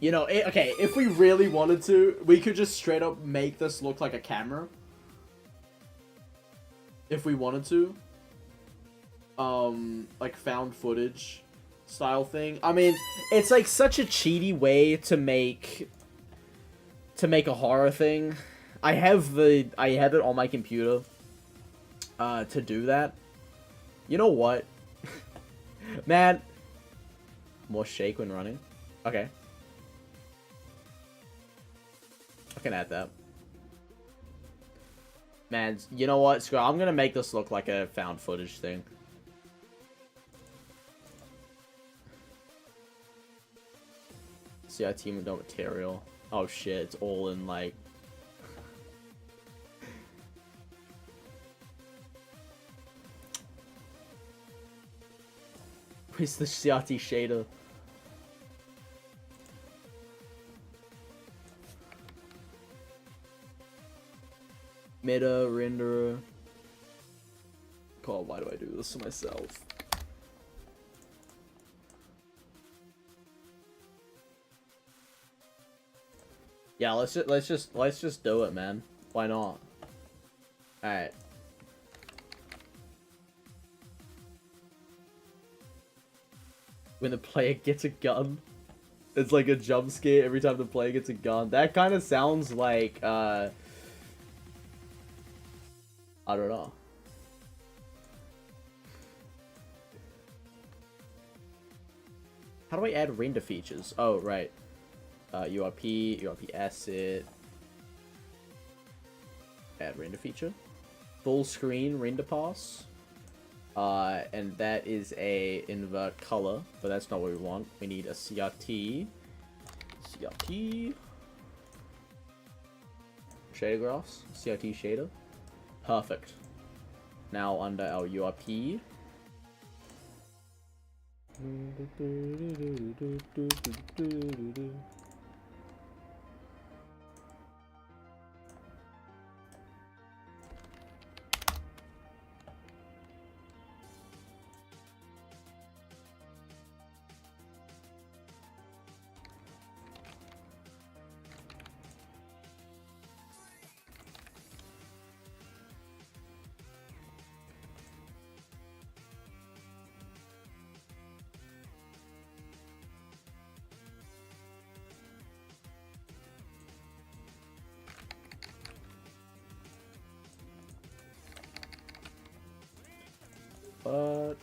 You know, okay, if we really wanted to, we could just straight up make this look like a camera. If we wanted to. Like found footage style thing. I mean, it's like such a cheaty way to make a horror thing. I have it on my computer to do that. You know what? Man, more shake when running. Okay. I can add that. Man, you know what? Screw it. I'm gonna make this look like a found footage thing. CIT with no material. Oh shit, it's all in like... Where's the CRT shader? Meta, renderer. God, why do I do this to myself? Yeah, let's just do it, man. Why not? Alright. When the player gets a gun, it's like a jump scare every time the player gets a gun. That kind of sounds like, I don't know. How do I add render features? Oh, right. URP asset. Add render feature. Full screen render pass. And that is a invert color, but that's not what we want. We need a CRT. CRT. Shader graphs. CRT shader. Perfect. Now under our URP. But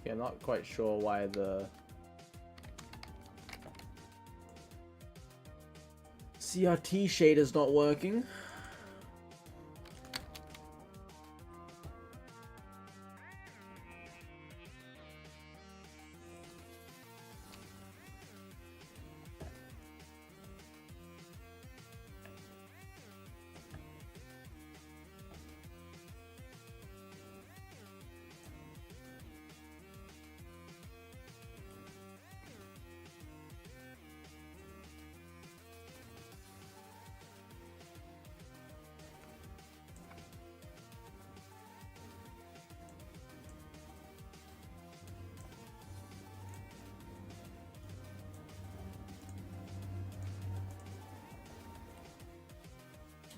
yeah, I'm not quite sure why the CRT shader's not working.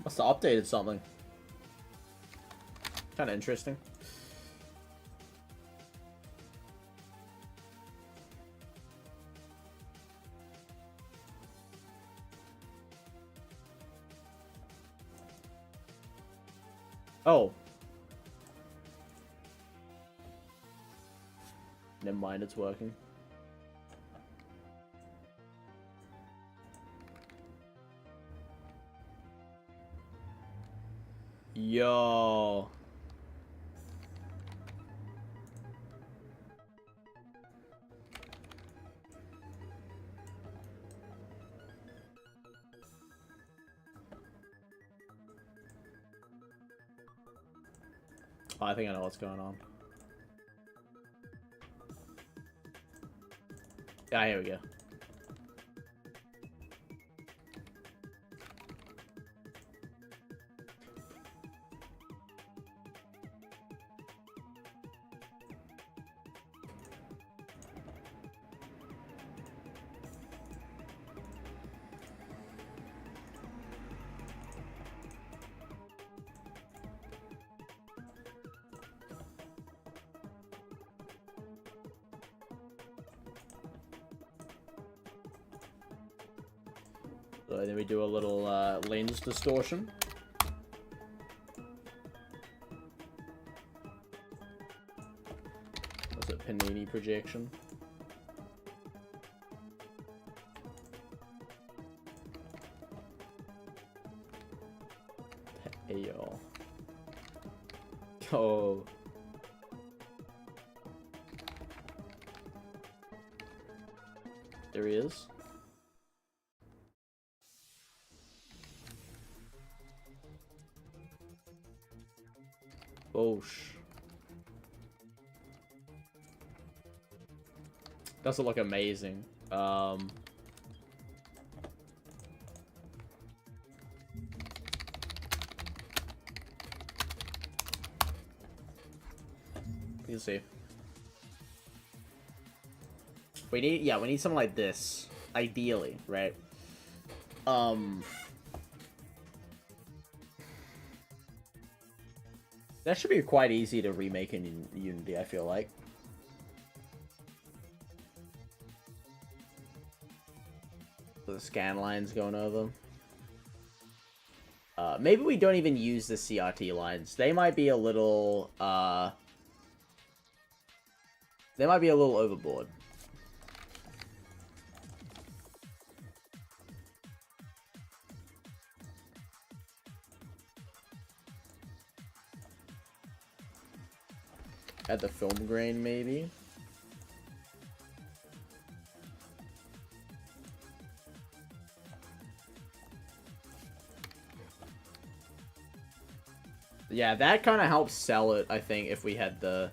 Must have updated something. Kind of interesting. Oh. Never mind, it's working. Yo. Oh, I think I know what's going on. Ah, here we go. So then we do a little lens distortion. What's it? Panini projection. Hey y'all. Oh. There he is. Oh, doesn't look amazing. You can see. We need something like this, ideally, right? That should be quite easy to remake in Unity, I feel like. The scan lines going over. Maybe we don't even use the CRT lines. They might be a little, overboard. Add the film grain, maybe. Yeah, that kind of helps sell it, I think, if we had the...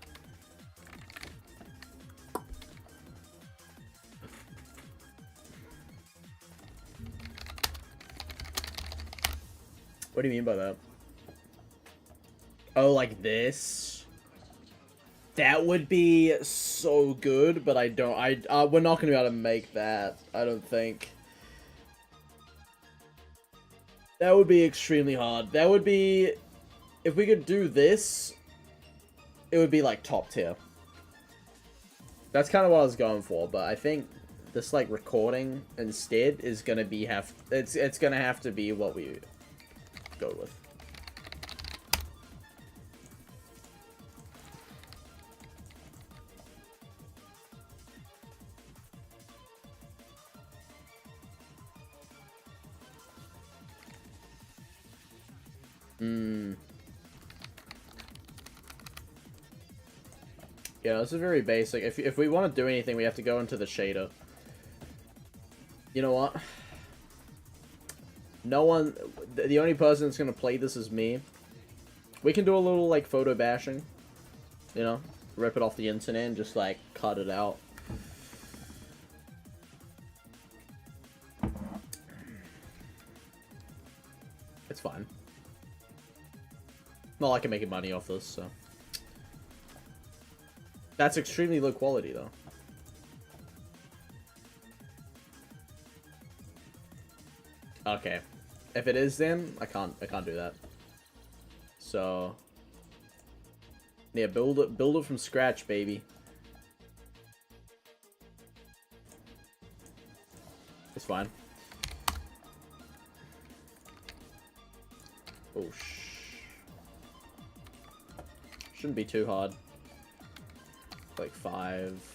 What do you mean by that? Oh, like this? That would be so good, but we're not gonna be able to make that, I don't think. That would be extremely hard. That would be, if we could do this, it would be like top tier. That's kind of what I was going for, but I think this like recording instead is gonna be it's gonna have to be what we go with. Yeah, this is very basic. If we want to do anything, we have to go into the shader. You know what? No one... The only person that's going to play this is me. We can do a little, like, photo bashing. You know? Rip it off the internet and just, like, cut it out. It's fine. Not like I'm making money off this, so... That's extremely low quality, though. Okay. If it is, then I can't do that. So yeah, build it from scratch, baby. It's fine. Oh shouldn't be too hard. Like 5.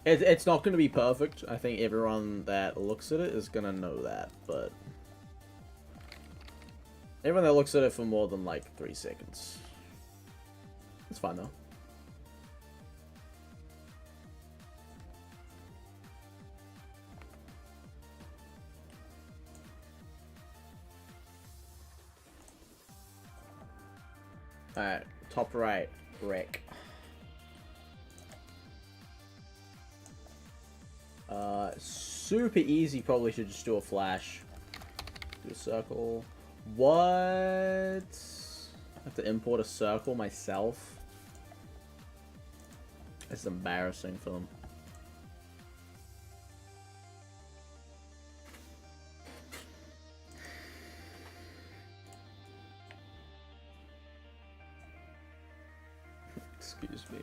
It's not going to be perfect. I think everyone that looks at it is going to know that, but everyone that looks at it for more than like 3 seconds. It's fine though. Alright, top right, wreck. Super easy, probably should just do a flash. Do a circle. What? I have to import a circle myself? It's embarrassing for them. Excuse me.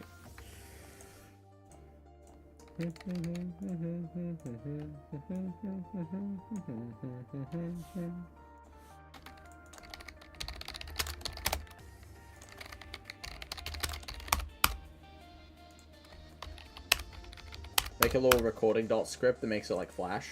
Make a little recording dot script that makes it like Flash.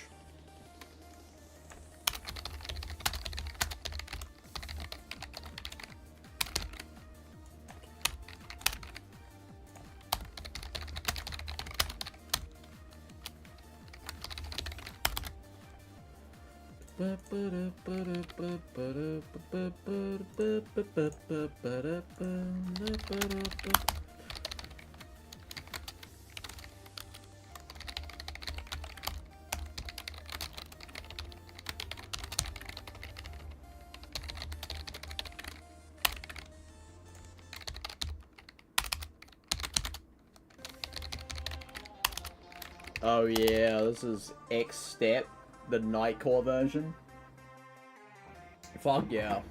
Oh yeah, this is X Step, the Nightcore version. Fuck yeah.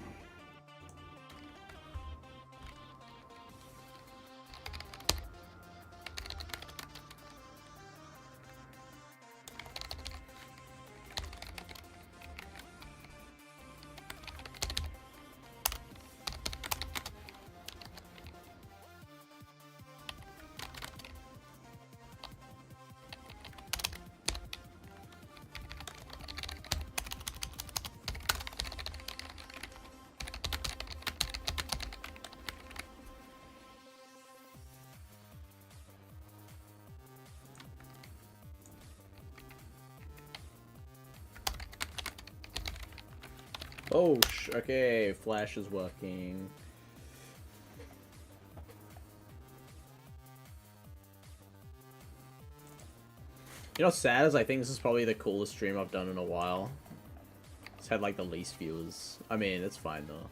Oh, okay, Flash is working. You know what's sad is I think this is probably the coolest stream I've done in a while. It's had like the least viewers. I mean, it's fine though.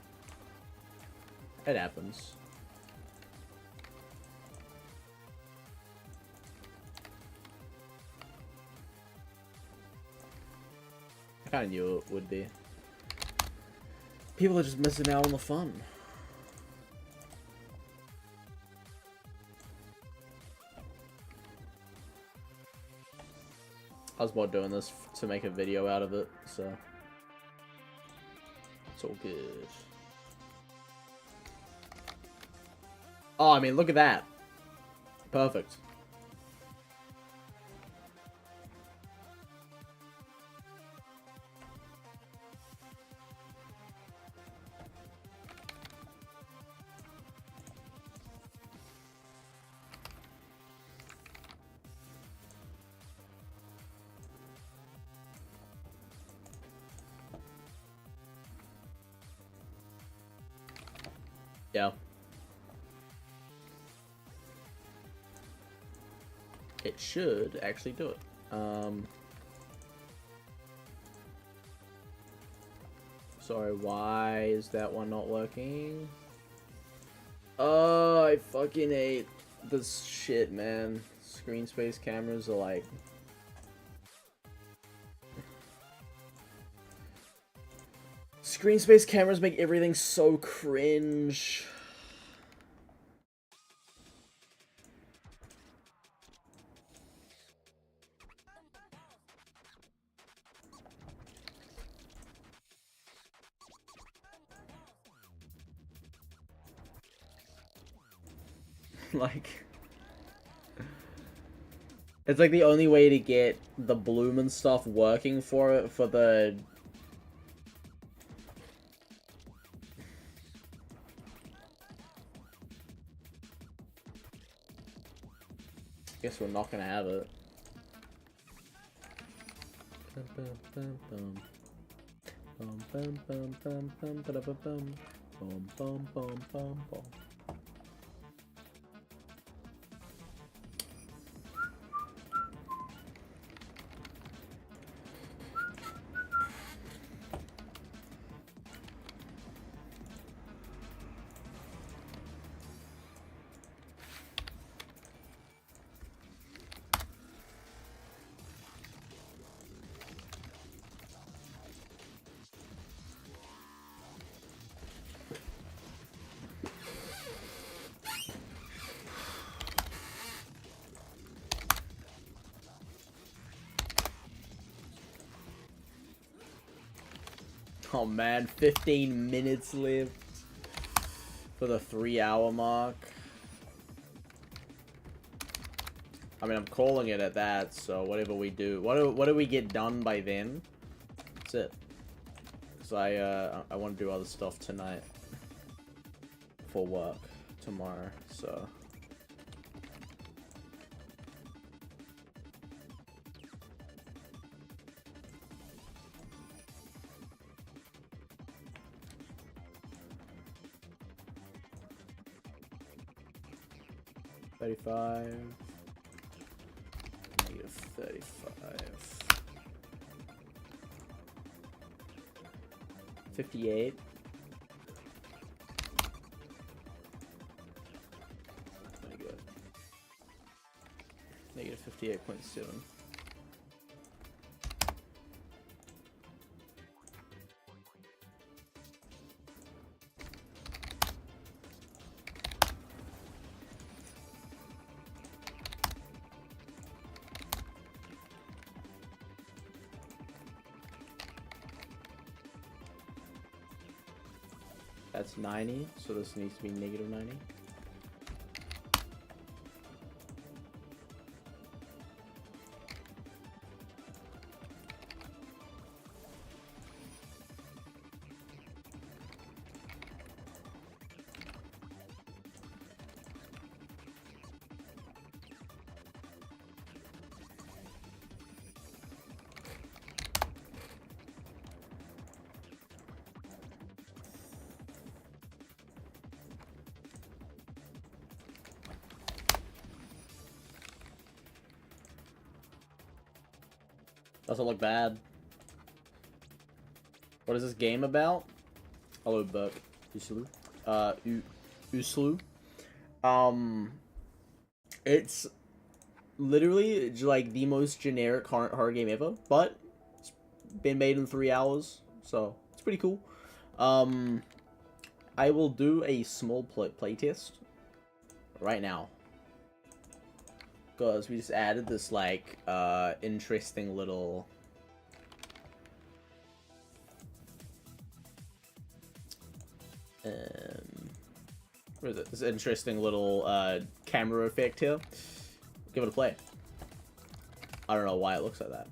It happens. I kinda knew it would be. People are just missing out on the fun. I was about doing this to make a video out of it, so it's all good. Oh, I mean, look at that. Perfect. Yeah. It should actually do it. Sorry, why is that one not working? Oh, I fucking hate this shit, man. Screen space cameras are like... Screen space cameras make everything so cringe. Like... It's like the only way to get the bloom and stuff working for it, for the... Guess we're not gonna have it. Oh man, 15 minutes left for the 3-hour mark. I mean, I'm calling it at that, so whatever we do, what do we get done by then? That's it. Cause I want to do other stuff tonight for work tomorrow, so. -35. 58. -58.7. That's 90, so this needs to be -90. Doesn't look bad. What is this game about? Hello, Buck. Uslu. Uslu. It's literally like the most generic horror game ever, but it's been made in 3 hours, so it's pretty cool. I will do a small playtest right now. Because we just added this, like, interesting little... what is it? This interesting little, camera effect here. Give it a play. I don't know why it looks like that.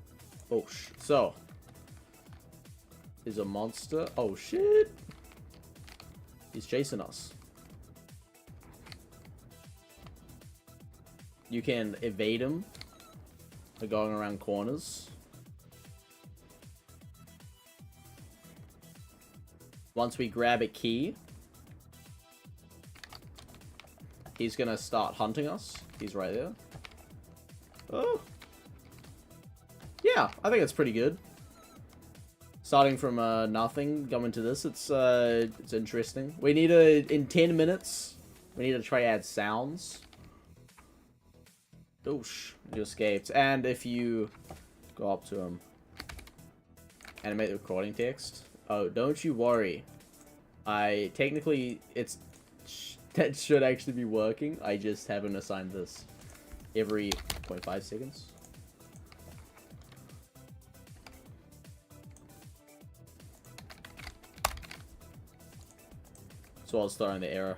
Oh, so. Is a monster. Oh, shit. He's chasing us. You can evade him by going around corners. Once we grab a key, he's gonna start hunting us. He's right there. Oh. Yeah, I think it's pretty good. Starting from nothing, going to this, it's interesting. We need in 10 minutes, we need to try add sounds. Oosh, you escaped. And if you go up to him, animate the recording text. Oh, don't you worry. Technically, that should actually be working. I just haven't assigned this every 0.5 seconds. So I'll start on the error.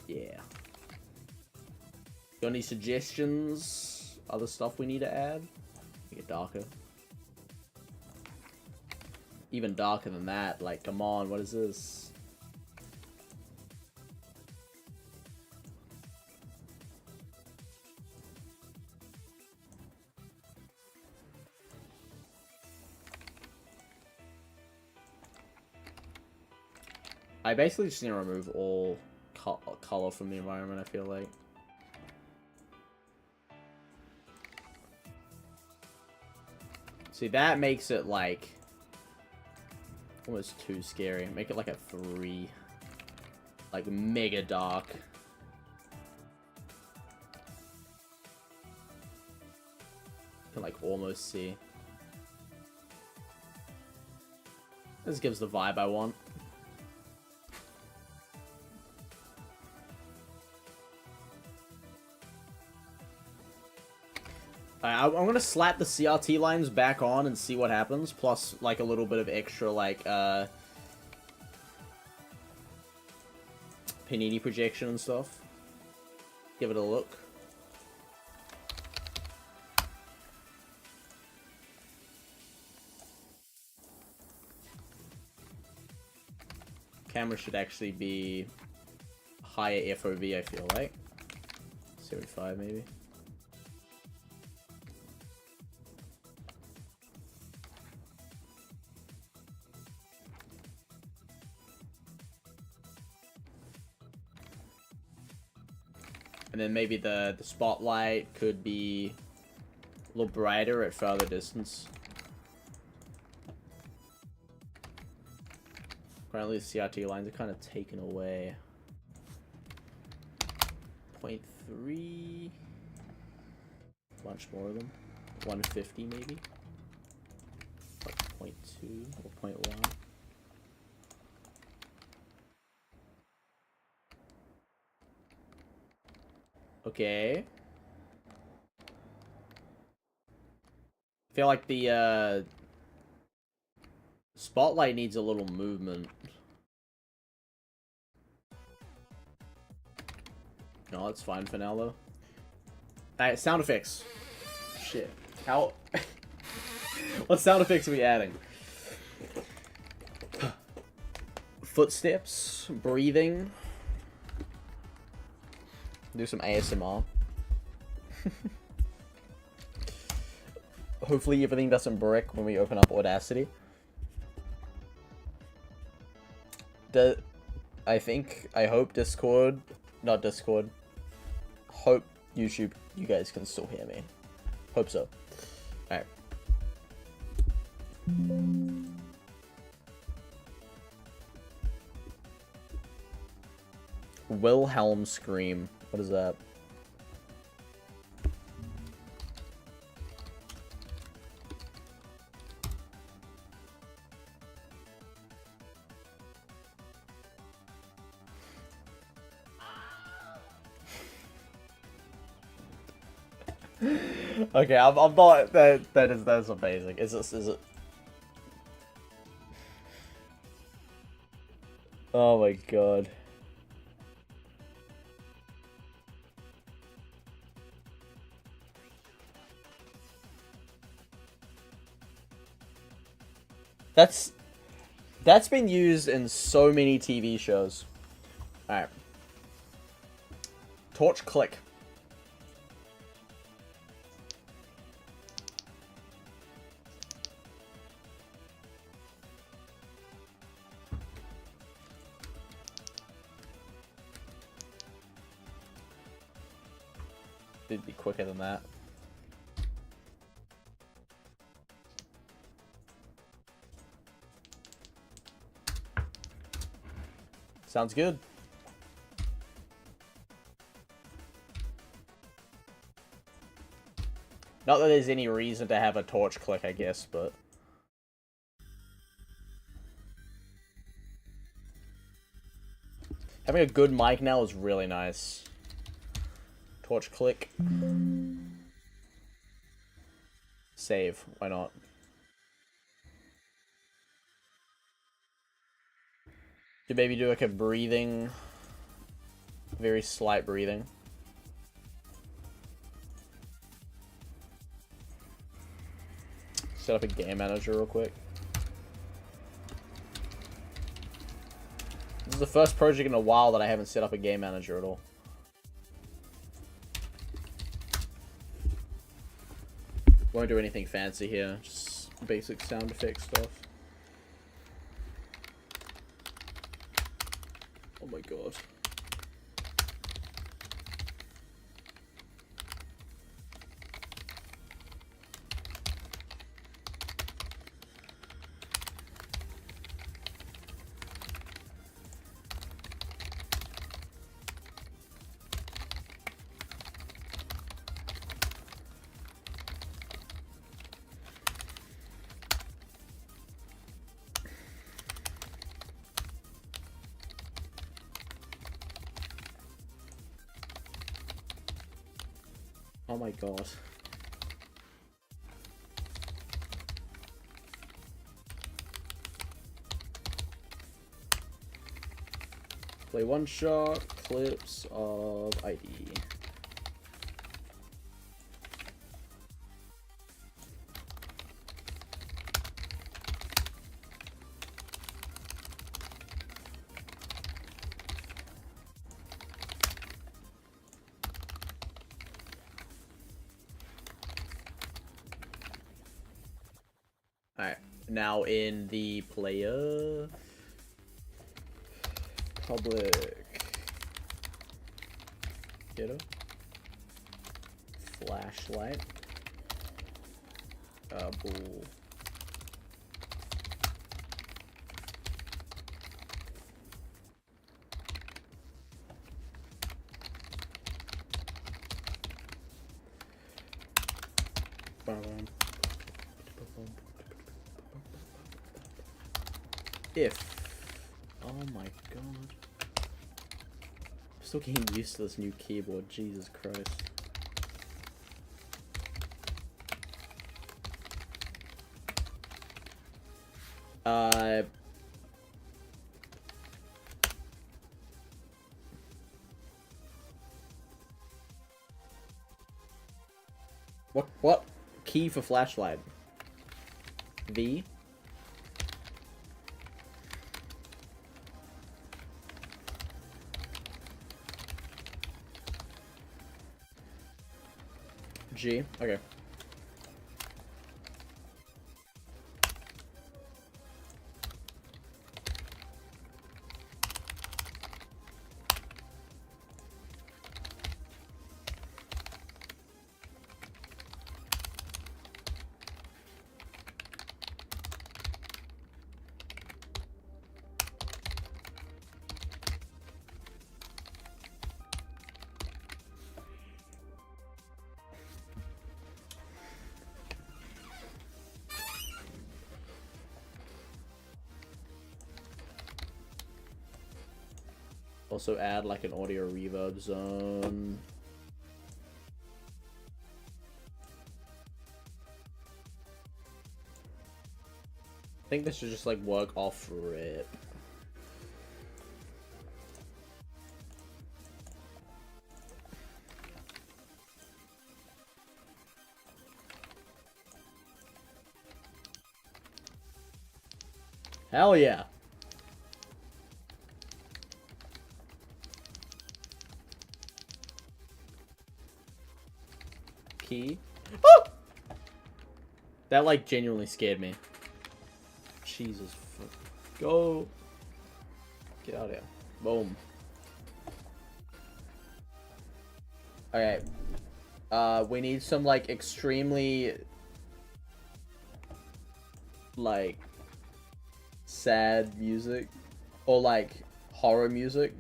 Yeah. Got any suggestions? Other stuff we need to add? Make it darker. Even darker than that. Like, come on, what is this? I basically just need to remove all color from the environment, I feel like. See, that makes it like almost too scary. Make it like a 3. Like mega dark. You can like almost see. This gives the vibe I want. I'm gonna slap the CRT lines back on and see what happens, plus like a little bit of extra like panini projection and stuff. Give it a look. Camera should actually be higher FOV, I feel like. 75 maybe. And then maybe the spotlight could be a little brighter at further distance. Currently the CRT lines are kind of taken away. 0.3. Bunch more of them. 150 maybe. Like 0.2 or 0.1. Okay. I feel like the spotlight needs a little movement. No, that's fine for now though. Alright, sound effects. Shit. How what sound effects are we adding? Footsteps, breathing. Do some ASMR. Hopefully everything doesn't brick when we open up Audacity. I hope Discord, not Discord, hope YouTube, you guys can still hear me. Hope so. Alright. Wilhelm Scream. What is that? Okay, I'm not. That's amazing. Is it? Oh my god. That's been used in so many TV shows. Alright. Torch click. It'd be quicker than that. Sounds good. Not that there's any reason to have a torch click, I guess, but... Having a good mic now is really nice. Torch click. Save. Why not? You maybe do like a breathing... Very slight breathing. Set up a game manager real quick. This is the first project in a while that I haven't set up a game manager at all. Won't do anything fancy here, just basic sound effect stuff. Oh my god. Oh my god. Play one shot, clips of ID. Alright, now in the player public get a flashlight bull. If. Oh my god. I'm still getting used to this new keyboard, Jesus Christ. What key for flashlight? V? G? Okay. Also add like an audio reverb zone. I think this should just like work off rip. Hell yeah. Key. Oh! That like genuinely scared me. Jesus fuck. Go. Get out of here. Boom. Okay. We need some like extremely like sad music or like horror music.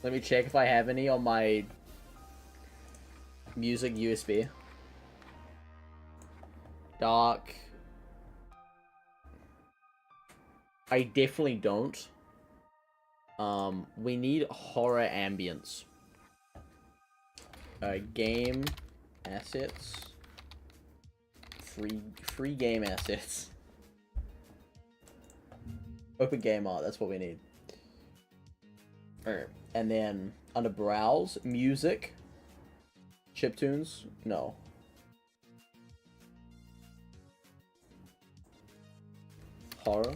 Let me check if I have any on my music USB. Dark. I definitely don't. We need horror ambience. Game assets. Free game assets. Open game art, that's what we need. Alright. And then under browse, music. Chiptunes? No. Horror.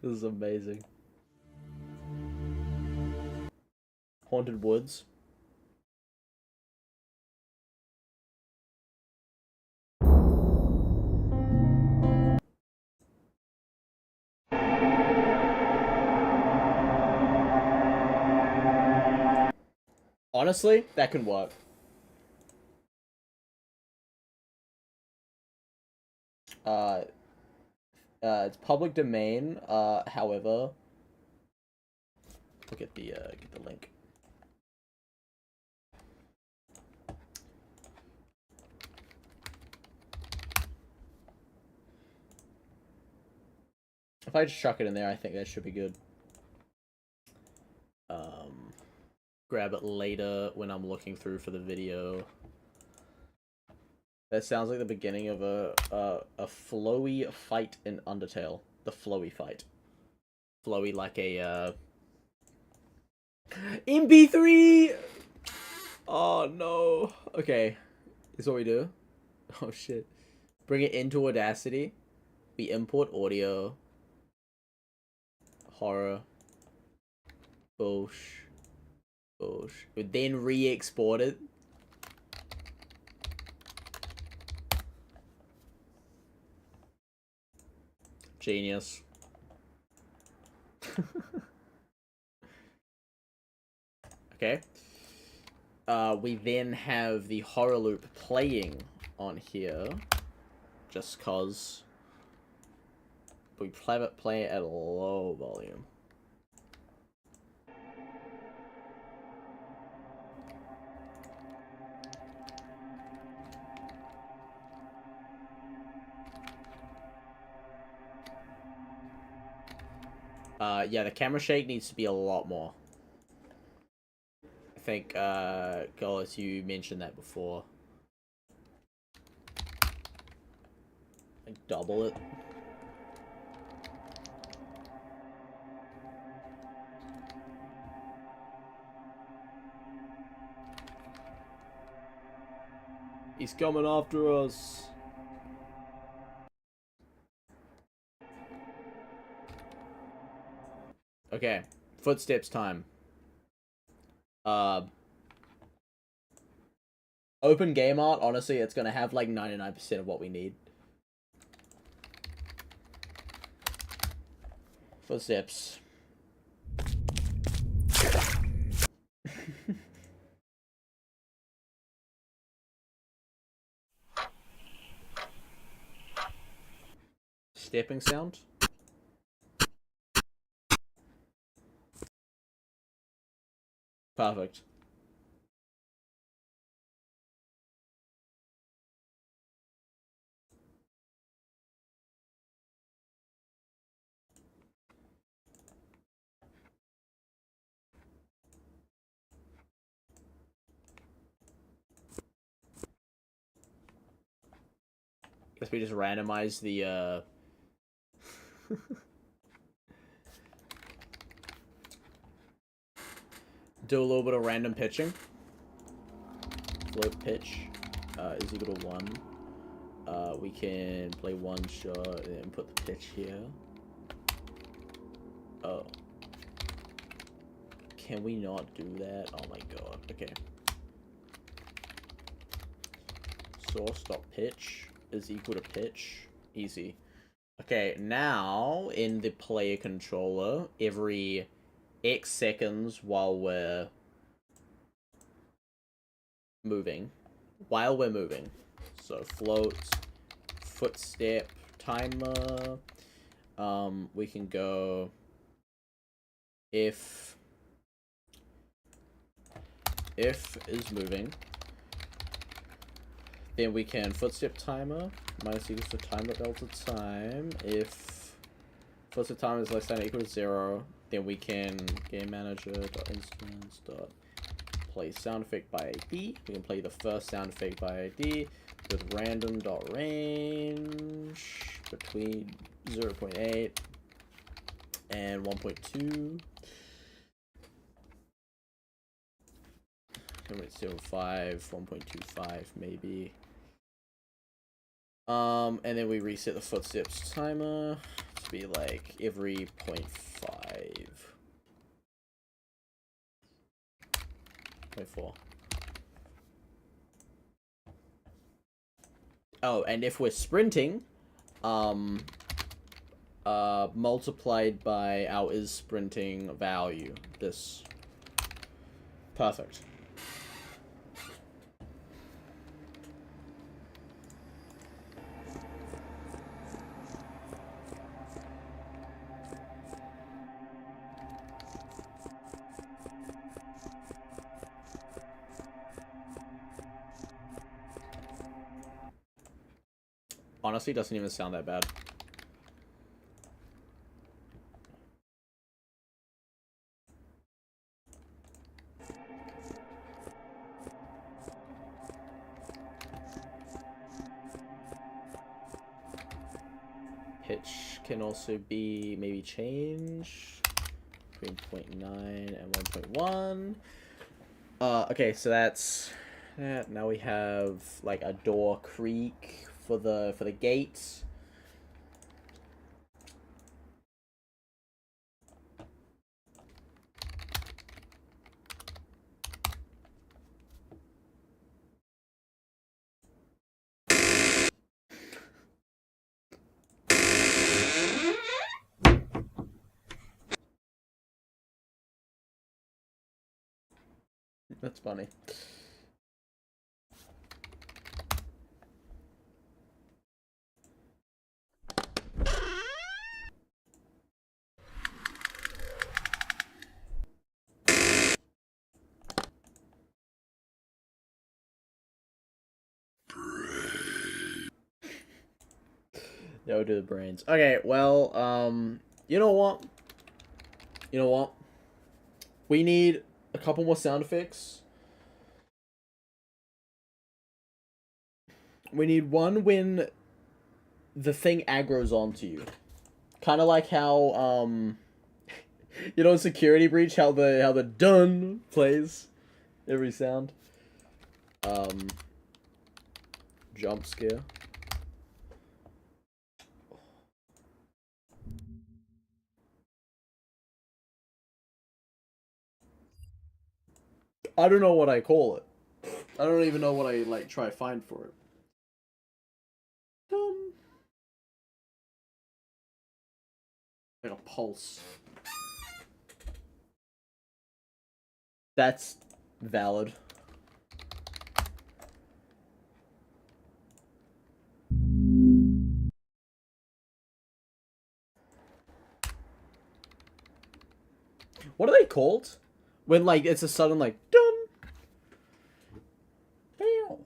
This is amazing. Haunted Woods. Honestly, that could work. It's public domain. However, look at the get the link. If I just chuck it in there, I think that should be good. Grab it later when I'm looking through for the video. That sounds like the beginning of a flowy fight in Undertale. The flowy fight. Flowy like a MP3. Oh no. Okay, this is what we do. Oh shit. Bring it into Audacity. We import audio. Horror. Boosh. Boosh. We then re-export it. Genius. Okay. We then have the horror loop playing on here. Just cause we play it at a low volume. Yeah, the camera shake needs to be a lot more. I think, Golis, you mentioned that before. Like, double it. He's coming after us. Okay, footsteps time. Open game art, honestly, it's gonna have like 99% of what we need. Footsteps. Stepping sound. Perfect. Guess we just randomize the do a little bit of random pitching. Float pitch is equal to 1. We can play one shot and put the pitch here. Oh. Can we not do that? Oh my god. Okay. Source dot pitch is equal to pitch. Easy. Okay, now in the player controller, every X seconds while we're moving. So float, footstep, timer. We can go if is moving. Then we can footstep timer minus equals to timer delta time. If footstep timer is less than or equal to 0, then we can game manager dot instance dot play sound effect by ID. We can play the first sound effect by ID with random dot range between 0.8 and 1.2. 0.05, 1.25 maybe. And then we reset the footsteps timer to be like every 0.5. 0.4. Oh, and if we're sprinting, multiplied by our is sprinting value. This. Perfect. Honestly, doesn't even sound that bad. Pitch can also be maybe changed between 0.9 and 1.1. Okay, so that's that. Now we have like a door creak for the gates. That's funny. Yeah, we'll do the brains. Okay, well, you know what? You know what? We need a couple more sound effects. We need one when the thing aggroes onto you. Kind of like how, you know, in Security Breach, how the dun plays every sound. Jump scare. I don't know what I call it. I don't even know what I like try to find for it. Like a pulse. That's valid. What are they called? When, like, it's a sudden, like, dun! Bam!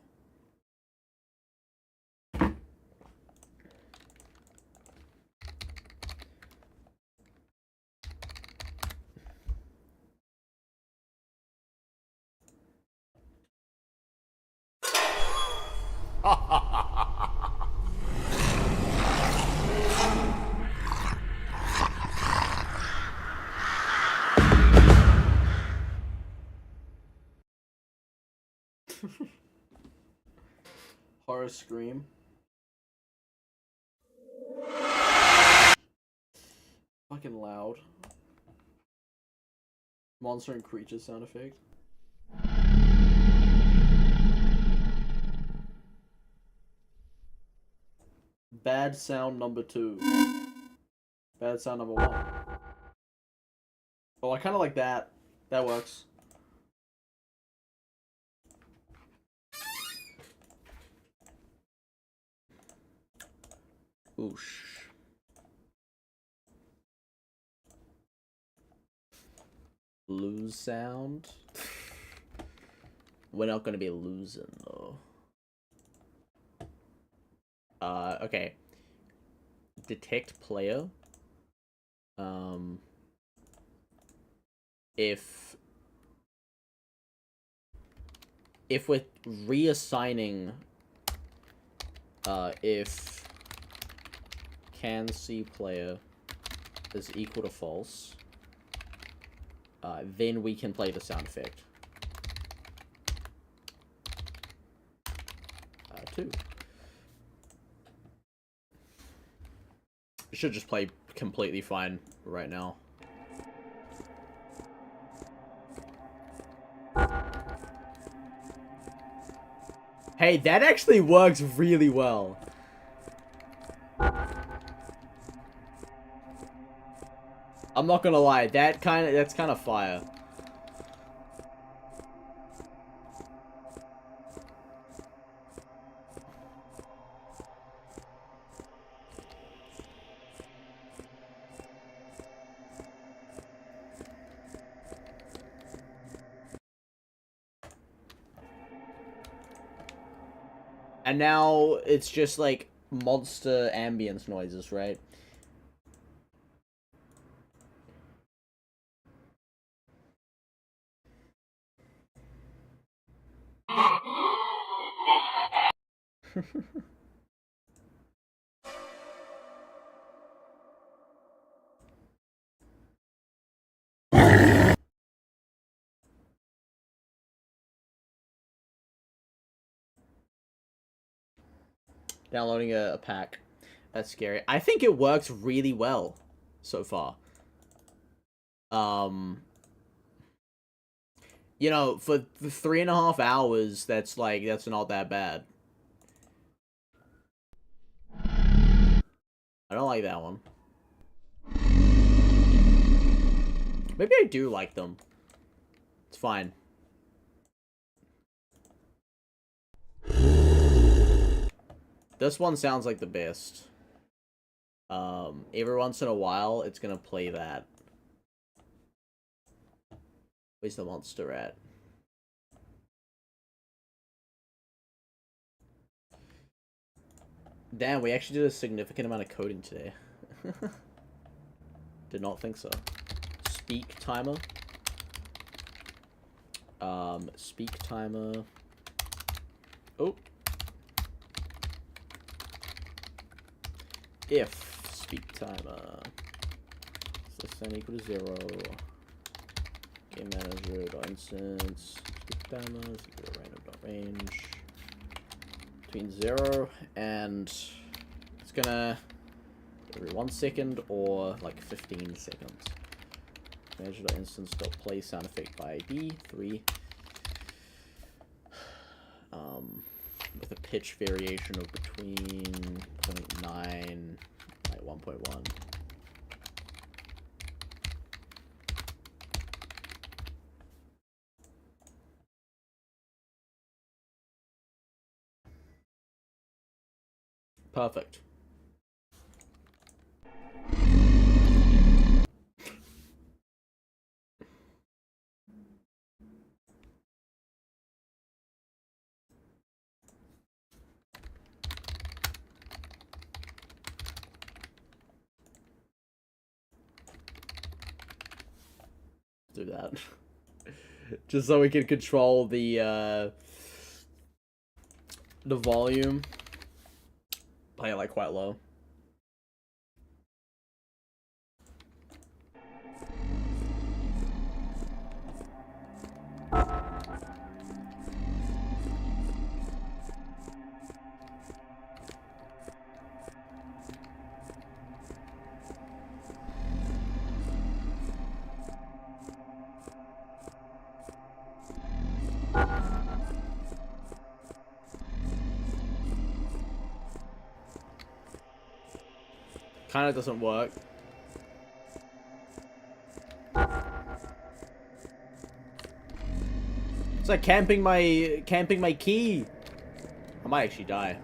Horror scream. Fucking loud. Monster and creature sound effect. Bad sound number 2. Bad sound number 1. Oh, I kind of like that. That works. Oosh. Lose sound. We're not gonna be losing though. Okay. Detect player. If we're reassigning, if can see player is equal to false, then we can play the sound effect. 2. It should just play completely fine right now. Hey, that actually works really well. I'm not gonna lie, that's kind of fire. And now it's just like monster ambience noises, right? Downloading a pack. That's scary. I think it works really well so far. You know, for the 3.5 hours, that's not that bad. I don't like that one. Maybe I do like them. It's fine. This one sounds like the best. Every once in a while, it's gonna play that. Where's the monster at? Damn, we actually did a significant amount of coding today. Did not think so. Speak timer. Speak timer. Oh. If speak timer is less than equal to 0. Game manager dot instance. Speak timer is equal to random dot range. Between 0 and it's gonna every 1 second or like 15 seconds. Manager.instance dot play sound effect by ID 3. With a pitch variation of between 0.9 and 1.1. Perfect. do that. Just so we can control the volume. Play it like quite low. Kind of doesn't work. It's like camping my key. I might actually die.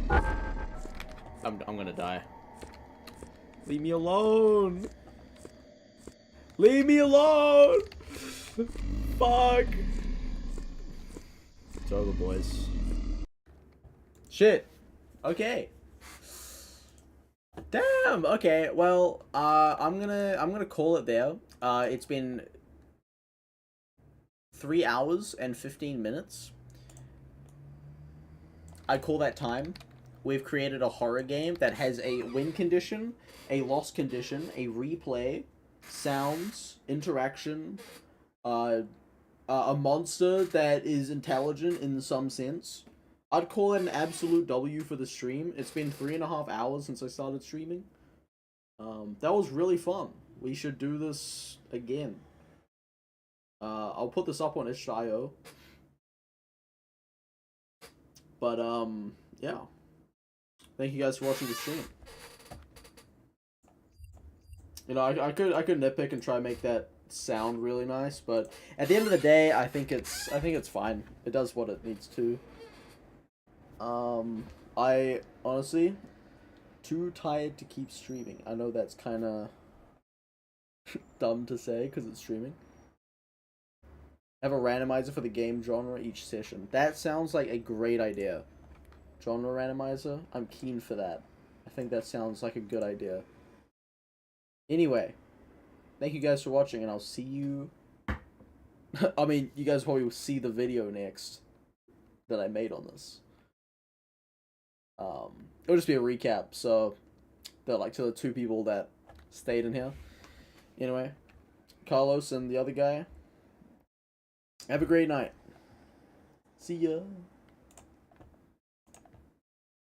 I'm gonna die. Leave me alone. Leave me alone. Fuck. It's over, boys. Shit. Okay. Damn. Okay. Well, I'm gonna call it there. It's been 3 hours and 15 minutes. I call that time. We've created a horror game that has a win condition, a loss condition, a replay, sounds, interaction, a monster that is intelligent in some sense. I'd call it an absolute W for the stream. It's been 3.5 hours since I started streaming. That was really fun. We should do this again. I'll put this up on itch.io. But, yeah. Thank you guys for watching the stream. You know, I could nitpick and try and make that sound really nice, but at the end of the day, I think it's fine. It does what it needs to. I honestly too tired to keep streaming. I know that's kind of dumb to say because it's streaming. Have a randomizer for the game genre each session. That sounds like a great idea. Genre randomizer? I'm keen for that. I think that sounds like a good idea. Anyway, thank you guys for watching, and I'll see you... I mean, you guys probably will see the video next that I made on this. It'll just be a recap, so they're like to the 2 people that stayed in here. Anyway, Carlos and the other guy, have a great night. See ya.